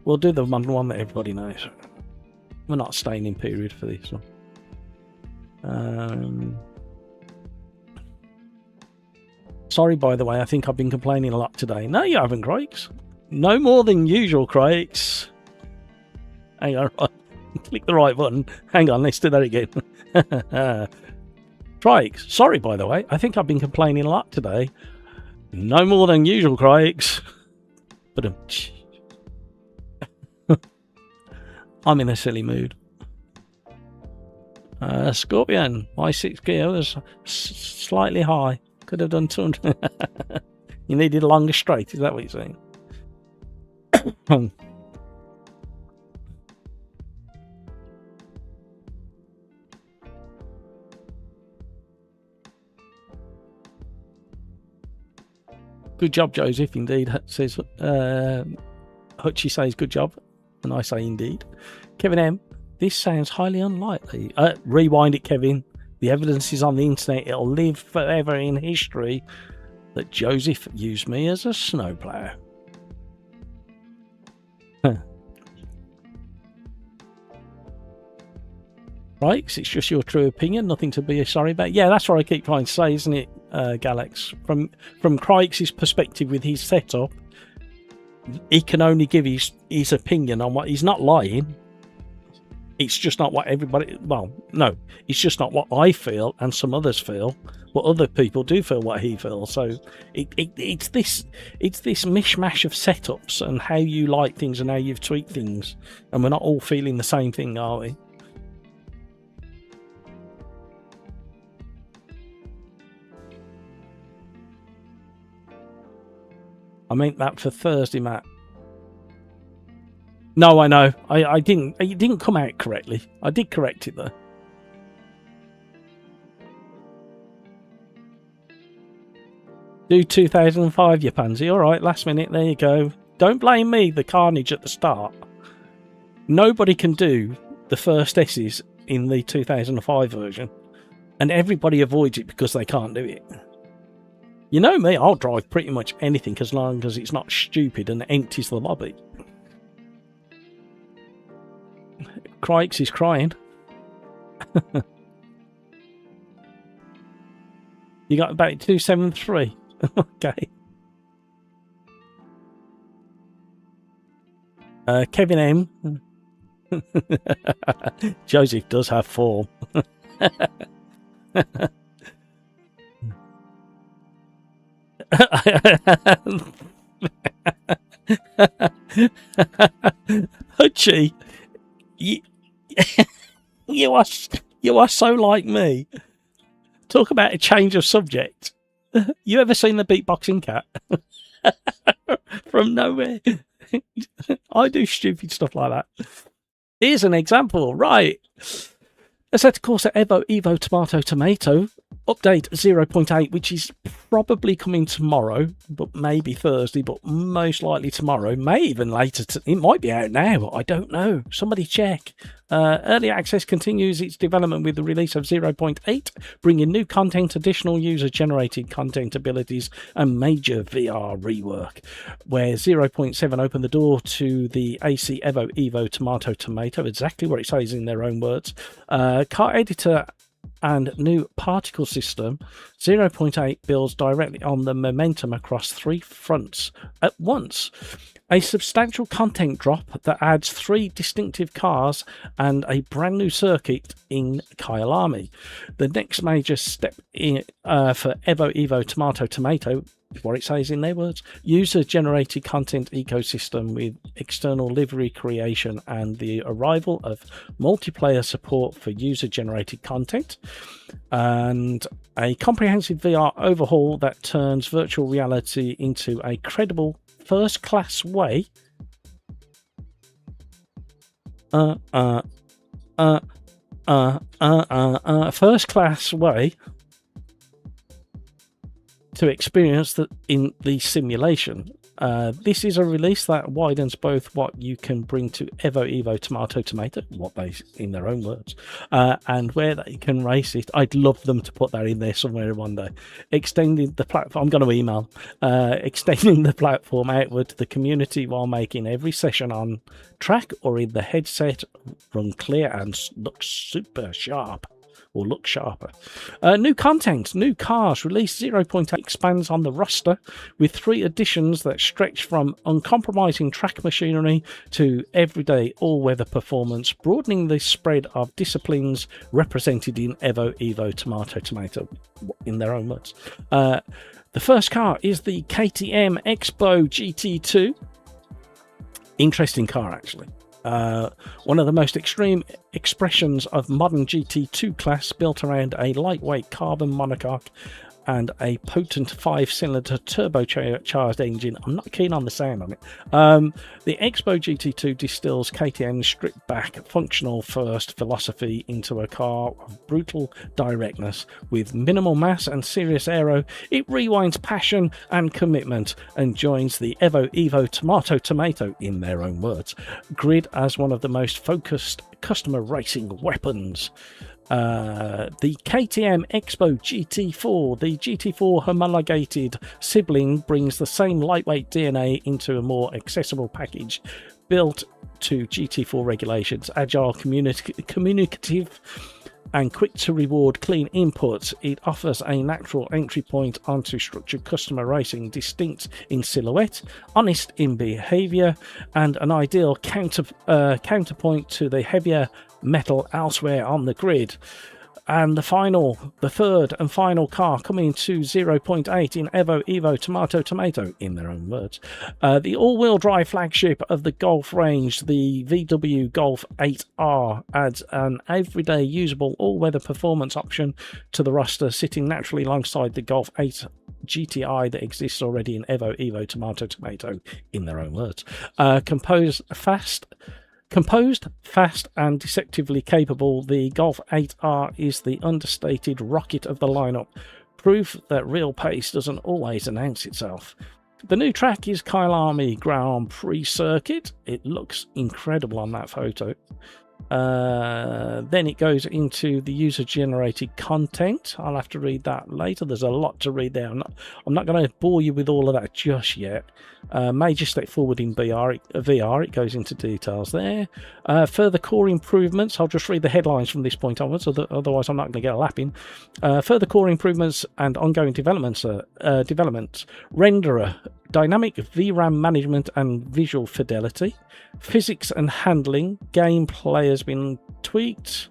A: We'll do the modern one that everybody knows. We're not staying in period for this one. Sorry, by the way, I think I've been complaining a lot today. No, you haven't, Craigs. No more than usual, Craigs. Hang on, right. Click the right button. Hang on, let's do that again. Craigs, sorry, by the way, I think I've been complaining a lot today. No more than usual, Craigs. But I'm in a silly mood. Scorpion, my 6 gear was slightly high. Could have done 200. You needed a longer straight, is that what you're saying? Good job, Joseph. Indeed, says Hutchie says good job, and I say indeed. Kevin M, this sounds highly unlikely. Rewind it, Kevin. The evidence is on the internet. It'll live forever in history that Joseph used me as a snowplow. Right, it's just your true opinion, nothing to be sorry about. Yeah, that's what I keep trying to say, isn't it, Galax? From Craigs' perspective with his setup, he can only give his opinion on what... He's not lying. It's just not what everybody... Well, no, it's just not what I feel and some others feel. But other people do feel what he feels. So it's this mishmash of setups and how you like things and how you've tweaked things. And we're not all feeling the same thing, are we? I meant that for Thursday, Matt. No, I know. I didn't. It didn't come out correctly. I did correct it though. Do 2005, you pansy. All right, last minute. There you go. Don't blame me. The carnage at the start. Nobody can do the first S's in the 2005 version, and everybody avoids it because they can't do it. You know me, I'll drive pretty much anything as long as it's not stupid and empties the lobby. Crikes is crying. You got about 273. Okay. Kevin M. Joseph does have form. Hutchie, you are so like me. Talk about a change of subject. You ever seen the beatboxing cat? From nowhere. I do stupid stuff like that. Here's an example, right? Assetto Corsa Evo Tomato Tomato update 0.8, which is probably coming tomorrow, but maybe Thursday, but most likely tomorrow, may even later. It might be out now, I don't know. Somebody check. Early access continues its development with the release of 0.8, bringing new content, additional user-generated content abilities, and major VR rework. Where 0.7 opened the door to the AC Evo Tomato Tomato, exactly what it says in their own words. Car editor and new particle system, 0.8 builds directly on the momentum across 3 fronts at once. A substantial content drop that adds 3 distinctive cars and a brand new circuit in Kyalami. The next major step for Evo Tomato Tomato, what it says in their words, user-generated content ecosystem with external livery creation and the arrival of multiplayer support for user-generated content, and a comprehensive VR overhaul that turns virtual reality into a credible first-class way first-class way to experience in the simulation. This is a release that widens both what you can bring to Evo Tomato Tomato, what they in their own words, and where they can race it. I'd love them to put that in there somewhere one day. Extending the platform, I'm going to email, extending the platform outward to the community while making every session on track or in the headset run clear and look super sharp. Or look sharper. New content, new cars. Release 0.8 expands on the roster with 3 additions that stretch from uncompromising track machinery to everyday all-weather performance, broadening the spread of disciplines represented in Evo Tomato Tomato, in their own words. The first car is the KTM Expo GT2. Interesting car, actually. One of the most extreme expressions of modern GT2 class, built around a lightweight carbon monocoque and a potent 5-cylinder turbocharged engine. I'm not keen on the sound on it. The Expo GT2 distills KTM's stripped back, functional first philosophy into a car of brutal directness. With minimal mass and serious aero, it rewinds passion and commitment and joins the Evo Tomato Tomato, in their own words, grid as one of the most focused customer racing weapons. The KTM Expo GT4, the GT4 homologated sibling, brings the same lightweight DNA into a more accessible package built to GT4 regulations, agile, communicative and quick to reward clean inputs. It offers a natural entry point onto structured customer racing, distinct in silhouette, honest in behaviour, and an ideal counterpoint to the heavier metal elsewhere on the grid. And the third and final car coming to 0.8 in Evo Tomato Tomato, in their own words. The all-wheel drive flagship of the Golf range, the VW Golf 8R, adds an everyday usable all-weather performance option to the roster, sitting naturally alongside the Golf 8 GTI that exists already in Evo Tomato Tomato, in their own words. Composed, fast and deceptively capable, the Golf 8R is the understated rocket of the lineup, proof that real pace doesn't always announce itself. The new track is Kyalami Grand Prix circuit. It looks incredible on that photo. Then it goes into the user-generated content. I'll have to read that later. There's a lot to read there. I'm not going to bore you with all of that just yet. Major step forward in VR. It goes into details there. Further core improvements. I'll just read the headlines from this point onwards, otherwise I'm not going to get a lap in. Further core improvements and ongoing developments. Renderer dynamic VRAM management and visual fidelity. Physics and handling. Gameplay has been tweaked.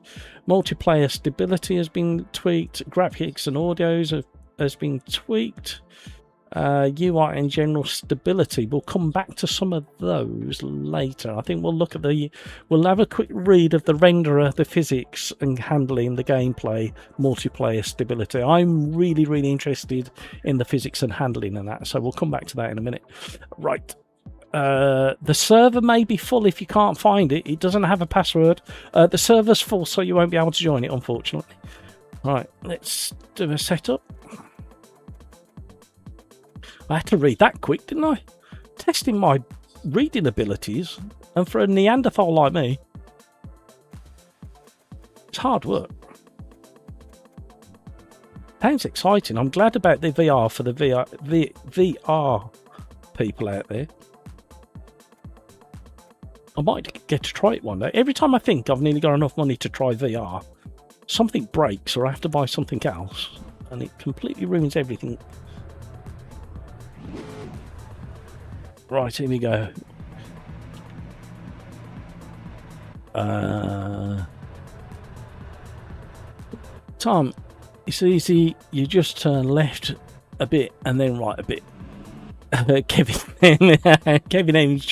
A: Multiplayer stability has been tweaked. Graphics and audios has been tweaked. UI and general stability. We'll come back to some of those later. I think we'll look at we'll have a quick read of the renderer, the physics and handling, the gameplay, multiplayer stability. I'm really, really interested in the physics and handling and that, so we'll come back to that in a minute. Right. The server may be full if you can't find it. It doesn't have a password. The server's full, so you won't be able to join it, unfortunately. Right, let's do a setup. I had to read that quick, didn't I? Testing my reading abilities, and for a Neanderthal like me, it's hard work. Sounds exciting. I'm glad about the VR for the VR people out there. I might get to try it one day. Every time I think I've nearly got enough money to try VR, something breaks or I have to buy something else, and it completely ruins everything. Right, here we go. Tom, it's easy. You just turn left a bit and then right a bit. Kevin Ames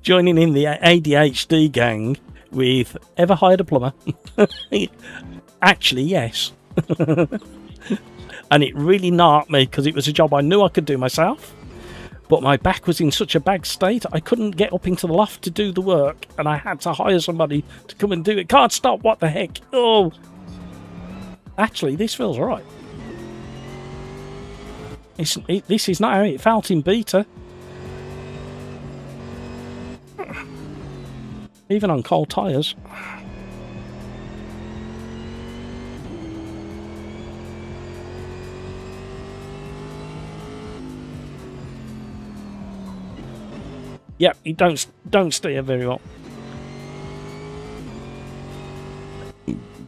A: joining in the ADHD gang with ever hired a plumber. Actually, yes. And it really narked me because it was a job I knew I could do myself. But my back was in such a bad state, I couldn't get up into the loft to do the work, and I had to hire somebody to come and do it. Can't stop, what the heck? Oh! Actually, this feels alright. This is not how it felt in beta. Even on cold tyres. Yep, you don't steer very well.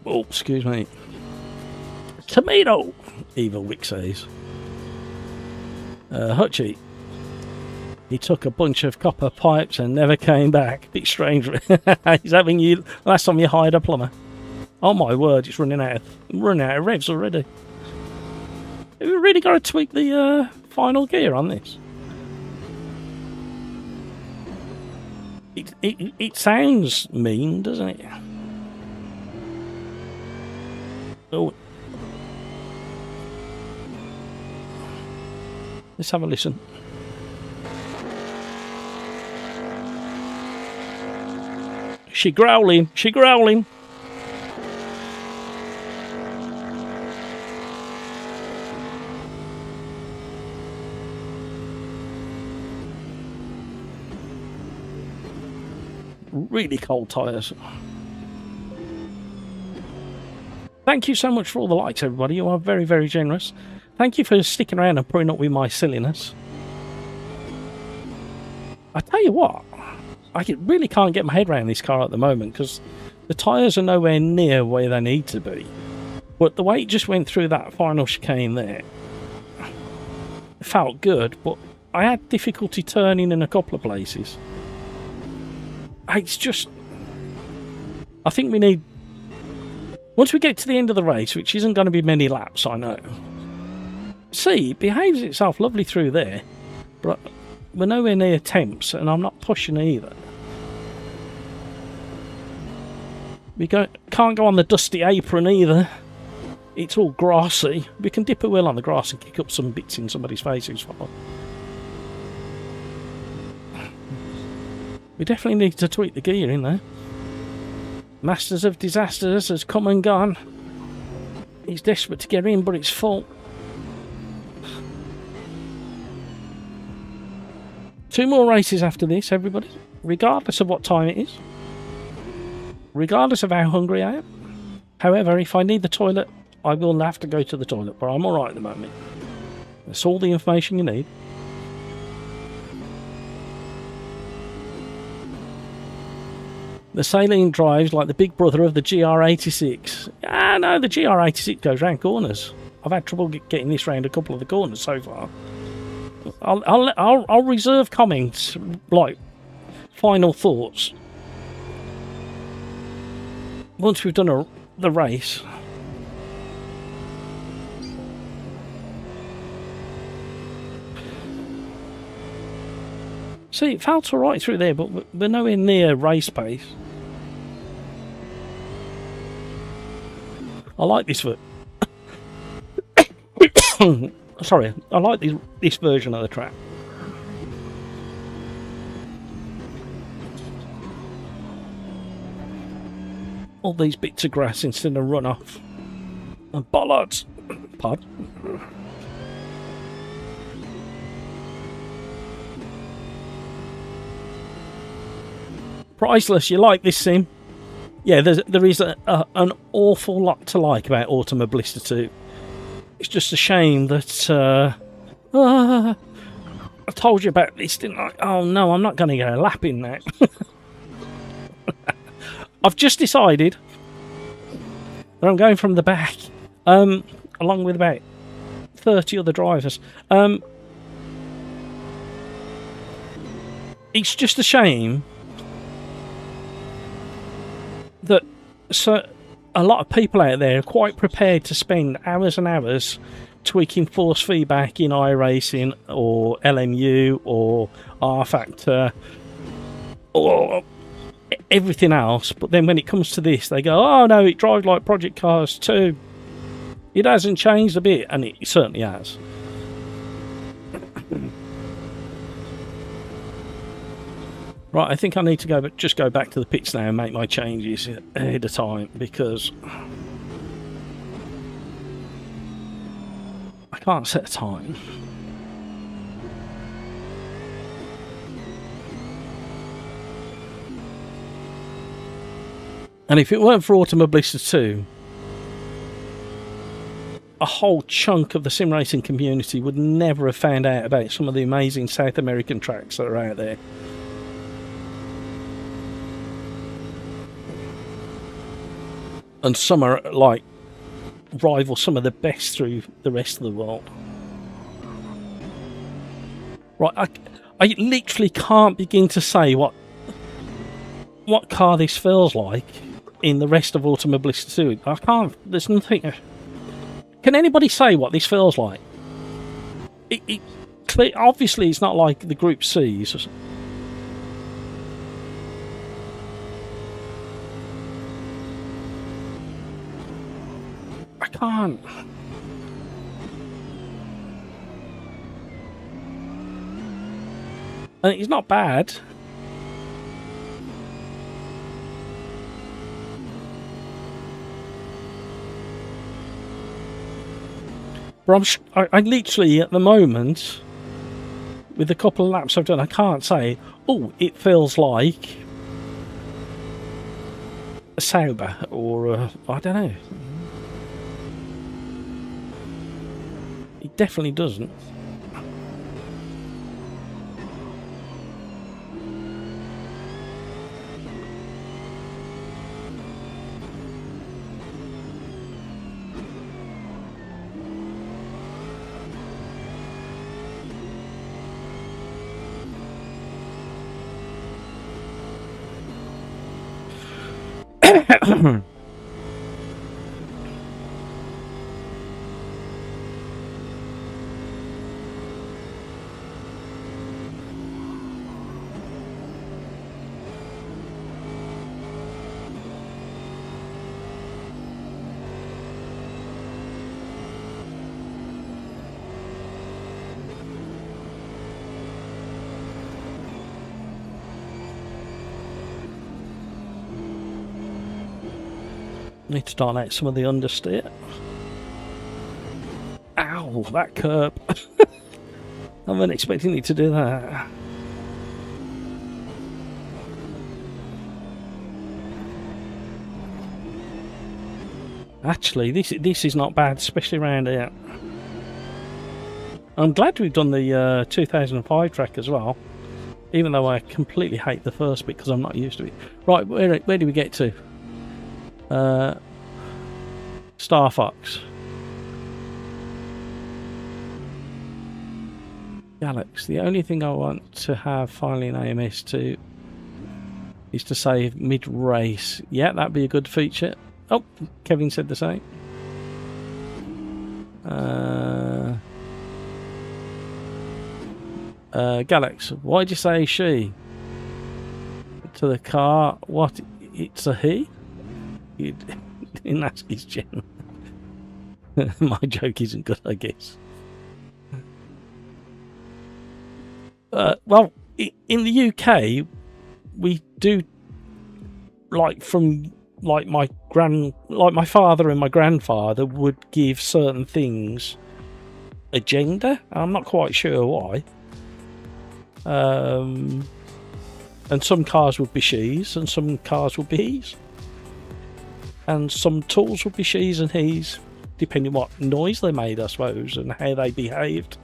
A: Oh, excuse me. Tomato, Evil Wick says. Hutchie. He took a bunch of copper pipes and never came back. Bit strange. He's having you last time you hired a plumber. Oh my word, it's running out of revs already. Have we really got to tweak the final gear on this? It sounds mean, doesn't it? Oh. Let's have a listen. She growling. Really cold tyres. Thank you so much for all the likes, everybody. You are very, very generous. Thank you for sticking around and putting up with my silliness. I tell you what, I really can't get my head around this car at the moment because the tyres are nowhere near where they need to be. But the way it just went through that final chicane there, it felt good, but I had difficulty turning in a couple of places. It's just... I think we need... Once we get to the end of the race, which isn't going to be many laps, I know. See, it behaves itself lovely through there, but we're nowhere near temps, and I'm not pushing either. We can't go on the dusty apron either. It's all grassy. We can dip a wheel on the grass and kick up some bits in somebody's face who's fine. We definitely need to tweak the gear in there. Masters of Disasters has come and gone. He's desperate to get in, but it's full. 2 more races after this, everybody. Regardless of what time it is. Regardless of how hungry I am. However, if I need the toilet, I will have to go to the toilet, but I'm alright at the moment. That's all the information you need. The Saleen drives like the big brother of the GR86. Ah, no, the GR86 goes round corners. I've had trouble getting this round a couple of the corners so far. I'll reserve comments, like final thoughts, once we've done the race. See, it felt alright through there, but we're nowhere near race pace. I like this sorry, I like this version of the track. All these bits of grass instead of runoff. And bollards. Pardon? Priceless, you like this sim? Yeah, there is an awful lot to like about Automobilista 2. It's just a shame that I told you about this, didn't I? Oh no, I'm not going to get a lap in that. I've just decided that I'm going from the back, along with about 30 other drivers. It's just a shame that a lot of people out there are quite prepared to spend hours and hours tweaking force feedback in iRacing or LMU or R Factor or everything else, but then when it comes to this, they go, oh no, it drives like Project Cars 2. It hasn't changed a bit, and it certainly has. Right, I think I need to just go back to the pits now and make my changes ahead of time, because I can't set a time. And if it weren't for Automobilista 2, a whole chunk of the sim racing community would never have found out about some of the amazing South American tracks that are out there. And some are like rival some of the best through the rest of the world. Right, I literally can't begin to say what car this feels like in the rest of Automobilista 2. I can't. There's nothing. Can anybody say what this feels like? Obviously, it's not like the Group C's. I can't. And it's not bad. But I literally, at the moment, with the couple of laps I've done, I can't say, oh, it feels like a Sauber or I don't know. It definitely doesn't. Need to start out some of the understeer. Ow, that curb. I wasn't expecting you to do that. Actually, this is not bad, especially around here. I'm glad we've done the 2005 track as well, even though I completely hate the first bit because I'm not used to it. Right, where do we get to? Star Fox. Galax, the only thing I want to have finally in AMS2 is to save mid-race. Yeah, that'd be a good feature. Oh, Kevin said the same. Galax, why'd you say she? To the car, what? It's a he? You didn't ask his gen. My joke isn't good, I guess. Well, in the UK, we do like my father and my grandfather would give certain things a gender. I'm not quite sure why. And some cars would be she's, and some cars would be he's, and some tools would be she's and he's, depending what noise they made, I suppose, and how they behaved.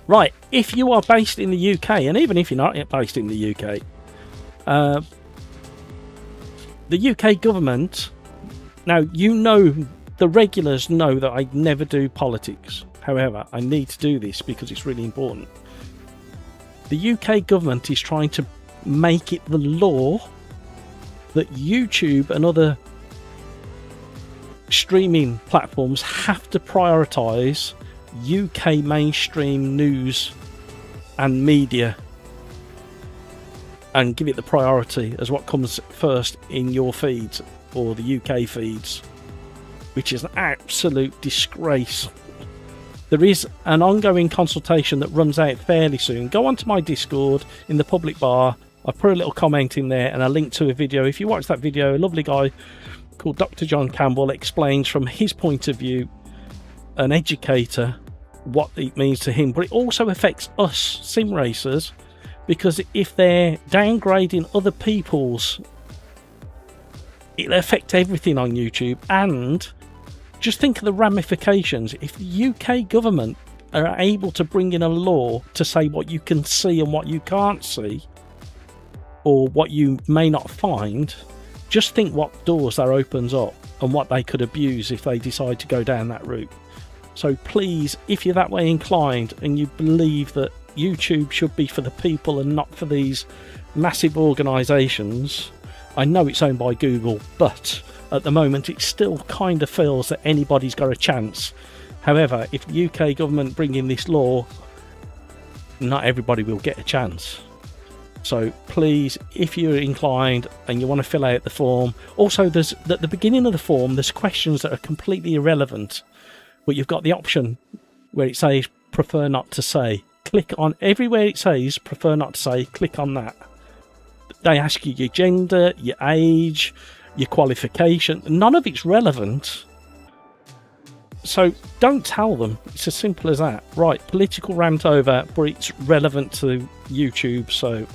A: Right, if you are based in the UK, and even if you're not yet based in the UK, the UK government, now you know, the regulars know that I never do politics. However, I need to do this because it's really important. The UK government is trying to make it the law that YouTube and other streaming platforms have to prioritise UK mainstream news and media and give it the priority as what comes first in your feeds or the UK feeds, which is an absolute disgrace. There is an ongoing consultation that runs out fairly soon. Go onto my Discord in the public bar. I put a little comment in there and a link to a video. If you watch that video, a lovely guy called Dr. John Campbell explains from his point of view, an educator, what it means to him. But it also affects us sim racers, because if they're downgrading other people's, it'll affect everything on YouTube. And just think of the ramifications if the UK government are able to bring in a law to say what you can see and what you can't see, or what you may not find. Just think what doors that opens up and what they could abuse if they decide to go down that route. So please, if you're that way inclined and you believe that YouTube should be for the people and not for these massive organisations, I know it's owned by Google, but at the moment it still kind of feels that anybody's got a chance. However, if the UK government bring in this law, not everybody will get a chance. So please, if you're inclined and you want to fill out the form, also there's at the beginning of the form there's questions that are completely irrelevant, but you've got the option where it says prefer not to say. Click on everywhere it says prefer not to say, click on that. They ask you your gender, your age, your qualification. None of it's relevant. So don't tell them. It's as simple as that. Right, political rant over, but it's relevant to YouTube, so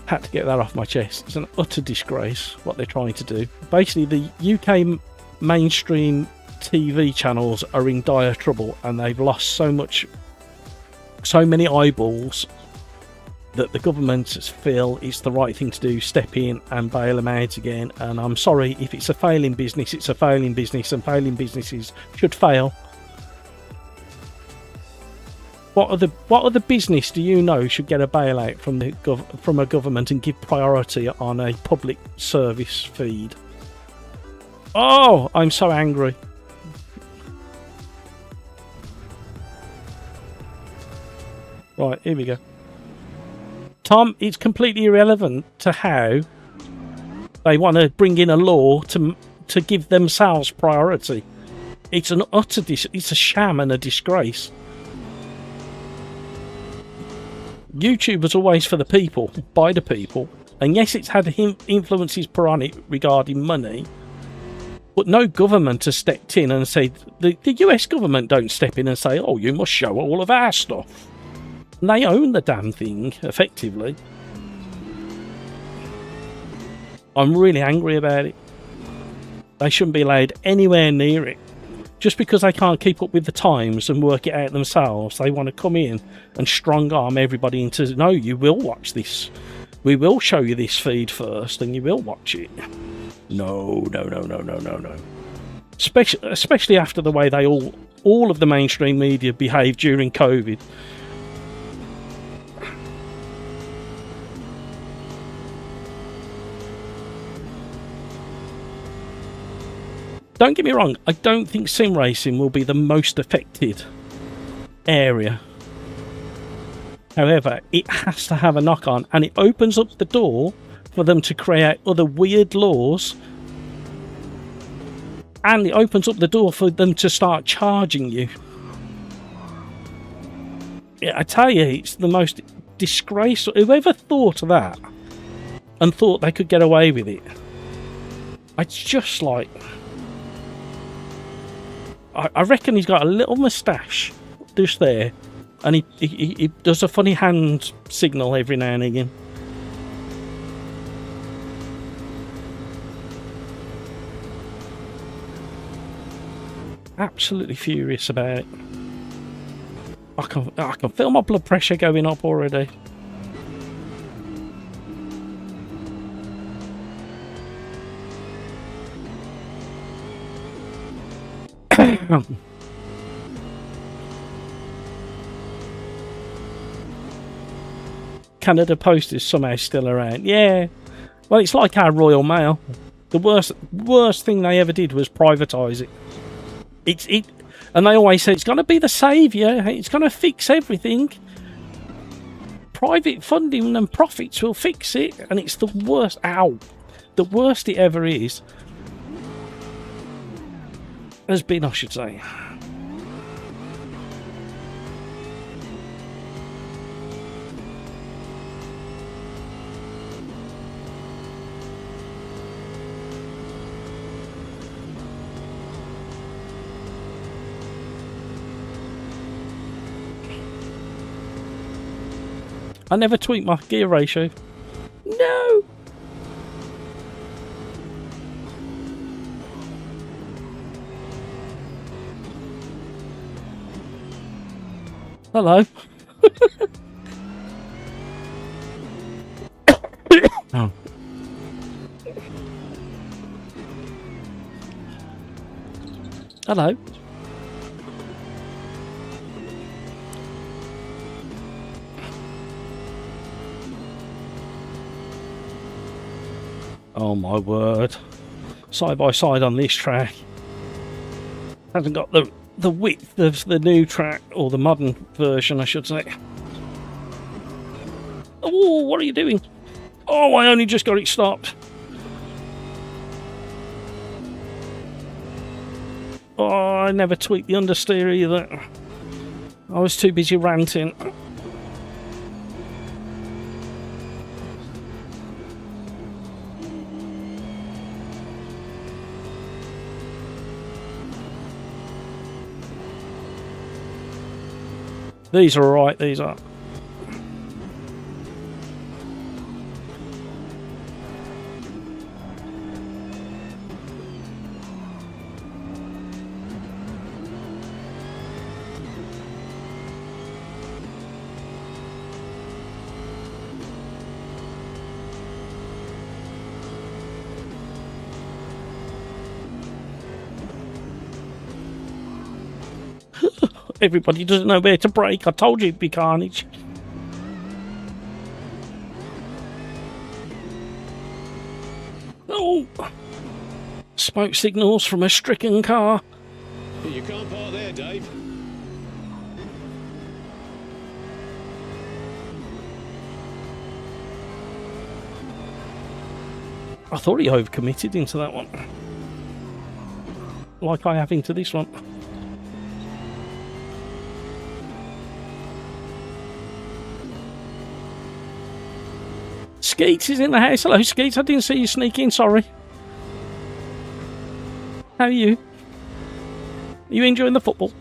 A: had to get that off my chest. It's an utter disgrace what they're trying to do. Basically, the UK mainstream TV channels are in dire trouble, and they've lost so many eyeballs that the government feel it's the right thing to do, step in and bail them out again. And I'm sorry, if it's a failing business, it's a failing business, and failing businesses should fail. What other business do you know should get a bailout from a government and give priority on a public service feed? Oh, I'm so angry. Right, here we go. Tom, it's completely irrelevant to how they want to bring in a law to give themselves priority. It's an it's a sham and a disgrace. YouTube was always for the people, by the people, and yes, it's had influences put on it regarding money, but no government has stepped in and said, the US government don't step in and say, oh, you must show all of our stuff. And they own the damn thing, effectively. I'm really angry about it. They shouldn't be allowed anywhere near it. Just because they can't keep up with the times and work it out themselves, they want to come in and strong-arm everybody into, no, you will watch this. We will show you this feed first and you will watch it. No. Especially after the way they all of the mainstream media behaved during COVID. Don't get me wrong, I don't think sim racing will be the most affected area. However, it has to have a knock-on, and it opens up the door for them to create other weird laws, and it opens up the door for them to start charging you. Yeah, I tell you, it's the most disgraceful. Whoever thought of that and thought they could get away with it, it's just like... I reckon he's got a little moustache just there, and he does a funny hand signal every now and again. Absolutely furious about it. I can feel my blood pressure going up already. Canada Post is somehow still around. Yeah. Well, it's like our Royal Mail. The worst thing they ever did was privatise it. And they always say it's going to be the saviour. It's going to fix everything. Private funding and profits will fix it. And it's the worst. Ow. The worst it ever is. Has been, I should say. I never tweak my gear ratio. No! Hello. Oh. Hello. Oh my word. Side by side on this track. Hasn't got the width of the new track, or the modern version I should say. Oh, what are you doing? Oh, I only just got it stopped. Oh, I never tweaked the understeer either. I was too busy ranting. These are alright, these are. Everybody doesn't know where to brake. I told you it'd be carnage. Oh! Smoke signals from a stricken car.
B: You can't park there, Dave.
A: I thought he overcommitted into that one. Like I have into this one. Skeets is in the house. Hello, Skeets. I didn't see you sneak in, sorry. How are you? Are you enjoying the football?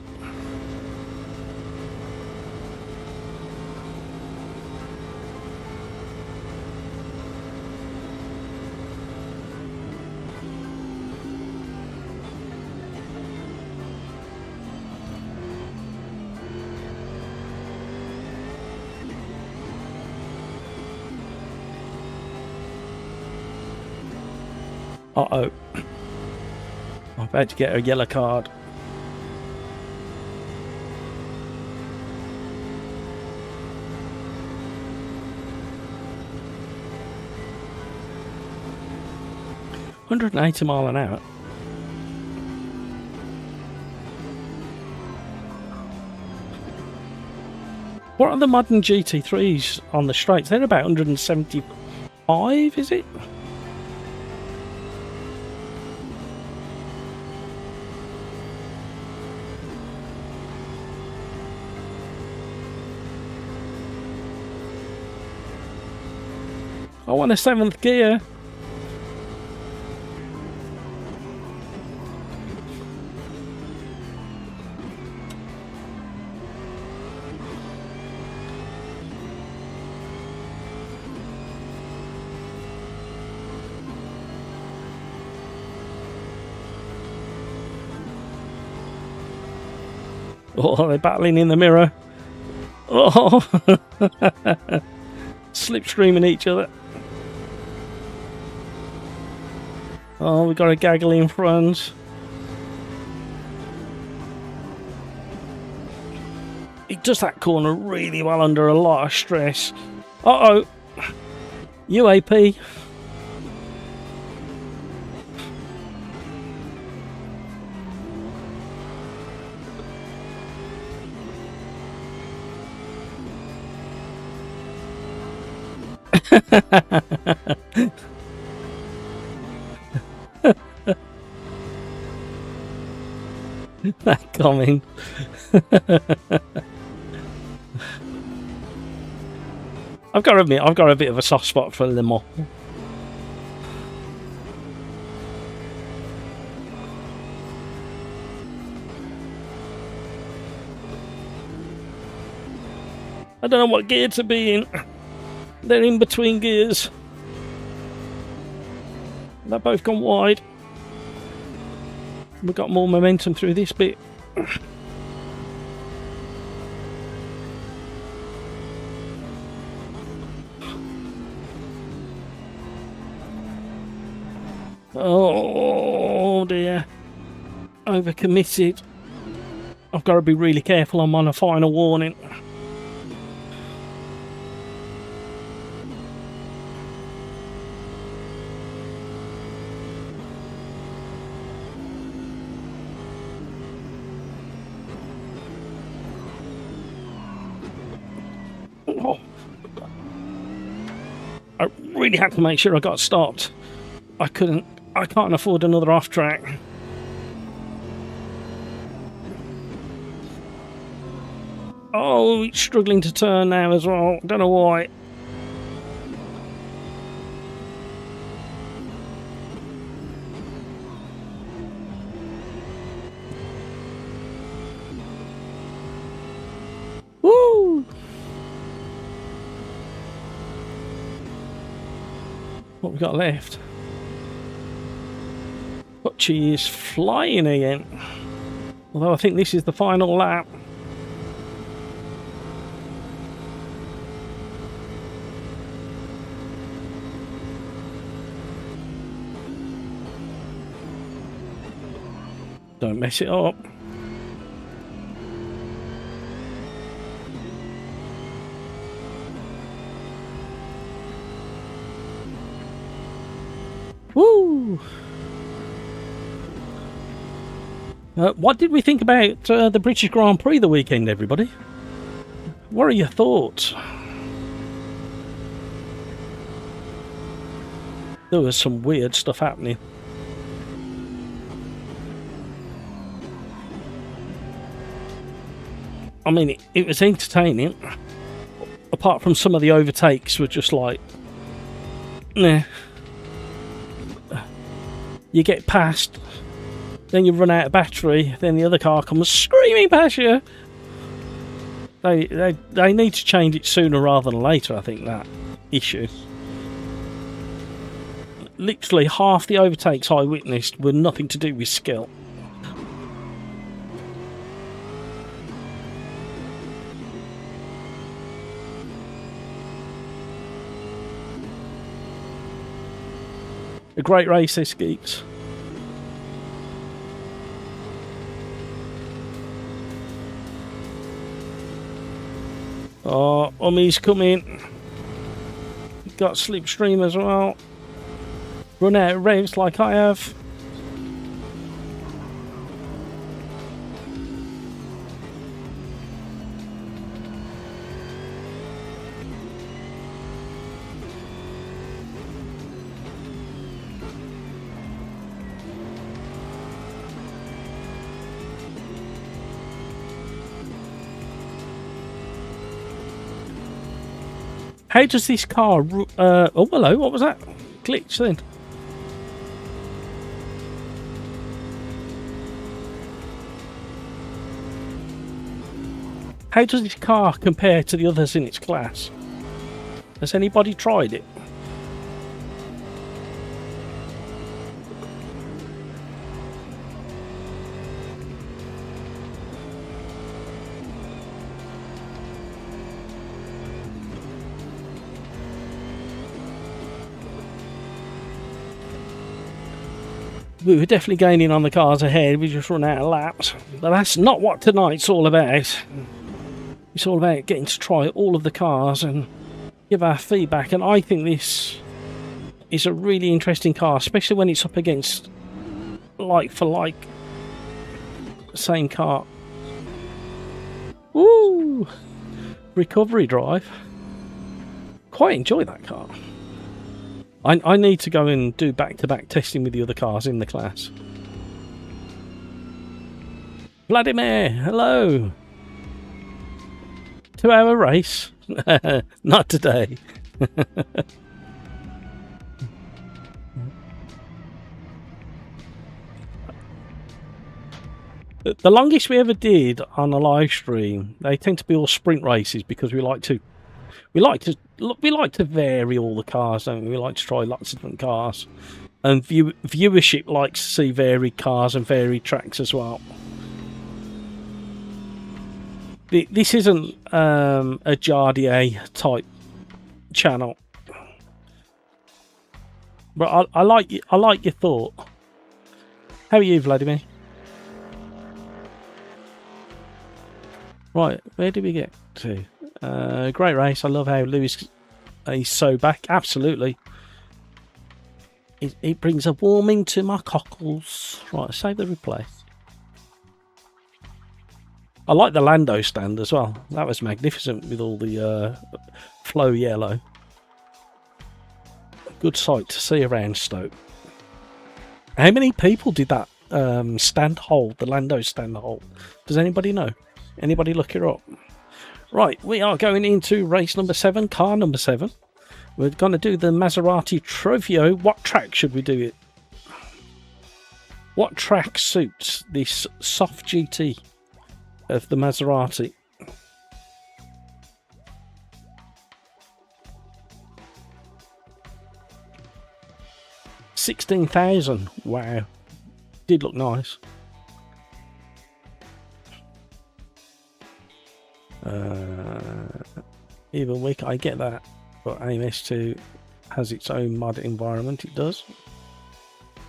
A: Uh-oh. I'm about to get a yellow card. £180 an hour. What are the modern GT3s on the straights? They're about 175, is it? I want a 7th gear. Oh, they're battling in the mirror. Oh, slipstreaming each other. Oh, we got a gaggle in front. He does that corner really well under a lot of stress. Uh-oh. UAP. That coming. I've got to admit, I've got a bit of a soft spot for limo. I don't know what gear to be in. They're in between gears. They've both gone wide. We've got more momentum through this bit. Oh dear. Overcommitted. I've got to be really careful. I'm on a final warning. Oh. I really had to make sure I got stopped. I can't afford another off track. Oh, it's struggling to turn now as well. Don't know why. Woo! What we got left? Butchie is flying again. Although I think this is the final lap. Don't mess it up. Woo! What did we think about the British Grand Prix the weekend, everybody? What are your thoughts? There was some weird stuff happening. I mean, it was entertaining. Apart from some of the overtakes were just like, nah. You get past, then you run out of battery, then the other car comes screaming past you. They need to change it sooner rather than later, I think, that issue. Literally half the overtakes I witnessed were nothing to do with skill. A great race, this geeks. Oh, Ummy's coming. Got Slipstream as well. Run out of revs like I have. How does this car... oh, hello, what was that? Glitch then. How does this car compare to the others in its class? Has anybody tried it? We were definitely gaining on the cars ahead. We just run out of laps. But that's not what tonight's all about. It's all about getting to try all of the cars and give our feedback. And I think this is a really interesting car, especially when it's up against like for like same car. Woo! Recovery drive. Quite enjoy that car. I need to go and do back-to-back testing with the other cars in the class. Vladimir, hello. 2-hour race? Not today. The longest we ever did on a live stream, they tend to be all sprint races because we like to vary all the cars, don't we? We like to try lots of different cars, and viewership likes to see varied cars and varied tracks as well. This isn't a Jardier type channel, but I like your thought. How are you, Vladimir? Right, where did we get to? Great race. I love how Lewis is so back. Absolutely. It brings a warming to my cockles. Right, save the replay. I like the Lando stand as well. That was magnificent with all the flow yellow. Good sight to see around Stoke. How many people did that stand hold, the Lando stand hold? Does anybody know? Anybody look it up? Right, we are going into race number 7, car number 7. We're going to do the Maserati Trofeo. What track should we do it? What track suits this soft GT of the Maserati? $16,000. Wow. Did look nice. Even weak, I get that, but AMS2 has its own mod environment. It does.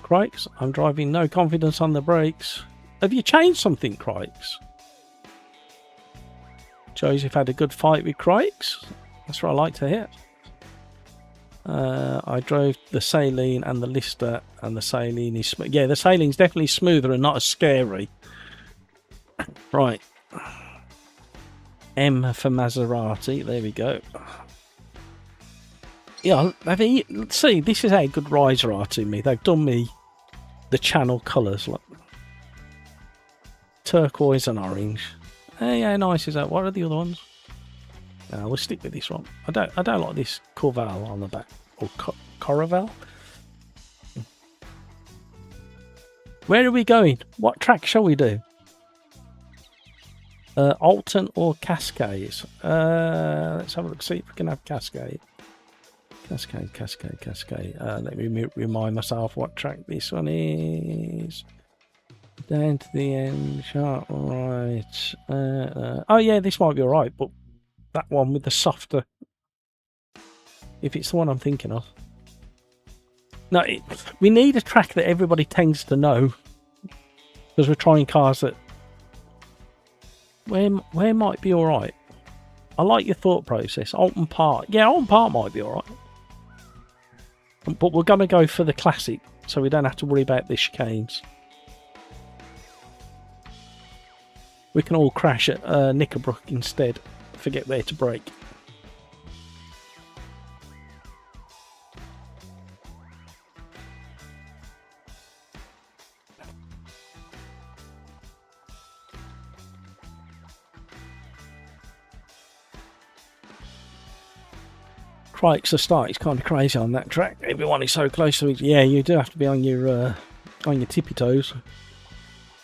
A: Crikes, I'm driving no confidence on the brakes. Have you changed something, Crikes? Joseph had a good fight with Crikes. That's what I like to hear. I drove the Saleen and the Lister, and the Saleen is yeah, the Saleen's definitely smoother and not as scary. Right. M for Maserati. There we go. Yeah, let's see. This is how good Reiza are to me. They've done me the channel colours. Look. Turquoise and orange. Hey, how nice is that? What are the other ones? We'll stick with this one. I don't like this Corval on the back. Or Coraval. Where are we going? What track shall we do? Alton or Cascades? Let's have a look, see if we can have Cascade. Cascade. Let me remind myself what track this one is. Down to the end, sharp right. Oh yeah, this might be alright, but that one with the softer, if it's the one I'm thinking of. No, we need a track that everybody tends to know, because we're trying cars that where might be all right. I like your thought process. Alton Park, yeah, Alton Park might be all right, but we're gonna go for the classic, so we don't have to worry about the chicanes. We can all crash at Knickerbrook instead. Forget where to brake. Crikes, the start is kind of crazy on that track. Everyone is so close to each. Yeah, you do have to be on your tippy toes.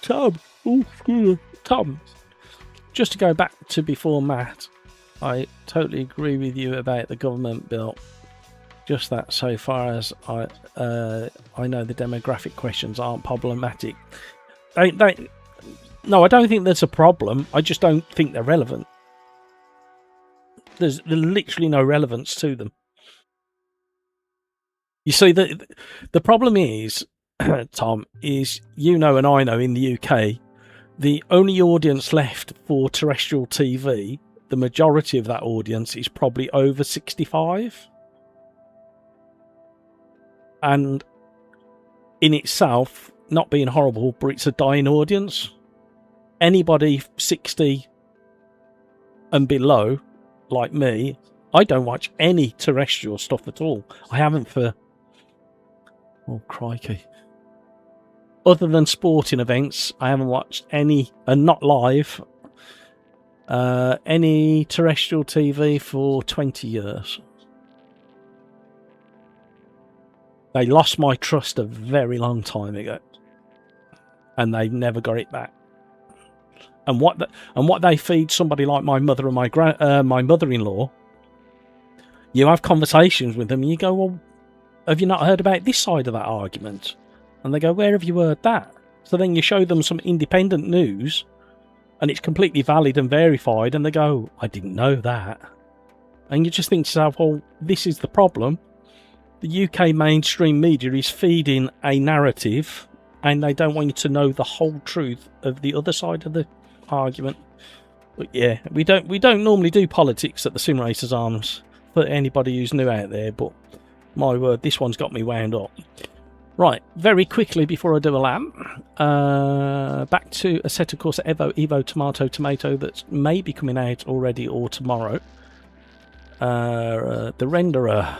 A: Tom, Tom. Just to go back to before Matt, I totally agree with you about the government bill. Just that, so far as I know, the demographic questions aren't problematic. No, I don't think there's a problem. I just don't think they're relevant. There's literally no relevance to them. You see, the problem is, Tom, is you know and I know in the UK, the only audience left for terrestrial TV, the majority of that audience is probably over 65. And in itself, not being horrible, but it's a dying audience. Anybody 60 and below, like me, I don't watch any terrestrial stuff at all. I haven't for... oh, crikey. Other than sporting events, I haven't watched any, and not live, any terrestrial TV for 20 years. They lost my trust a very long time ago, and they've never got it back. And what they feed somebody like my mother and my mother-in-law, you have conversations with them, and you go, well, have you not heard about this side of that argument? And they go, where have you heard that? So then you show them some independent news, and it's completely valid and verified, and they go, I didn't know that. And you just think to yourself, well, this is the problem. The UK mainstream media is feeding a narrative, and they don't want you to know the whole truth of the other side of the argument. But yeah, we don't normally do politics at the Sim Racers Arms for anybody who's new out there, but my word, this one's got me wound up. Right, very quickly before I do a lap, back to Assetto Corsa Evo Tomato that may be coming out already or tomorrow. The renderer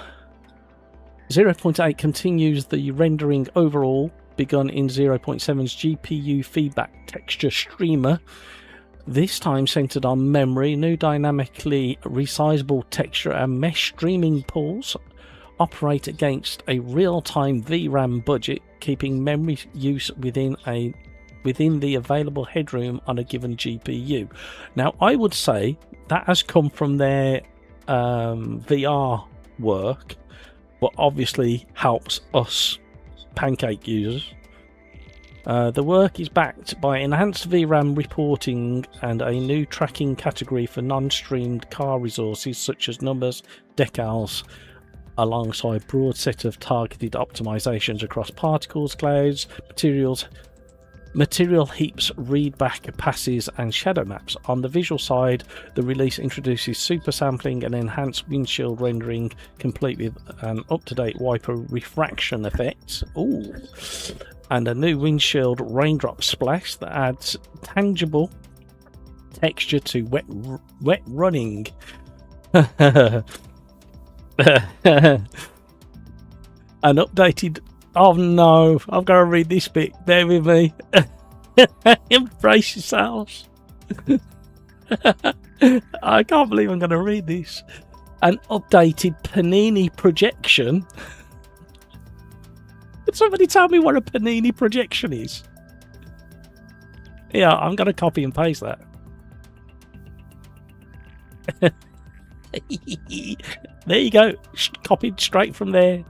A: 0.8 continues the rendering overall begun in 0.7's GPU feedback texture streamer, this time centered on memory. New dynamically resizable texture and mesh streaming pools operate against a real-time VRAM budget, keeping memory use within the available headroom on a given GPU. Now, I would say that has come from their VR work, but obviously helps us Pancake users. The work is backed by enhanced VRAM reporting and a new tracking category for non-streamed car resources such as numbers, decals, alongside a broad set of targeted optimizations across particles, clouds, material heaps, readback passes and shadow maps. On the visual side, the release introduces super sampling and enhanced windshield rendering, complete with an up-to-date wiper refraction effect. Ooh. And a new windshield raindrop splash that adds tangible texture to wet running. An updated... oh no, I've got to read this bit. Bear with me. Embrace yourselves. I can't believe I'm going to read this. An updated Panini projection. Could somebody tell me what a Panini projection is? Yeah, I'm going to copy and paste that. There you go. Copied straight from there.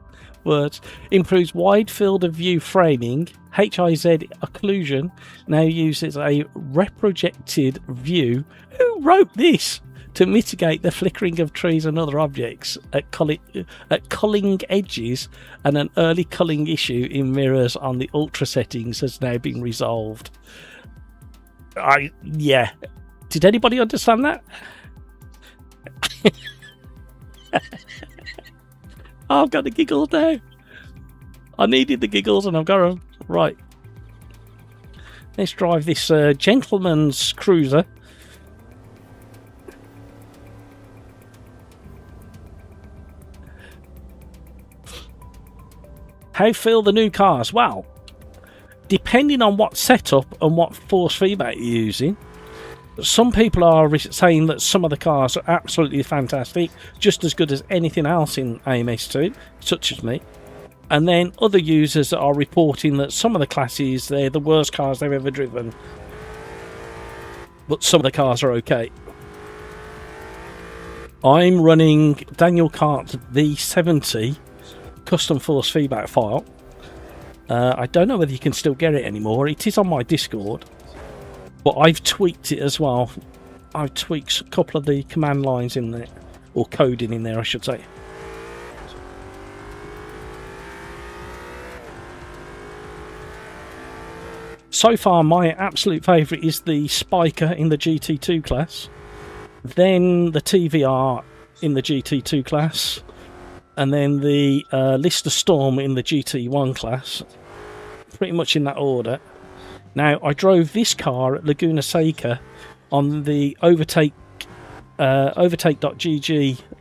A: Words. Improves wide field of view framing. HIZ occlusion now uses a reprojected view. Who wrote this? to mitigate the flickering of trees and other objects at culling edges, and an early culling issue in mirrors on the ultra settings has now been resolved. Yeah. Did anybody understand that? I've got the giggles now. I needed the giggles and I've got them. Right. Let's drive this gentleman's cruiser. How feel the new cars? Well, depending on what setup and what force feedback you're using, some people are saying that some of the cars are absolutely fantastic, just as good as anything else in AMS2, such as me. And then other users are reporting that some of the classes, they're the worst cars they've ever driven. But some of the cars are okay. I'm running Daniel Cart's V70 custom force feedback file. I don't know whether you can still get it anymore. It is on my Discord. But I've tweaked it as well. I've tweaked a couple of the command lines in there. Or coding in there, I should say. So far, my absolute favourite is the Spiker in the GT2 class. Then the TVR in the GT2 class. And then the Lister Storm in the GT1 class. Pretty much in that order. Now, I drove this car at Laguna Seca on the overtake.gg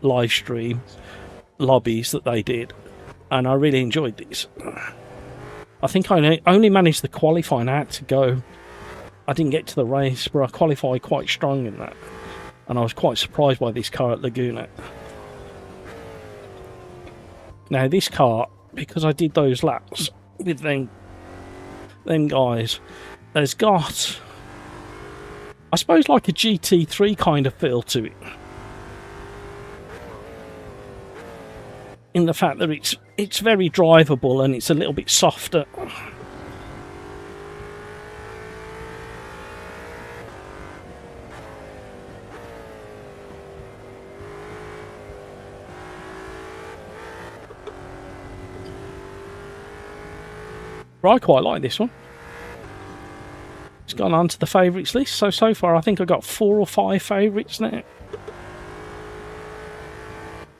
A: live stream lobbies that they did, and I really enjoyed these. I think I only managed the qualifying. I had to go. I didn't get to the race, but I qualified quite strong in that, and I was quite surprised by this car at Laguna. Now, this car, because I did those laps with them guys, has got, I suppose, like a GT3 kind of feel to it, in the fact that it's very drivable and it's a little bit softer. I quite like this one. It's gone on to the favourites list. So far I think I've got 4 or 5 favourites now.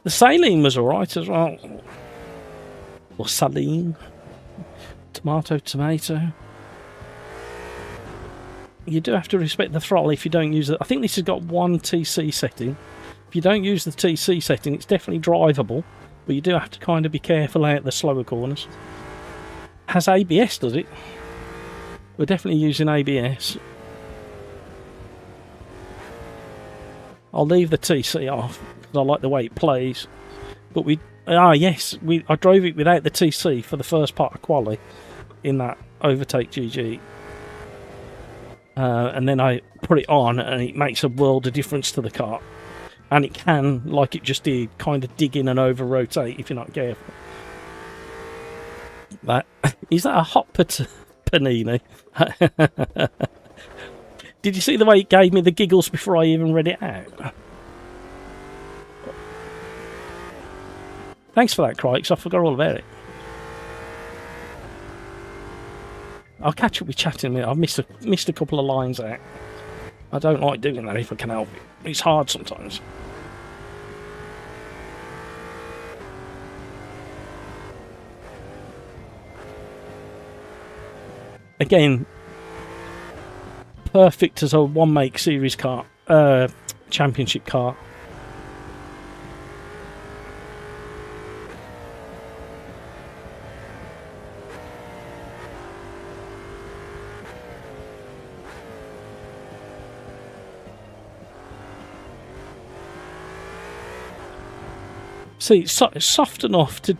A: The Saleen was alright as well. Or Saleen. Tomato. You do have to respect the throttle if you don't use it. I think this has got 1 TC setting. If you don't use the TC setting, it's definitely drivable. But you do have to kind of be careful out the slower corners. Has ABS, does it? We're definitely using ABS. I'll leave the TC off because I like the way it plays. But I drove it without the TC for the first part of quali in that overtake GG. And then I put it on and it makes a world of difference to the car. And it can, like it just did, kind of dig in and over rotate if you're not careful. Is that a hot panini? Did you see the way it gave me the giggles before I even read it out? Thanks for that, Crikes. I forgot all about it. I'll catch up with chatting in a minute. I've missed a couple of lines out. I don't like doing that if I can help it. It's hard sometimes. Again, perfect as a one-make series car, championship car. See, it's soft enough to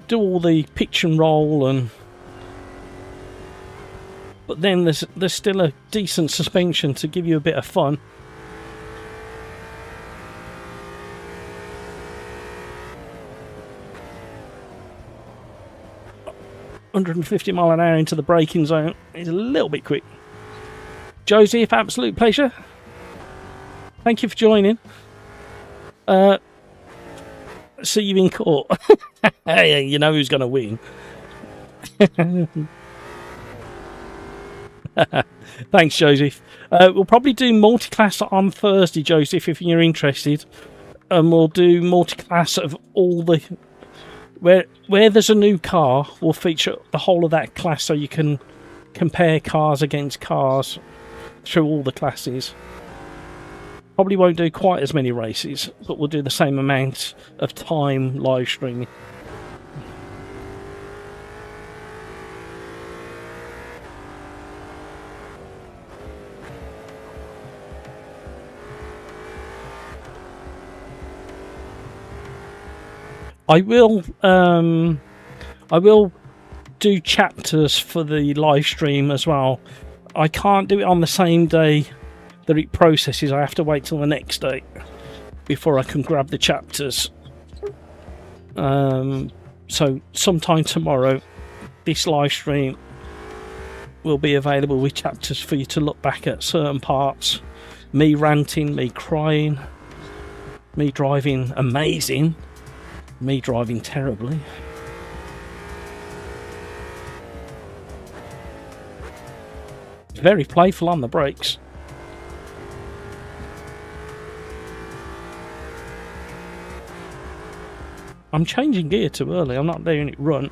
A: do all the pitch and roll and. But then there's still a decent suspension to give you a bit of fun. $150 miles an hour into the braking zone is a little bit quick. Josie, if absolute pleasure. Thank you for joining. See you in court. Hey, you know who's going to win. Thanks, Joseph. We'll probably do multi-class on Thursday, Joseph, if you're interested. And we'll do multi-class of all the... Where there's a new car, we'll feature the whole of that class so you can compare cars against cars through all the classes. Probably won't do quite as many races, but we'll do the same amount of time live streaming. I will do chapters for the live stream as well. I can't do it on the same day that it processes. I have to wait till the next day before I can grab the chapters. So sometime tomorrow, this live stream will be available with chapters for you to look back at certain parts. Me ranting, me crying, me driving amazing, me driving terribly. Very playful on the brakes. I'm changing gear too early. I'm not doing it run.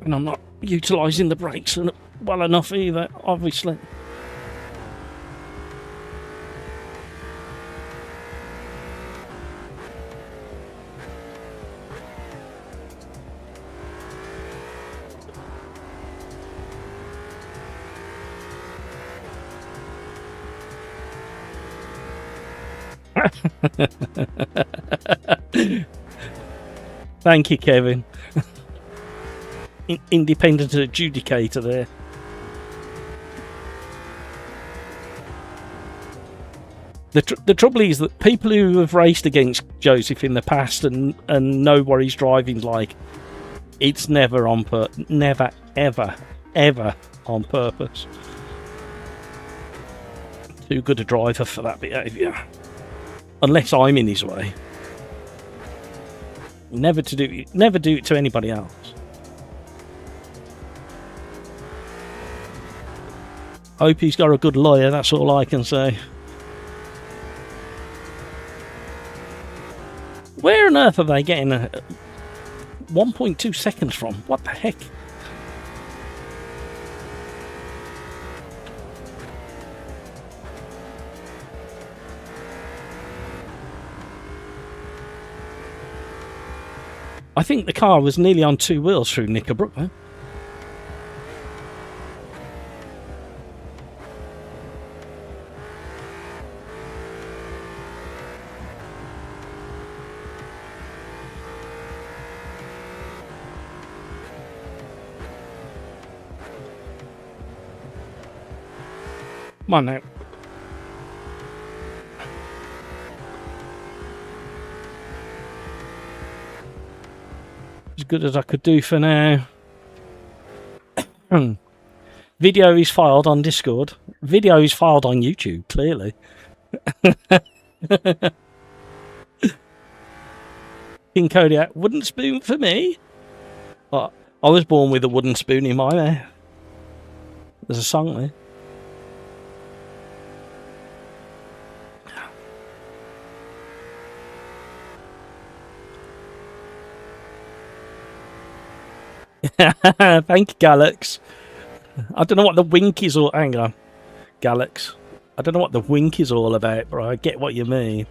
A: And I'm not utilising the brakes well enough either, obviously. Thank you, Kevin. Independent adjudicator there. The trouble is that people who have raced against Joseph in the past and know what he's driving like, it's never on never ever on purpose. Too good a driver for that behaviour. Unless I'm in his way. Never do it to anybody else. Hope he's got a good lawyer, that's all I can say. Where on earth are they getting 1.2 seconds from? What the heck? I think the car was nearly on two wheels through Knickerbrook, huh? Come on now. As good as I could do for now. Video is filed on Discord. Video is filed on YouTube, clearly. King Kodiak, wooden spoon for me? Well, I was born with a wooden spoon in my mouth. There's a song there. Thank you, Galax. I don't know what the wink is all. Hang on, Galax. I don't know what the wink is all about, but I get what you mean.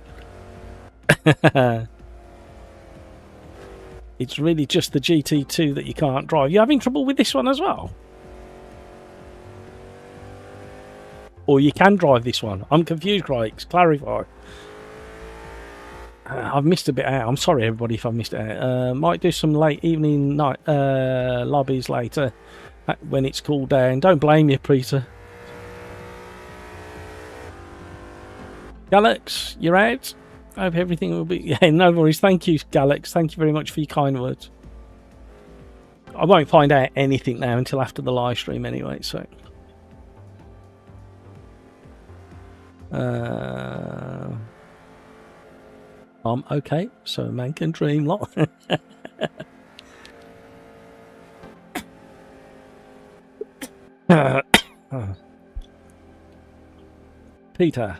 A: It's really just the GT2 that you can't drive. You having trouble with this one as well? Or you can drive this one? I'm confused, Craig. Clarify. I've missed a bit out. I'm sorry, everybody, if I missed it out. Might do some late evening night lobbies later when it's cooled down. Don't blame you, Peter. Galax, you're out. I hope everything will be... Yeah, no worries. Thank you, Galax. Thank you very much for your kind words. I won't find out anything now until after the live stream anyway, so... Okay, so a man can dream lot. Peter,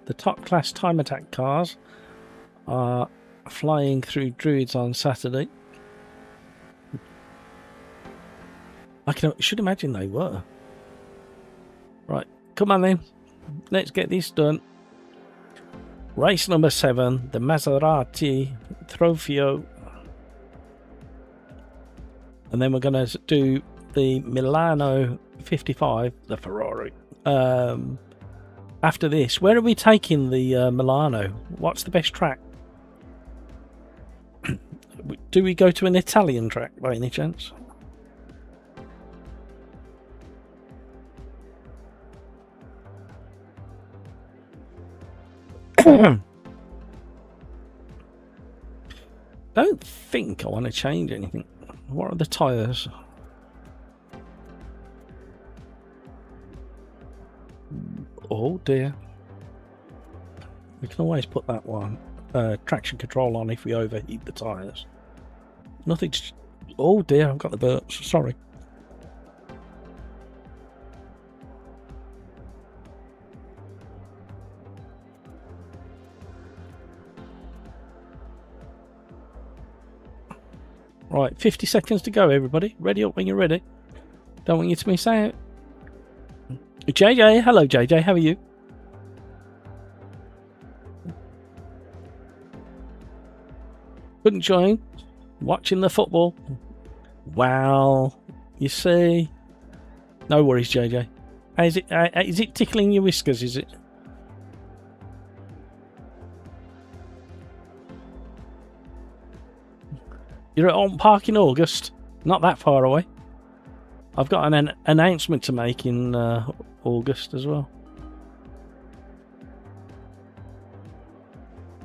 A: the top class time attack cars are flying through Druids on Saturday. I should imagine they were. Right, come on then. Let's get this done. Race number 7, the Maserati Trofeo. And then we're going to do the Milano 55, the Ferrari. After this, where are we taking the Milano? What's the best track? Do we go to an Italian track by any chance? Don't think I want to change anything. What are the tyres? Oh dear. We can always put that one traction control on if we overheat the tyres. Nothing. Oh dear, I've got the burps. Sorry. Right, 50 seconds to go, everybody. Ready up when you're ready. Don't want you to miss out. JJ, hello JJ, how are you? Couldn't join. Watching the football. Well, you see. No worries, JJ. Is it tickling your whiskers, is it? You're at Alton Park in August. Not that far away. I've got an announcement to make in August as well.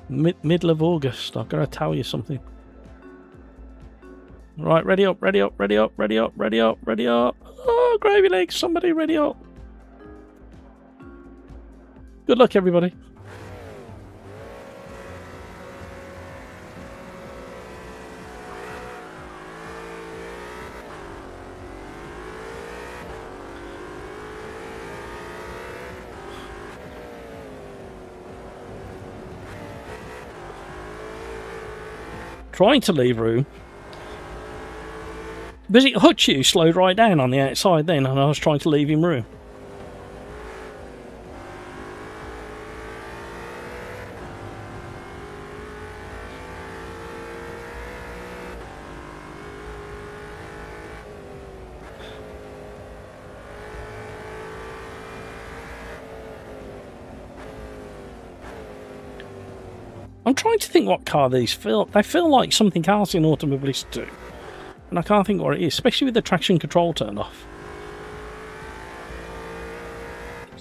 A: Middle of August. I've got to tell you something. Right, ready up, ready up, ready up, ready up, ready up, ready up. Oh, gravy legs, somebody ready up. Good luck, everybody. Trying to leave room. Was it Hutch who slowed right down on the outside then, and I was trying to leave him room? I'm trying to think what car these feel. They feel like something else in Automobilista 2. And I can't think what it is, especially with the traction control turned off.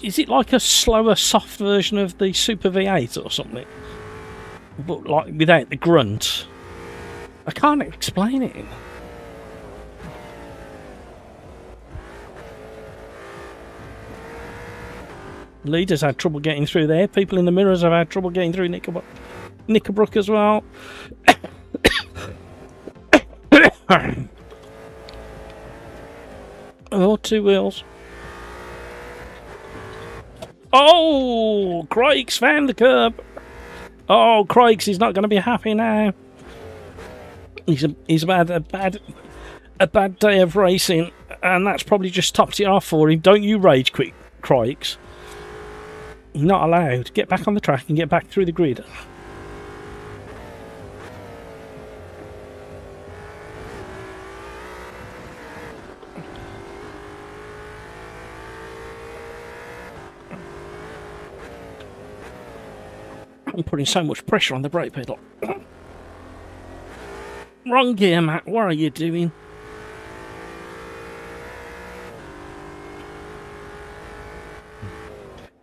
A: Is it like a slower, soft version of the Super V8 or something? But like without the grunt. I can't explain it. Leaders had trouble getting through there. People in the mirrors have had trouble getting through Knickerbrook as well. Oh, two wheels. Oh, Craig's found the curb. Oh, Craig's is not going to be happy now. He's had a bad day of racing, and that's probably just topped it off for him. Don't you rage quit, Craig's. Not allowed. Get back on the track and get back through the grid. I'm putting so much pressure on the brake pedal. Wrong gear, Matt. What are you doing?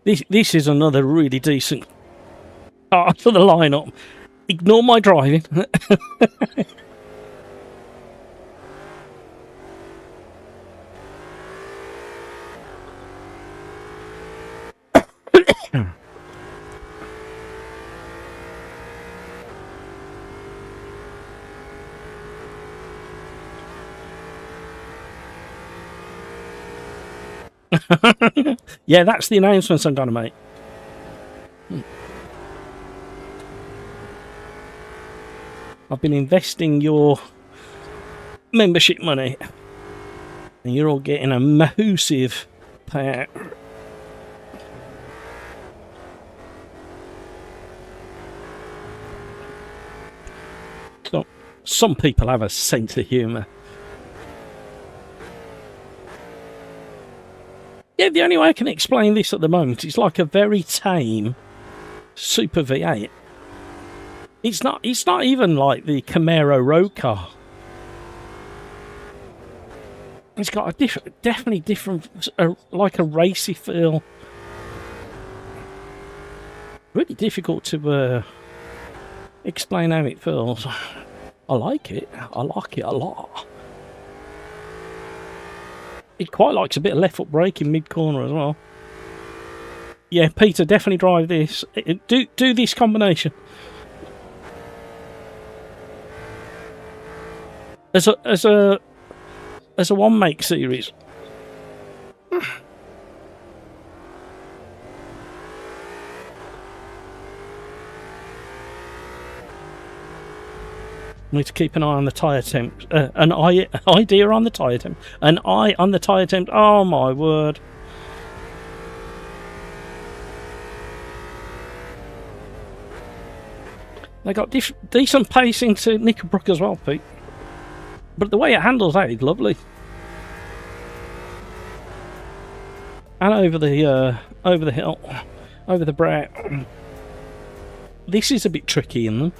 A: This is another really decent part of the lineup. Ignore my driving. Yeah, that's the announcements I'm going to make. I've been investing your membership money, and you're all getting a massive payout. So, some people have a sense of humour. Yeah, the only way I can explain this at the moment is like a very tame Super V8. It's not even like the Camaro road car. It's got a definitely different, like a racy feel. Really difficult to explain how it feels. I like it. I like it a lot. It quite likes a bit of left foot braking mid corner as well. Yeah, Peter, definitely drive this. Do this combination. As a one make series. Need to keep an eye on the tyre temp. An idea on the tyre temp. An eye on the tyre temp. Oh my word. They got decent pace into Knickerbrook as well, Pete. But the way it handles out is lovely. And over the hill, over the brow. This is a bit tricky in them.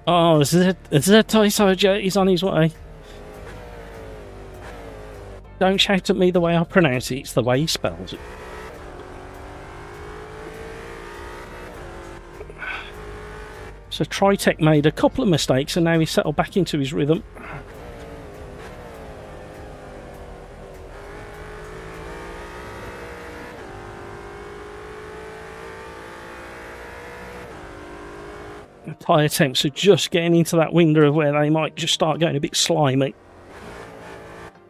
A: Oh, Zetaisoja is on his way. Don't shout at me the way I pronounce it, it's the way he spells it. So Tritech made a couple of mistakes and now he's settled back into his rhythm. The tyre temps are just getting into that window of where they might just start going a bit slimy.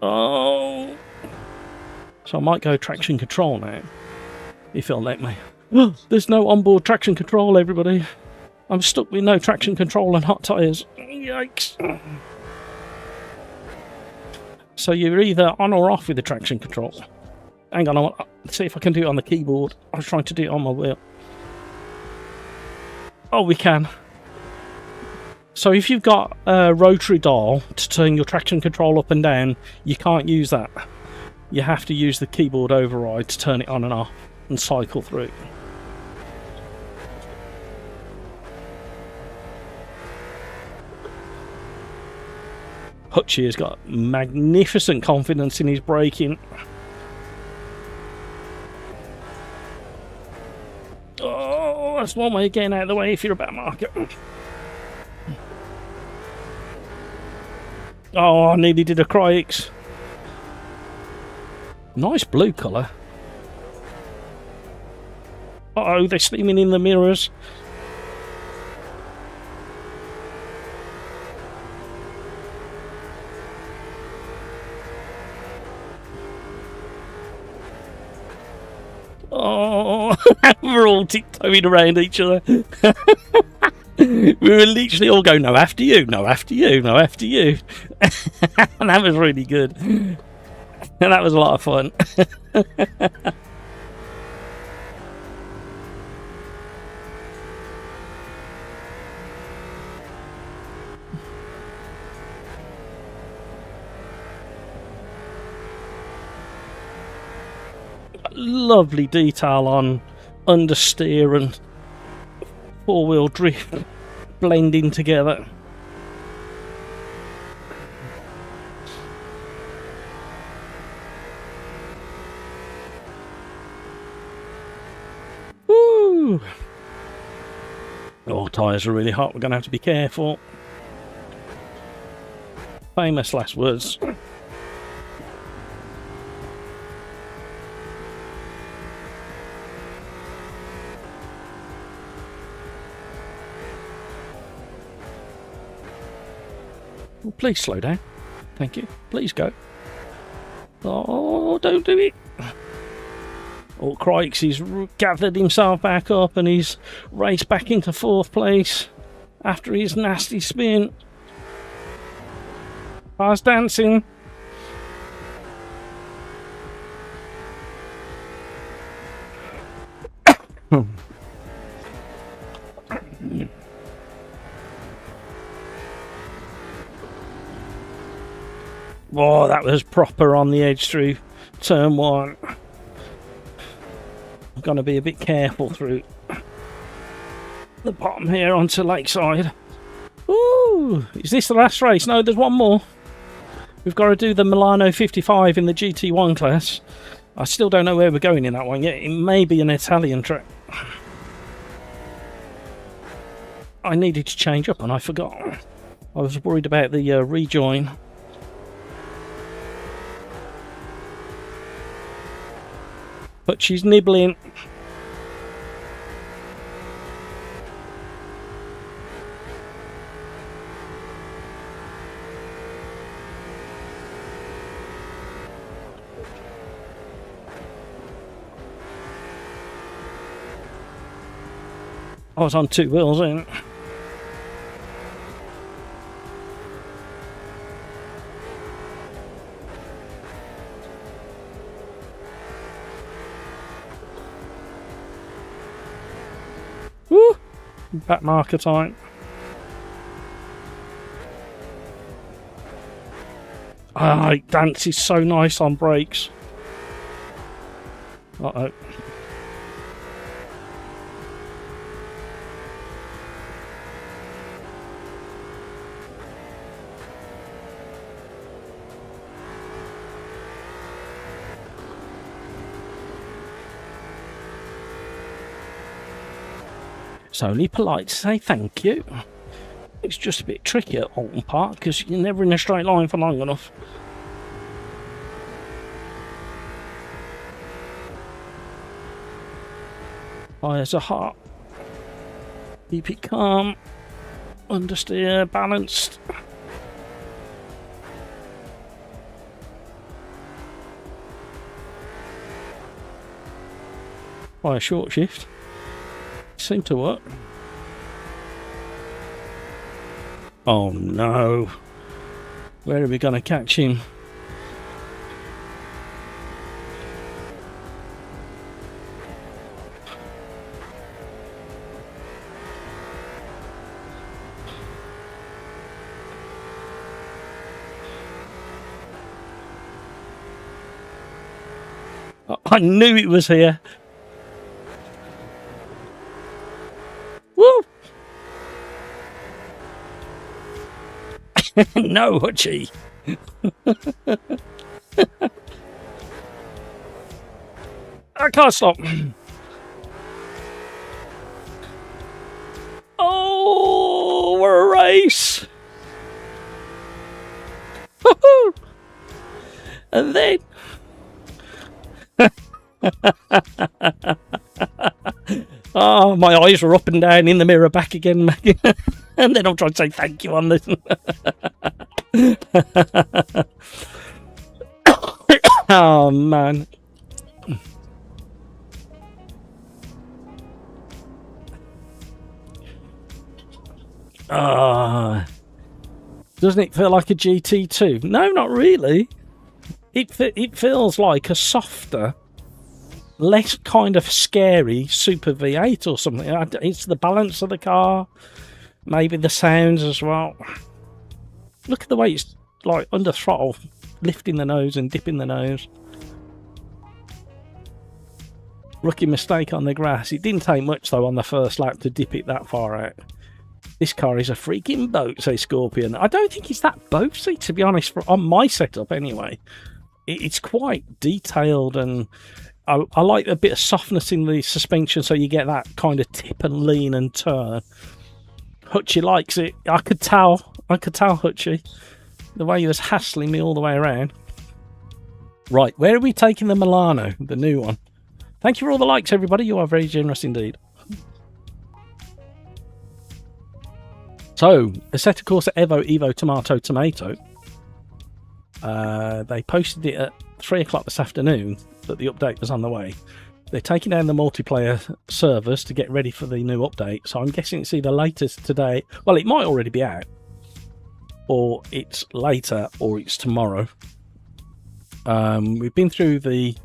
A: Oh! So I might go traction control now, if it'll let me. There's no onboard traction control, everybody. I'm stuck with no traction control and hot tyres. Yikes. So you're either on or off with the traction control. Hang on, let's see if I can do it on the keyboard. I was trying to do it on my wheel. Oh, we can. So if you've got a rotary dial to turn your traction control up and down, you can't use that. You have to use the keyboard override to turn it on and off and cycle through. Hutchie has got magnificent confidence in his braking. Oh, that's one way of getting out of the way if you're a back marker. Oh, I nearly did a Cryx. Nice blue colour. Uh-oh, they're steaming in the mirrors. Oh, we're all tiptoeing around each other. We were literally all going, no, after you, no, after you, no, after you. And that was really good. And that was a lot of fun. Lovely detail on understeer and four-wheel drift blending together. Woo! Oh, tyres are really hot. We're going to have to be careful. Famous last words. Please slow down. Thank you. Please go. Oh, don't do it. Oh, crikes, he's gathered himself back up and he's raced back into 4th place after his nasty spin. Car's dancing. Oh, that was proper on the edge through turn 1. I'm going to be a bit careful through the bottom here onto Lakeside. Ooh, is this the last race? No, there's one more. We've got to do the Milano 55 in the GT1 class. I still don't know where we're going in that one yet. It may be an Italian track. I needed to change up and I forgot. I was worried about the rejoin. But she's nibbling. I was on 2 wheels in. Woo! Back marker time. Ah, it dances so nice on brakes. Uh-oh. It's only polite to say thank you. It's just a bit tricky at Alton Park because you're never in a straight line for long enough. Fires are hot. Keep it calm. Understeer, balanced. By a short shift. Seemed to work. Oh no. Where are we going to catch him? I knew it was here. Woo! No, Hutchie. I can't stop. Oh, we're a race. And then oh, my eyes were up and down in the mirror, back again, and then I'm trying to say thank you on this. Oh man. Doesn't it feel like a GT2? No, not really. It feels like a softer, less kind of scary Super V8 or something. It's the balance of the car, maybe the sounds as well. Look at the way it's like under throttle, lifting the nose and dipping the nose. Rookie mistake on the grass. It didn't take much though on the first lap to dip it that far out. This car is a freaking boat, says Scorpion. I don't think it's that boaty, to be honest, on my setup anyway. It's quite detailed, and I like a bit of softness in the suspension so you get that kind of tip and lean and turn. Hutchie likes it. I could tell Hutchie, the way he was hassling me all the way around. Right, where are we taking the Milano, the new one? Thank you for all the likes, everybody. You are very generous indeed. So, Assetto Corsa Evo Tomato. They posted it at 3 o'clock this afternoon that the update was on the way. They're taking down the multiplayer servers to get ready for the new update. So I'm guessing it's either later today. Well, it might already be out. Or it's later, or it's tomorrow. We've been through the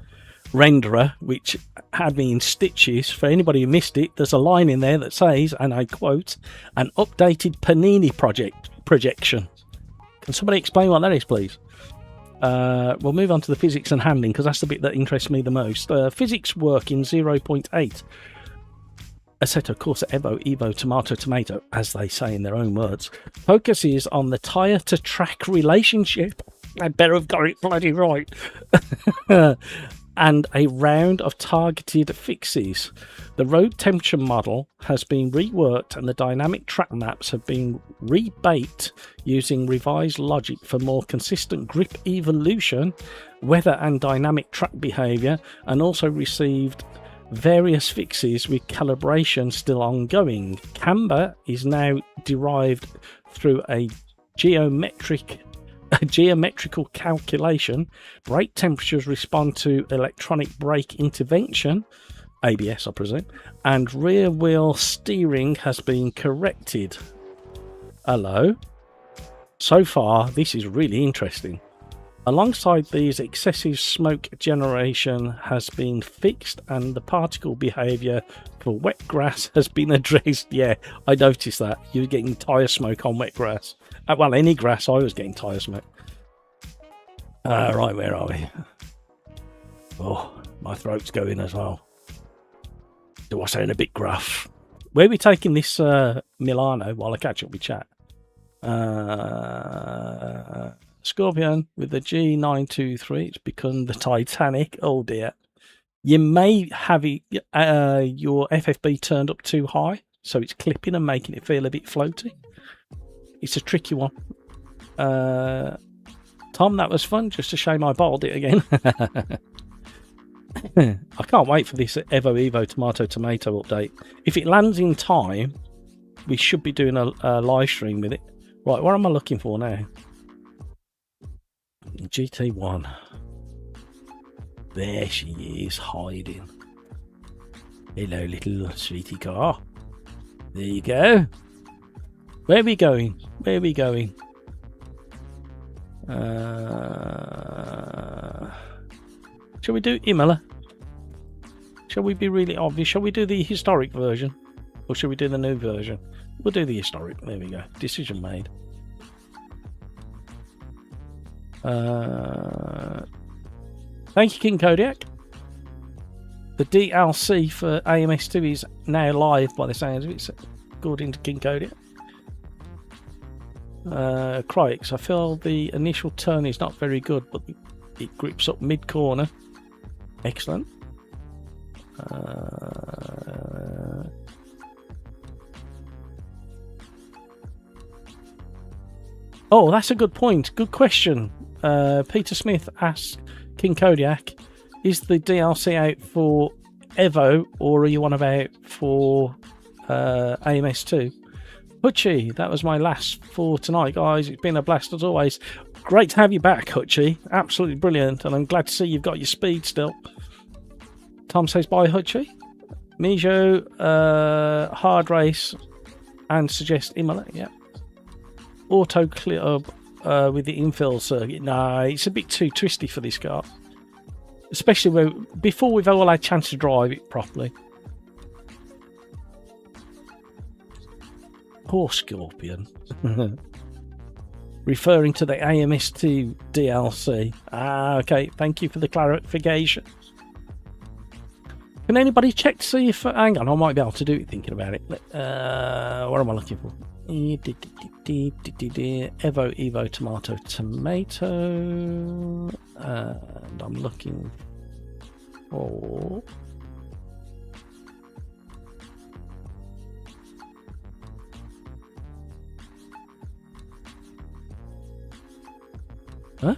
A: renderer, which had me in stitches. For anybody who missed it, there's a line in there that says, and I quote, an updated Panini projection. Can somebody explain what that is, please? We'll move on to the physics and handling, because that's the bit that interests me the most. Physics work in 0.8. Assetto Corsa Evo Tomato, as they say in their own words, focuses on the tyre-to-track relationship. I better have got it bloody right. And a round of targeted fixes. The road temperature model has been reworked and the dynamic track maps have been rebaked using revised logic for more consistent grip evolution, weather and dynamic track behaviour, and also received various fixes with calibration still ongoing. Camber is now derived through a geometrical calculation. Brake temperatures respond to electronic brake intervention, ABS I presume, and rear wheel steering has been corrected. Hello. So far this is really interesting. Alongside these, excessive smoke generation has been fixed and the particle behaviour for wet grass has been addressed. Yeah, I noticed that. You were getting tyre smoke on wet grass. Well, any grass, I was getting tyre smoke. Right, where are we? Oh, my throat's going as well. Do I sound a bit gruff? Where are we taking this Milano while I catch up with chat? Scorpion with the G923. It's become the Titanic. Oh dear. You may have it, your FFB turned up too high, so it's clipping and making it feel a bit floaty. It's a tricky one. Tom, that was fun. Just a shame I bottled it again. I can't wait for this Evo Tomato update. If it lands in time, we should be doing a live stream with it. Right, what am I looking for now? GT1. There she is, hiding. Hello, little sweetie car. There you go. Where are we going? Where are we going? Shall we do Imola? Shall we be really obvious? Shall we do the historic version? Or shall we do the new version? We'll do the historic. There we go. Decision made. Thank you, King Kodiak. The DLC for AMS2 is now live by the sounds of it, according to King Kodiak. Crikes, I feel the initial turn is not very good, but it grips up mid-corner. Excellent. Oh, that's a good point. Good question. Peter Smith asked King Kodiak, is the DLC out for Evo or are you on about for AMS2? Hutchie, that was my last for tonight, guys. It's been a blast as always. Great to have you back, Hutchie. Absolutely brilliant, and I'm glad to see you've got your speed still. Tom says bye, Hutchie. Mijo, hard race, and suggest Imola. Yeah. Auto clear up with the infill circuit. No, it's a bit too twisty for this car, especially before we've all had a chance to drive it properly. Poor Scorpion. Referring to the AMS2 DLC. Ah, okay. Thank you for the clarification. Can anybody check to see if... hang on, I might be able to do it thinking about it. What am I looking for? Evo Tomato. And I'm looking for... Huh?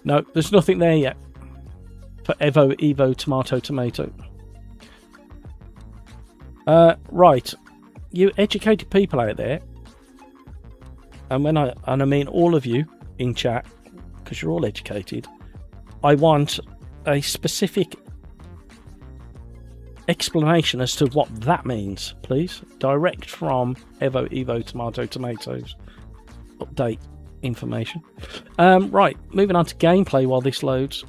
A: No, there's nothing there yet. for Evo, Tomato. Right, you educated people out there, and I mean all of you in chat, because you're all educated, I want a specific explanation as to what that means, please. Direct from Evo, Tomatoes update information. Right, moving on to gameplay while this loads.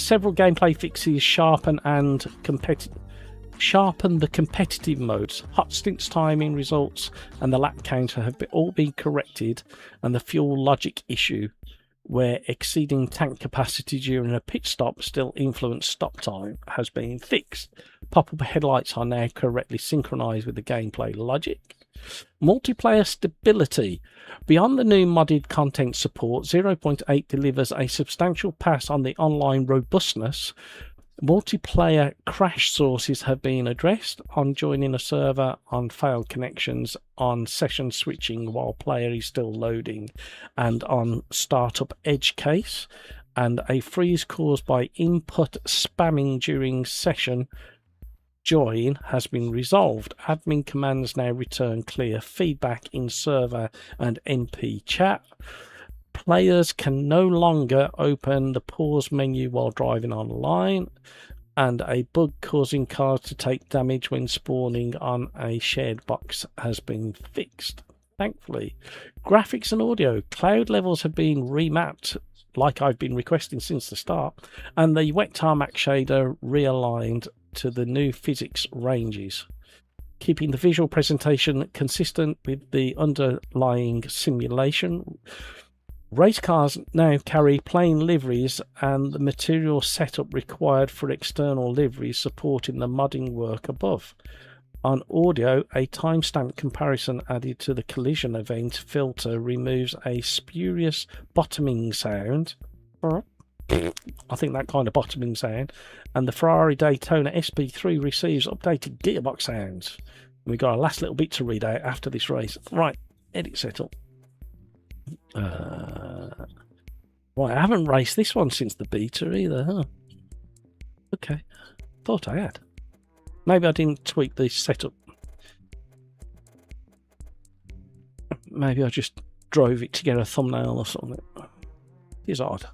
A: Several gameplay fixes sharpen the competitive modes. Hot stints timing results and the lap counter have all been corrected, and the fuel logic issue where exceeding tank capacity during a pit stop still influenced stop time has been fixed. Pop-up headlights are now correctly synchronized with the gameplay logic. Multiplayer stability. Beyond the new modded content support, 0.8 delivers a substantial pass on the online robustness. Multiplayer crash sources have been addressed on joining a server, on failed connections, on session switching while player is still loading, and on startup edge case, and a freeze caused by input spamming during session join has been resolved. Admin commands now return clear feedback in server and NP chat. Players can no longer open the pause menu while driving online, and a bug causing cars to take damage when spawning on a shared box has been fixed, thankfully. Graphics and audio. Cloud levels have been remapped like I've been requesting since the start, and the wet tarmac shader realigned to the new physics ranges, keeping the visual presentation consistent with the underlying simulation. Race cars now carry plain liveries and the material setup required for external liveries, supporting the modding work above. On audio, a timestamp comparison added to the collision event filter removes a spurious bottoming sound. I think that kind of bottoming sound. And the Ferrari Daytona SP3 receives updated gearbox sounds. We've got a last little bit to read out after this race. Right, edit setup. Right, I haven't raced this one since the beta either, huh? Okay, thought I had. Maybe I didn't tweak the setup. Maybe I just drove it to get a thumbnail or something. It's odd.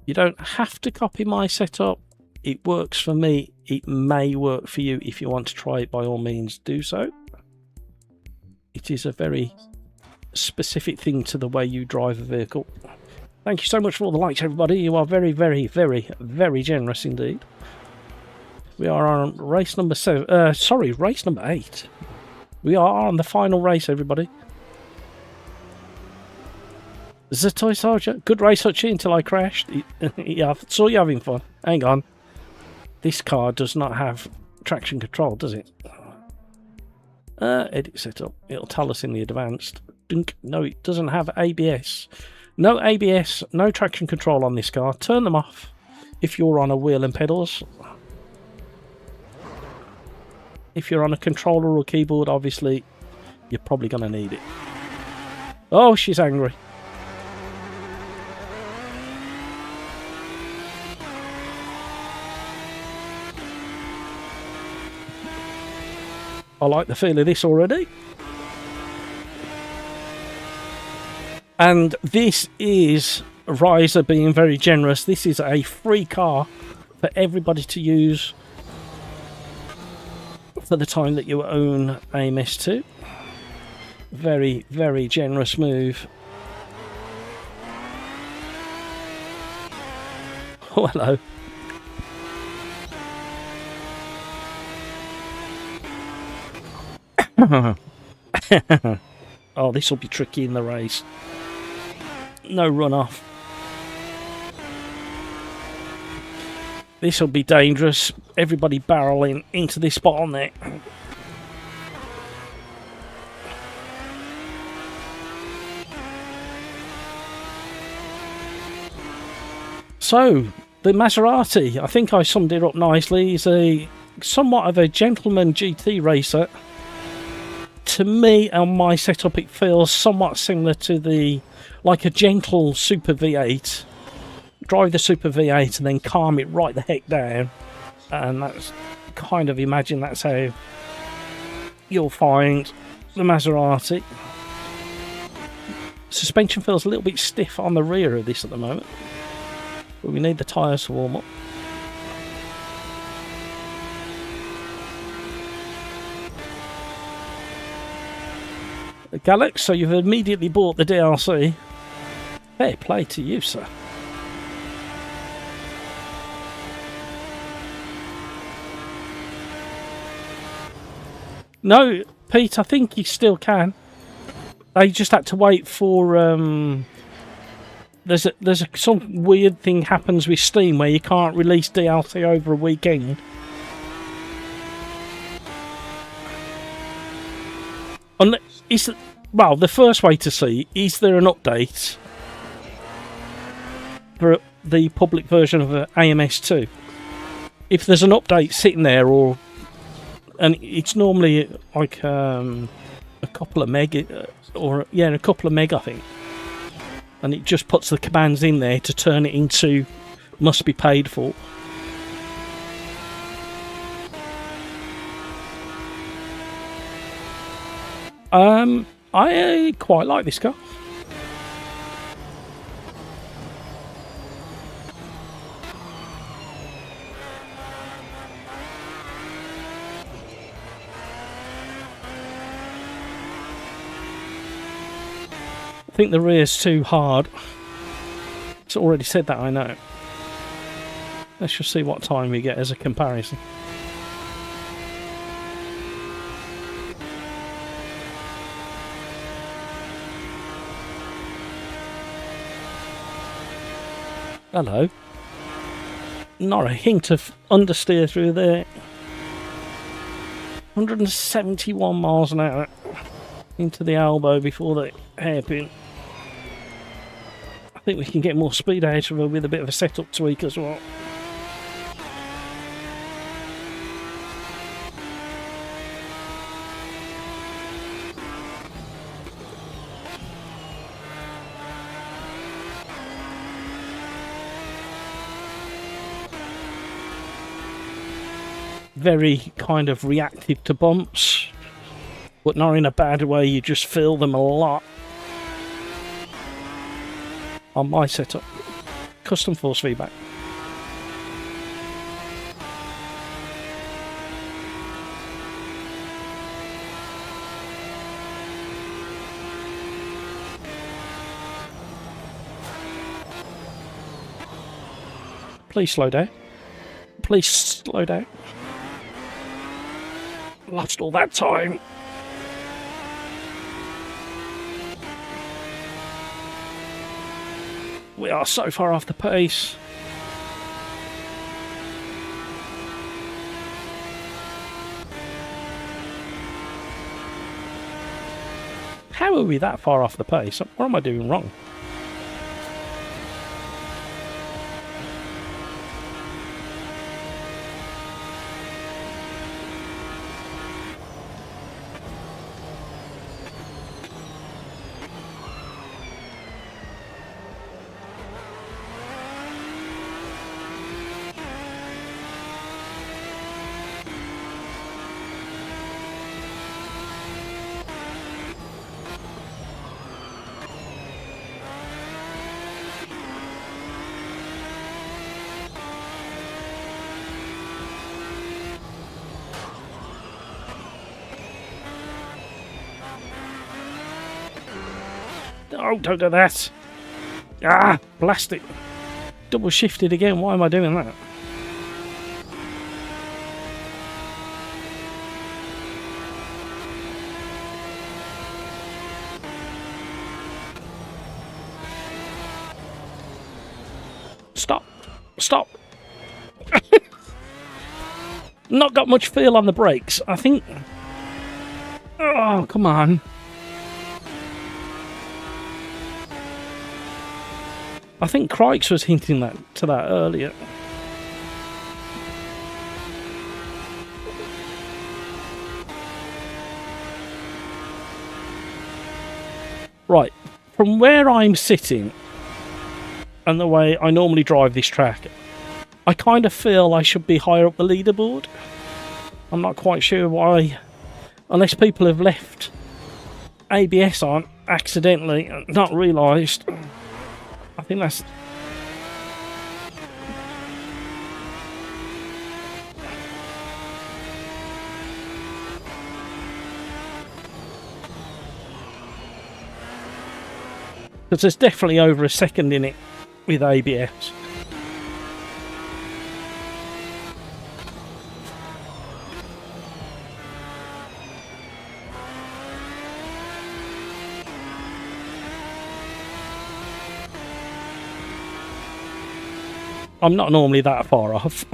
A: You don't have to copy my setup. It works for me. It may work for you. If you want to try it, by all means do so. It is a very specific thing to the way you drive a vehicle. Thank you so much for all the likes, everybody. You are very, very, very, very generous indeed. We are on race number 7. Race number 8. We are on the final race, everybody. The Toy Soldier. Good race, Hutchie, until I crashed. Yeah, I saw you having fun. Hang on. This car does not have traction control, does it? Edit setup. It'll tell us in the advanced. No, it doesn't have ABS. No ABS, no traction control on this car. Turn them off if you're on a wheel and pedals. If you're on a controller or keyboard, obviously, you're probably going to need it. Oh, she's angry. I like the feel of this already. And this is Reiza being very generous. This is a free car for everybody to use for the time that you own AMS2. Very, very generous move. Oh, hello. Oh, this will be tricky in the race. No runoff. This will be dangerous. Everybody barreling into this bottleneck. So, the Maserati, I think I summed it up nicely, is a somewhat of a gentleman GT racer to me, on my setup, it feels somewhat similar to like a gentle Super V8. Drive the Super V8 and then calm it right the heck down. And that's kind of, imagine that's how you'll find the Maserati. Suspension feels a little bit stiff on the rear of this at the moment. But we need the tyres to warm up. Galax, so you've immediately bought the DLC. Fair play to you, sir. No, Pete, I think you still can. They just had to wait for some weird thing happens with Steam where you can't release DLC over a weekend. Well, the first way to see, is there an update for the public version of AMS2? If there's an update sitting there, and it's normally like a couple of meg, a couple of meg, I think, and it just puts the commands in there to turn it into must be paid for. I quite like this car. I think the rear's too hard. It's already said that, I know. Let's just see what time we get as a comparison. Hello. Not a hint of understeer through there. 171 miles an hour into the elbow before the hairpin. I think we can get more speed out of her with a bit of a setup tweak as well. Very kind of reactive to bumps, but not in a bad way, you just feel them a lot. On my setup, custom force feedback. Please slow down. Please slow down. Lost all that time. We are so far off the pace. How are we that far off the pace? What am I doing wrong? Oh, don't do that. Ah, blast it. Double shifted again. Why am I doing that? Stop. Stop. Not got much feel on the brakes, I think. Oh, come on. I think Crikes was hinting to that earlier. Right, from where I'm sitting and the way I normally drive this track, I kind of feel I should be higher up the leaderboard. I'm not quite sure why, unless people have left ABS on accidentally and not realised. I think that's... because there's definitely over a second in it with ABS. I'm not normally that far off.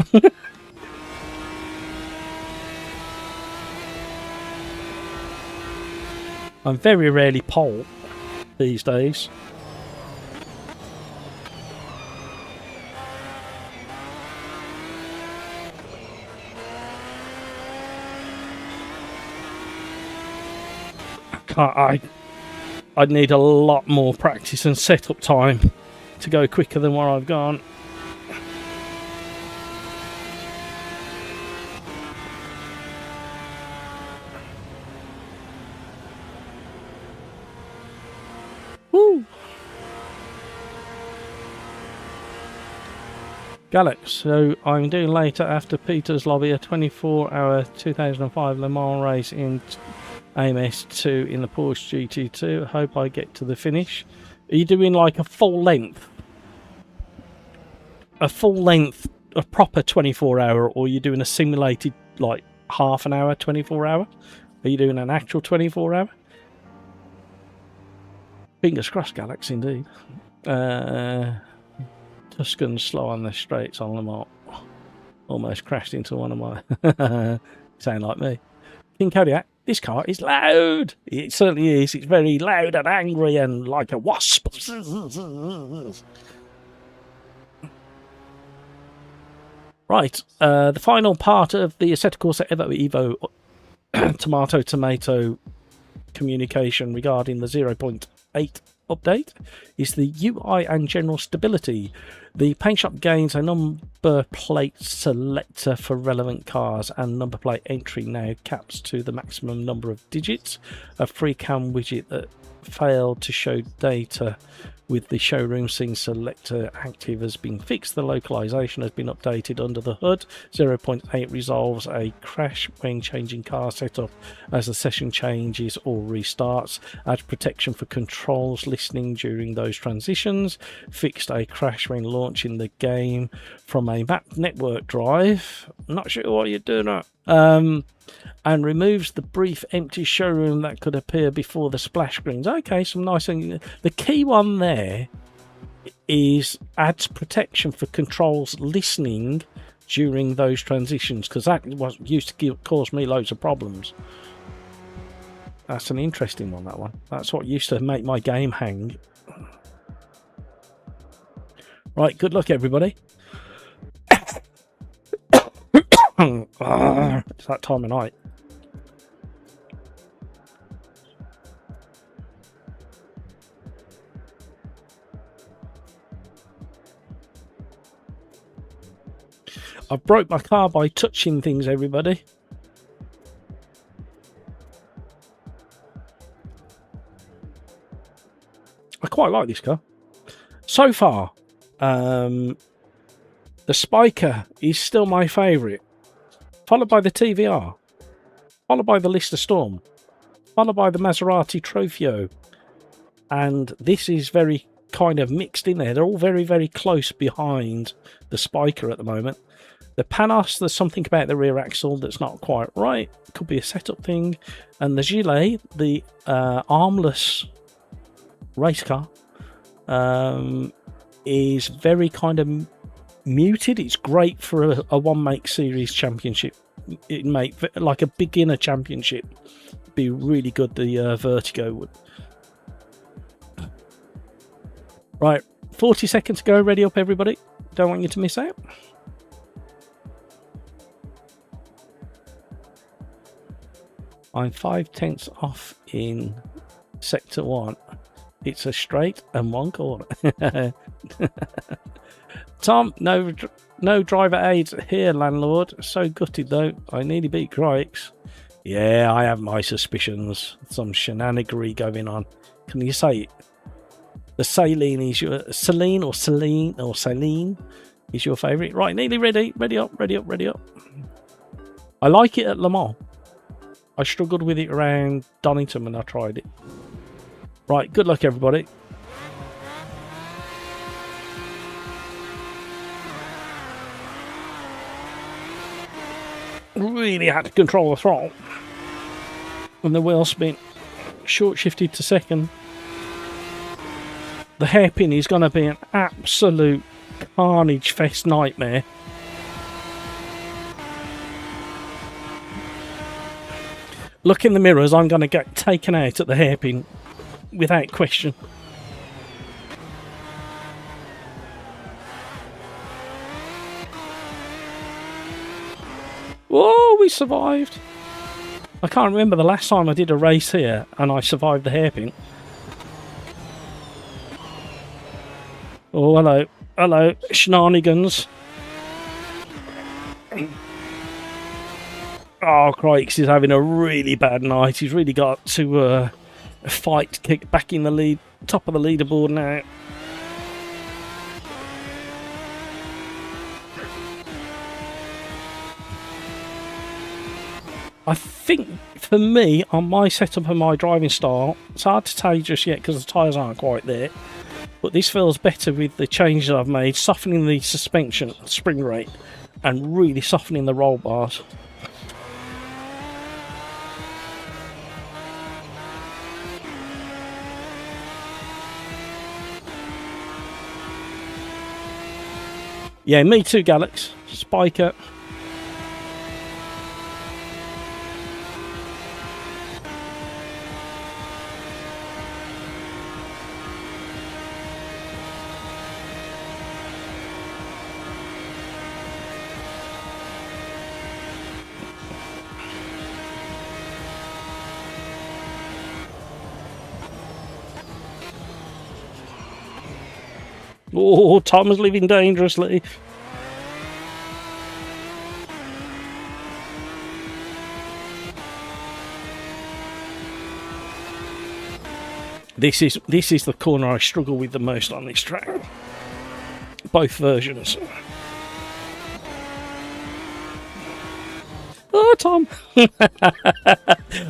A: I'm very rarely pole these days. I'd need a lot more practice and setup time to go quicker than where I've gone. Woo! Galax, so I'm doing later after Peter's Lobby a 24-hour 2005 Le Mans race in AMS2 in the Porsche GT2. I hope I get to the finish. Are you doing like a full length? A proper 24-hour, or are you doing a simulated like half an hour 24-hour? Are you doing an actual 24-hour? Fingers crossed, Galax, indeed. Tuscan's slow on the straights on Le Mans. Almost crashed into one of my... Sound like me. King Kodiak, this car is loud. It certainly is. It's very loud and angry and like a wasp. Right, the final part of the Assetto Corsa Evo tomato communication regarding the 0.8 update is the UI and general stability. The paint shop gains a number plate selector for relevant cars, and number plate entry now caps to the maximum number of digits. A free cam widget that failed to show data with the showroom scene selector active has been fixed. The localization has been updated under the hood. 0.8 resolves a crash when changing car setup as the session changes or restarts. Adds protection for controls listening during those transitions. Fixed a crash when launching the game from a map network drive. Not sure what you're doing. And removes the brief empty showroom that could appear before the splash screens. Okay, some nice things. The key one there is adds protection for controls listening during those transitions, because that was used to cause me loads of problems. That's an interesting one, that one. That's what used to make my game hang. Right, good luck, everybody. It's that time of night. I broke my car by touching things, everybody. I quite like this car. So far, the Spiker is still my favourite. Followed by the TVR. Followed by the Lister Storm. Followed by the Maserati Trofeo. And this is very kind of mixed in there. They're all very, very close behind the Spiker at the moment. The Panos, there's something about the rear axle that's not quite right. It could be a setup thing. And the Gillet, the armless race car, is very kind of muted. It's great for a one make series championship. It make like a beginner championship. Be really good. The Vertigo would. Right, 40 seconds to go. Ready up, everybody. Don't want you to miss out. I'm 5/10 off in sector 1. It's a straight and one corner. Tom, no driver aids here, landlord. So gutted though. I nearly beat Crikes. Yeah, I have my suspicions. Some shenanigery going on. Can you say it? The Saleen is your Saleen is your favourite. Right, nearly ready. Ready up. I like it at Le Mans. I struggled with it around Donington when I tried it. Right, good luck everybody. Really had to control the throttle when the wheel spin. Short shifted to second. The hairpin is going to be an absolute carnage fest nightmare. Look in the mirrors, I'm going to get taken out at the hairpin without question. Whoa, we survived. I can't remember the last time I did a race here and I survived the hairpin. Oh, hello. Hello, shenanigans. Oh, Crikes is having a really bad night. He's really got to fight to kick back in the lead, top of the leaderboard now. I think for me, on my setup and my driving style, it's hard to tell you just yet because the tyres aren't quite there. But this feels better with the changes I've made, softening the suspension spring rate and really softening the roll bars. Yeah, me too, Galax. Spiker. Oh, Tom is living dangerously. This is the corner I struggle with the most on this track. Both versions. Oh, Tom.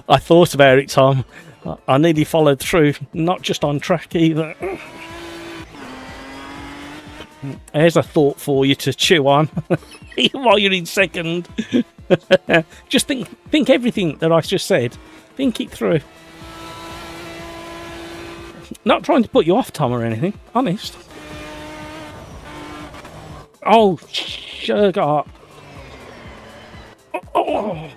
A: I thought about it, Tom. I nearly followed through, not just on track either. There's a thought for you to chew on while you're in second. Just think everything that I just said. Think it through. Not trying to put you off, Tom, or anything. Honest. Oh, sugar. Oh.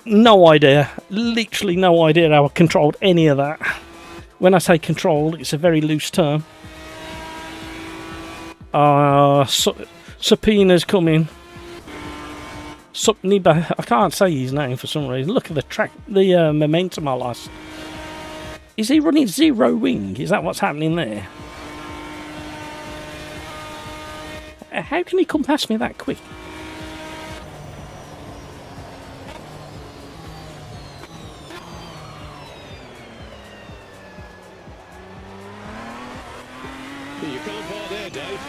A: No idea. Literally no idea how I controlled any of that. When I say controlled, it's a very loose term. Subpoena's coming. I can't say his name for some reason. Look at the track, the momentum I lost. Is he running zero wing? Is that what's happening there? How can he come past me that quick?
B: You can't park there, Dave.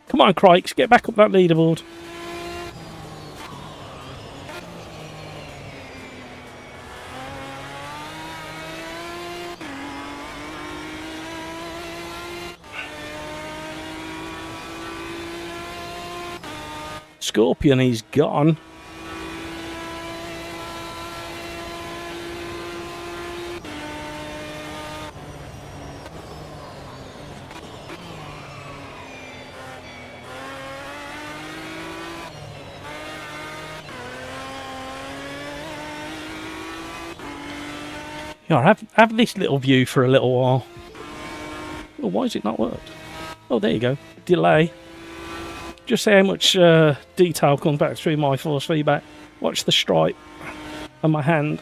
A: Come on, Crikes, get back up that leaderboard. Scorpion, he's gone. Yeah, have this little view for a little while. Oh, why has it not worked? Oh, there you go. Delay. Just see how much detail comes back through my force feedback. Watch the stripe on my hand.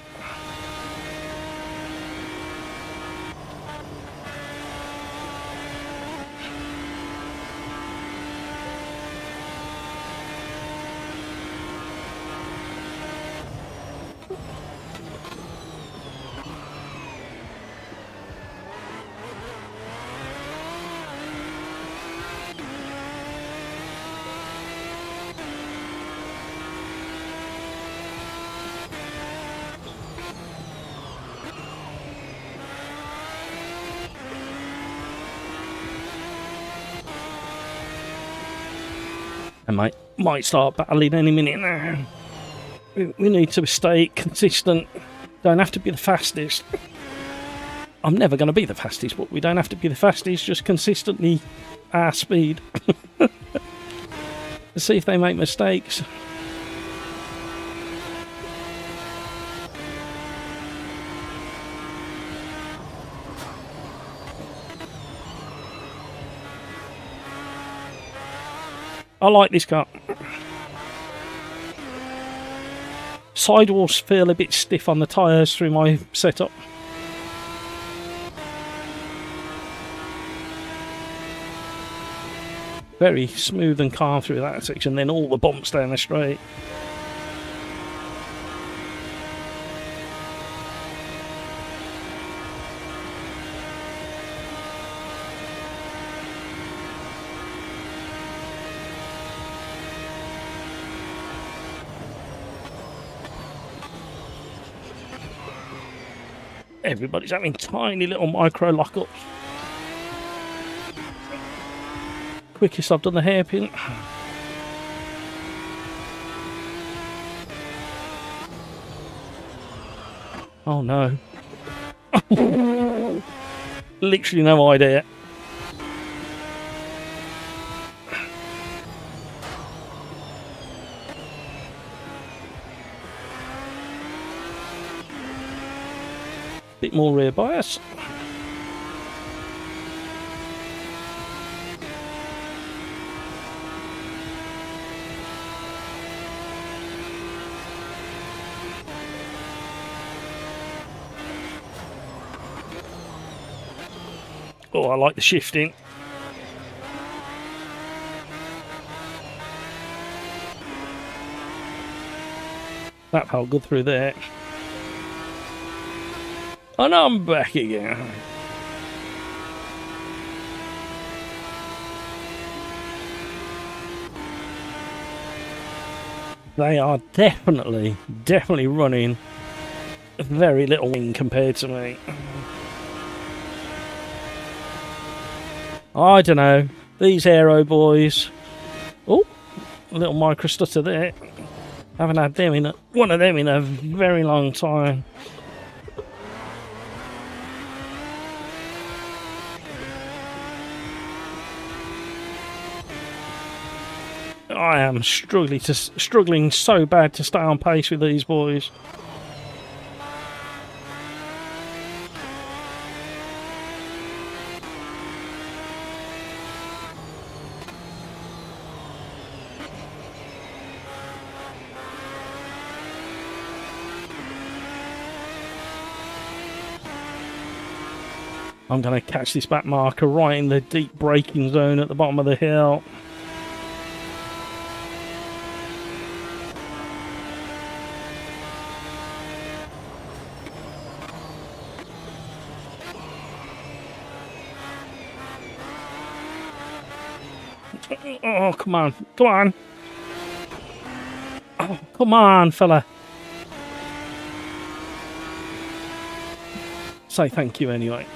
A: I might start battling any minute now. We need to stay consistent. Don't have to be the fastest. I'm never going to be the fastest, but we don't have to be the fastest. Just consistently our speed. Let's see if they make mistakes. I like this car. Sidewalls feel a bit stiff on the tyres through my setup. Very smooth and calm through that section, then all the bumps down the straight. Everybody's having tiny little micro lockups. Quickest I've done the hairpin. Oh no. Literally no idea. Bit more rear bias. Oh, I like the shifting. That felt good through there. And I'm back again. They are definitely running very little wing compared to me. I don't know. These aero boys. Oh, a little micro stutter there. Haven't had them one of them in a very long time. I am struggling so bad to stay on pace with these boys. I'm going to catch this back marker right in the deep braking zone at the bottom of the hill. Oh, come on. Come on. Oh, come on, fella. Say thank you anyway.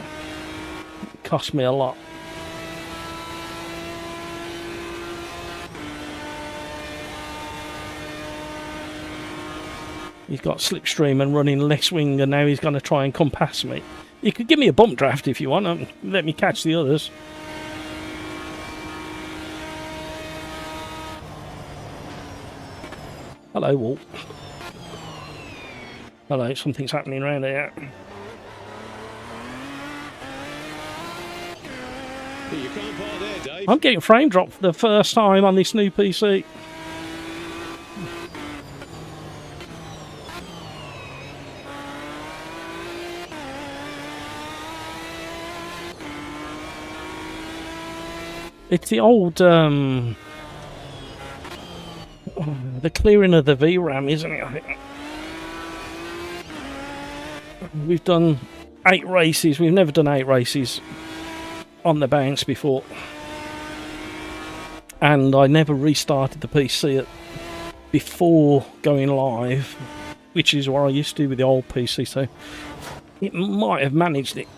A: It cost me a lot. He's got slipstream and running less wing, and now he's going to try and come past me. You could give me a bump draft if you want and let me catch the others. Hello, Walt. Hello, something's happening around here.
B: You can't park there, Dave.
A: I'm getting frame drop for the first time on this new PC. It's the old, the clearing of the VRAM, isn't it, I think? We've done 8 races. We've never done 8 races on the bounce before. And I never restarted the PC before going live, which is what I used to do with the old PC, so it might have managed it.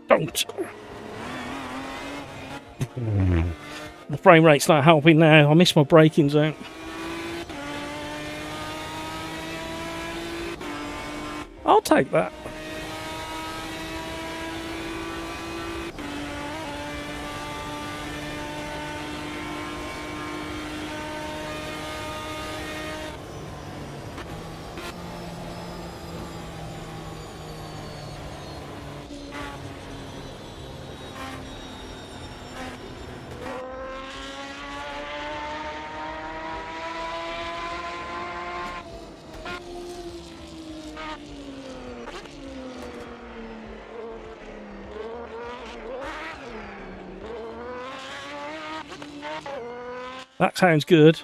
A: Don't. The frame rate's not helping now. I miss my braking zone. I'll take that. That sounds good.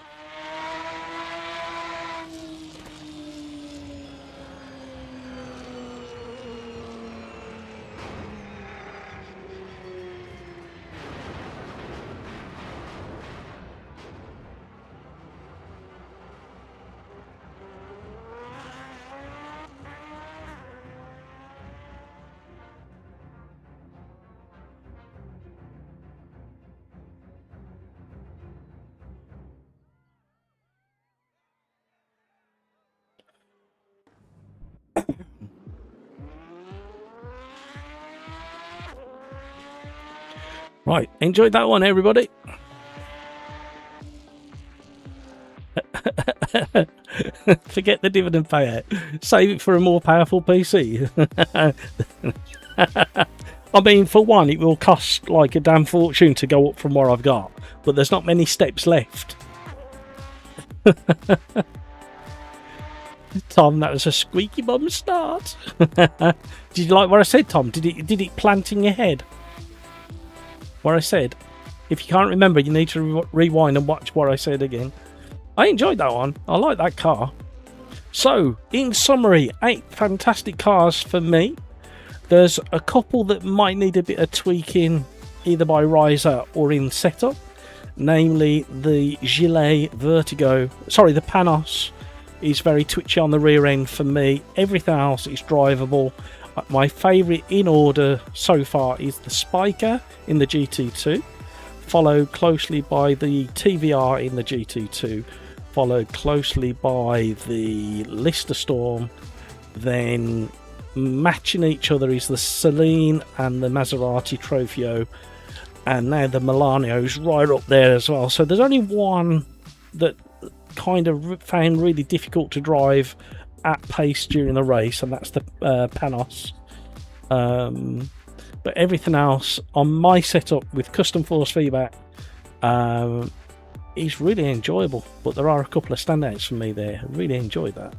A: Right, enjoyed that one, everybody. Forget the dividend payout. Save it for a more powerful PC. I mean, for one, it will cost like a damn fortune to go up from what I've got, but there's not many steps left. Tom, that was a squeaky bum start. Did you like what I said, Tom? Did it plant in your head? What I said? If you can't remember, you need to rewind and watch what I said again. I enjoyed that one. I like that car. So, in summary, 8 fantastic cars for me. There's a couple that might need a bit of tweaking, either by Reiza or in setup. Namely, the Gillet Vertigo. Sorry, the Panos is very twitchy on the rear end for me. Everything else is drivable. My favourite in order so far is the Spiker in the GT2, followed closely by the TVR in the GT2, followed closely by the Lister Storm, then matching each other is the Saleen and the Maserati Trofeo, and now the Milano's right up there as well. So there's only one that kind of found really difficult to drive at pace during the race, and that's the Panos. But everything else on my setup with custom force feedback is really enjoyable. But there are a couple of standouts for me there. I really enjoyed that.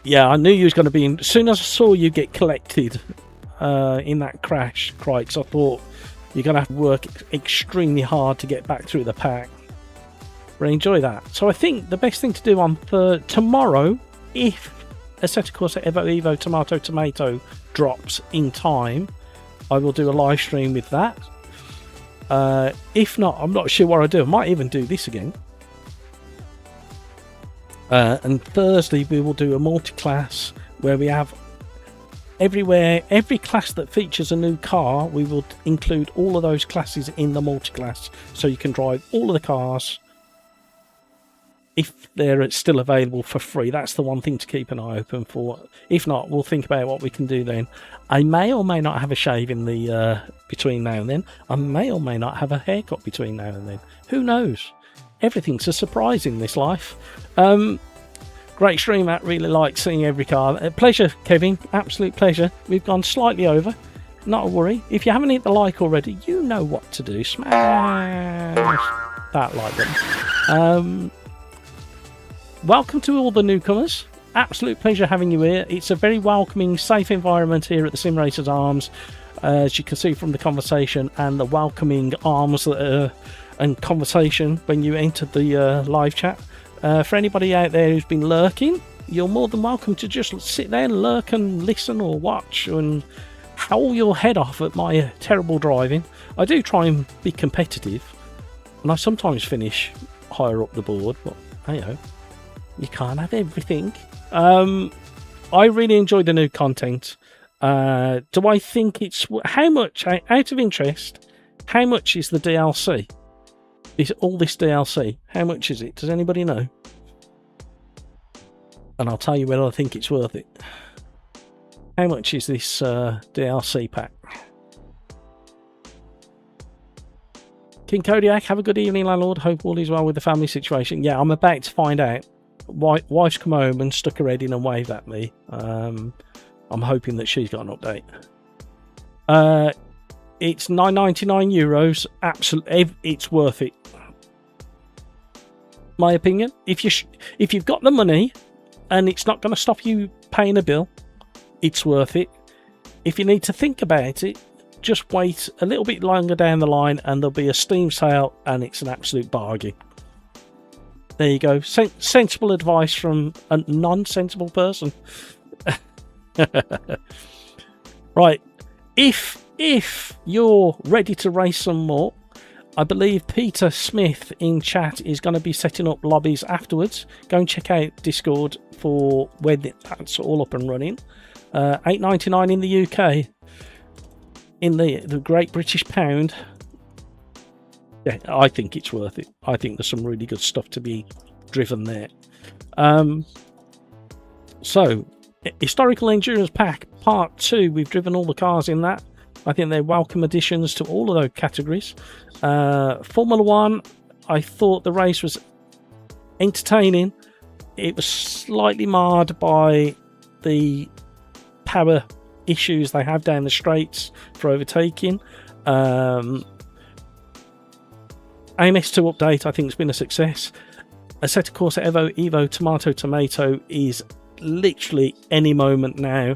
A: Yeah, I knew you was going to be in. As soon as I saw you get collected in that crash, Crikes, I thought you're going to have to work extremely hard to get back through the pack. Really enjoy that. So I think the best thing to do on for tomorrow, if Assetto Corsa Evo Tomato drops in time, I will do a live stream with that. If not, I'm not sure what I'll do. I might even do this again. And Thursday we will do a multi-class where we have every class that features a new car, we will include all of those classes in the multi-class, so you can drive all of the cars if they're still available for free. That's the one thing to keep an eye open for. If not, we'll think about what we can do then. I may or may not have a shave in the between now and then. I may or may not have a haircut between now and then. Who knows? everything's a surprise in this life. Great stream, Matt. Really like seeing every car. Pleasure, Kevin. Absolute pleasure. We've gone slightly over. Not a worry. If you haven't hit the like already, you know what to do. Smash that like button. Welcome to all the newcomers. Absolute pleasure having you here. It's a very welcoming, safe environment here at the Sim Racers Arms, as you can see from the conversation and the welcoming arms and conversation when you entered the live chat. For anybody out there who's been lurking, you're more than welcome to just sit there and lurk and listen or watch and howl your head off at my terrible driving. I do try and be competitive, and I sometimes finish higher up the board, but hey ho, you can't have everything. I really enjoy the new content. Do I think it's... How much, out of interest, how much is the DLC? Is all this DLC? How much is it? Does anybody know? And I'll tell you whether I think it's worth it. How much is this DLC pack? King Kodiak, have a good evening, landlord. Hope all is well with the family situation. Yeah, I'm about to find out. Wife's come home and stuck her head in and waved at me. I'm hoping that she's got an update. It's €9.99. Absolutely, it's worth it. My opinion. If you've got the money and it's not going to stop you paying a bill, it's worth it. If you need to think about it, just wait a little bit longer down the line and there'll be a Steam sale and it's an absolute bargain. There you go. Sensible advice from a non-sensible person. Right. If you're ready to race some more, I believe Peter Smith in chat is going to be setting up lobbies afterwards. Go and check out Discord for when that's all up and running. $8.99 in the UK. In the Great British Pound. Yeah, I think it's worth it. I think there's some really good stuff to be driven there. So, Historical Endurance Pack Part 2. We've driven all the cars in that. I think they're welcome additions to all of those categories. Formula 1, I thought the race was entertaining. It was slightly marred by the power issues they have down the straights for overtaking. AMS2 update, I think, has been a success. Assetto Corsa Evo Tomato is literally any moment now.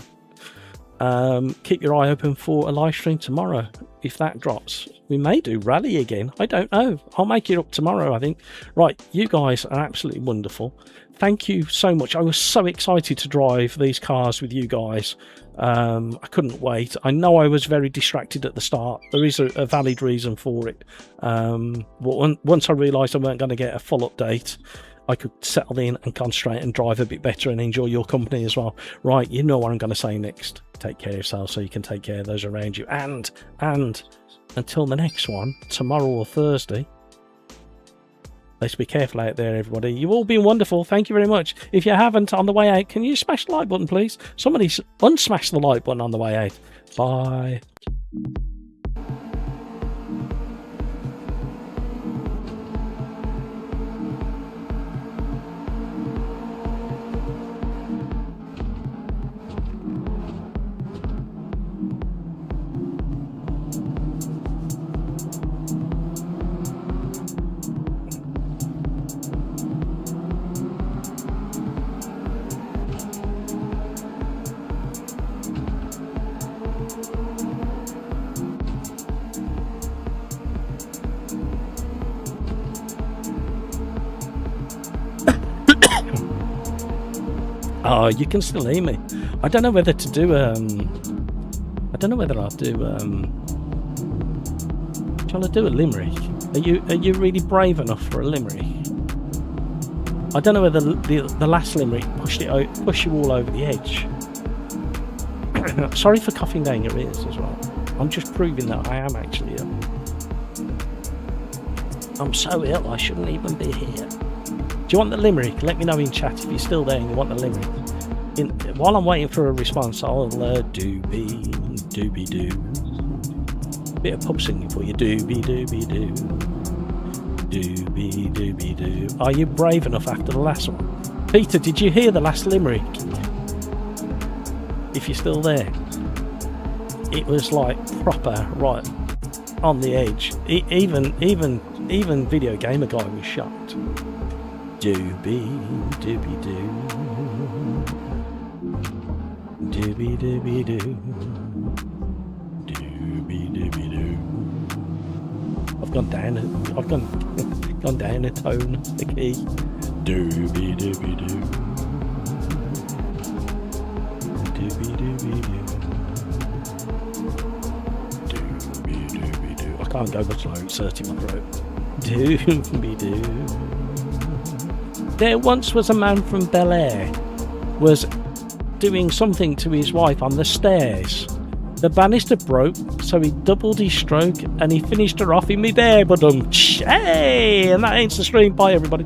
A: Keep your eye open for a live stream tomorrow if that drops. We may do rally again. I don't know. I'll make it up tomorrow, I think. Right, you guys are absolutely wonderful. Thank you so much. I was so excited to drive these cars with you guys. I couldn't wait. I know I was very distracted at the start. There is a valid reason for it. But once I realised I weren't going to get a full update, I could settle in and concentrate and drive a bit better and enjoy your company as well. Right, you know what I'm going to say next. Take care of yourself so you can take care of those around you. And until the next one, tomorrow or Thursday, let's be careful out there, everybody. You've all been wonderful. Thank you very much. If you haven't, on the way out, can you smash the like button, please? Somebody unsmash the like button on the way out. Bye. Oh, you can still hear me. I don't know whether to do I don't know whether I'll do shall I do a limerick? Are you really brave enough for a limerick? I don't know whether the last limerick pushed you all over the edge. Sorry for coughing down your ears as well. I'm just proving that I am actually ill. I'm so ill I shouldn't even be here. Do you want the limerick? Let me know in chat if you're still there and you want the limerick. While I'm waiting for a response, I'll doobie doo. Bit of pub singing for you. Doobie doobie doo. Doobie doobie doo. Are you brave enough after the last one? Peter, did you hear the last limerick? If you're still there. It was like proper, right on the edge. Even Video Gamer Guy was shocked. Doobie doobie doo. Doobie doobie doo. Doobie doobie doo. I've gone down a tone, a key. Doobie doobie doo. Doobie doobie doo. Doobie doobie doo. I can't go much lower, it's hurting my throat. Doobie doo. There once was a man from Bel Air was doing something to his wife on the stairs. The banister broke, so he doubled his stroke and he finished her off in midair. But hey, and that ends the stream. Bye, everybody.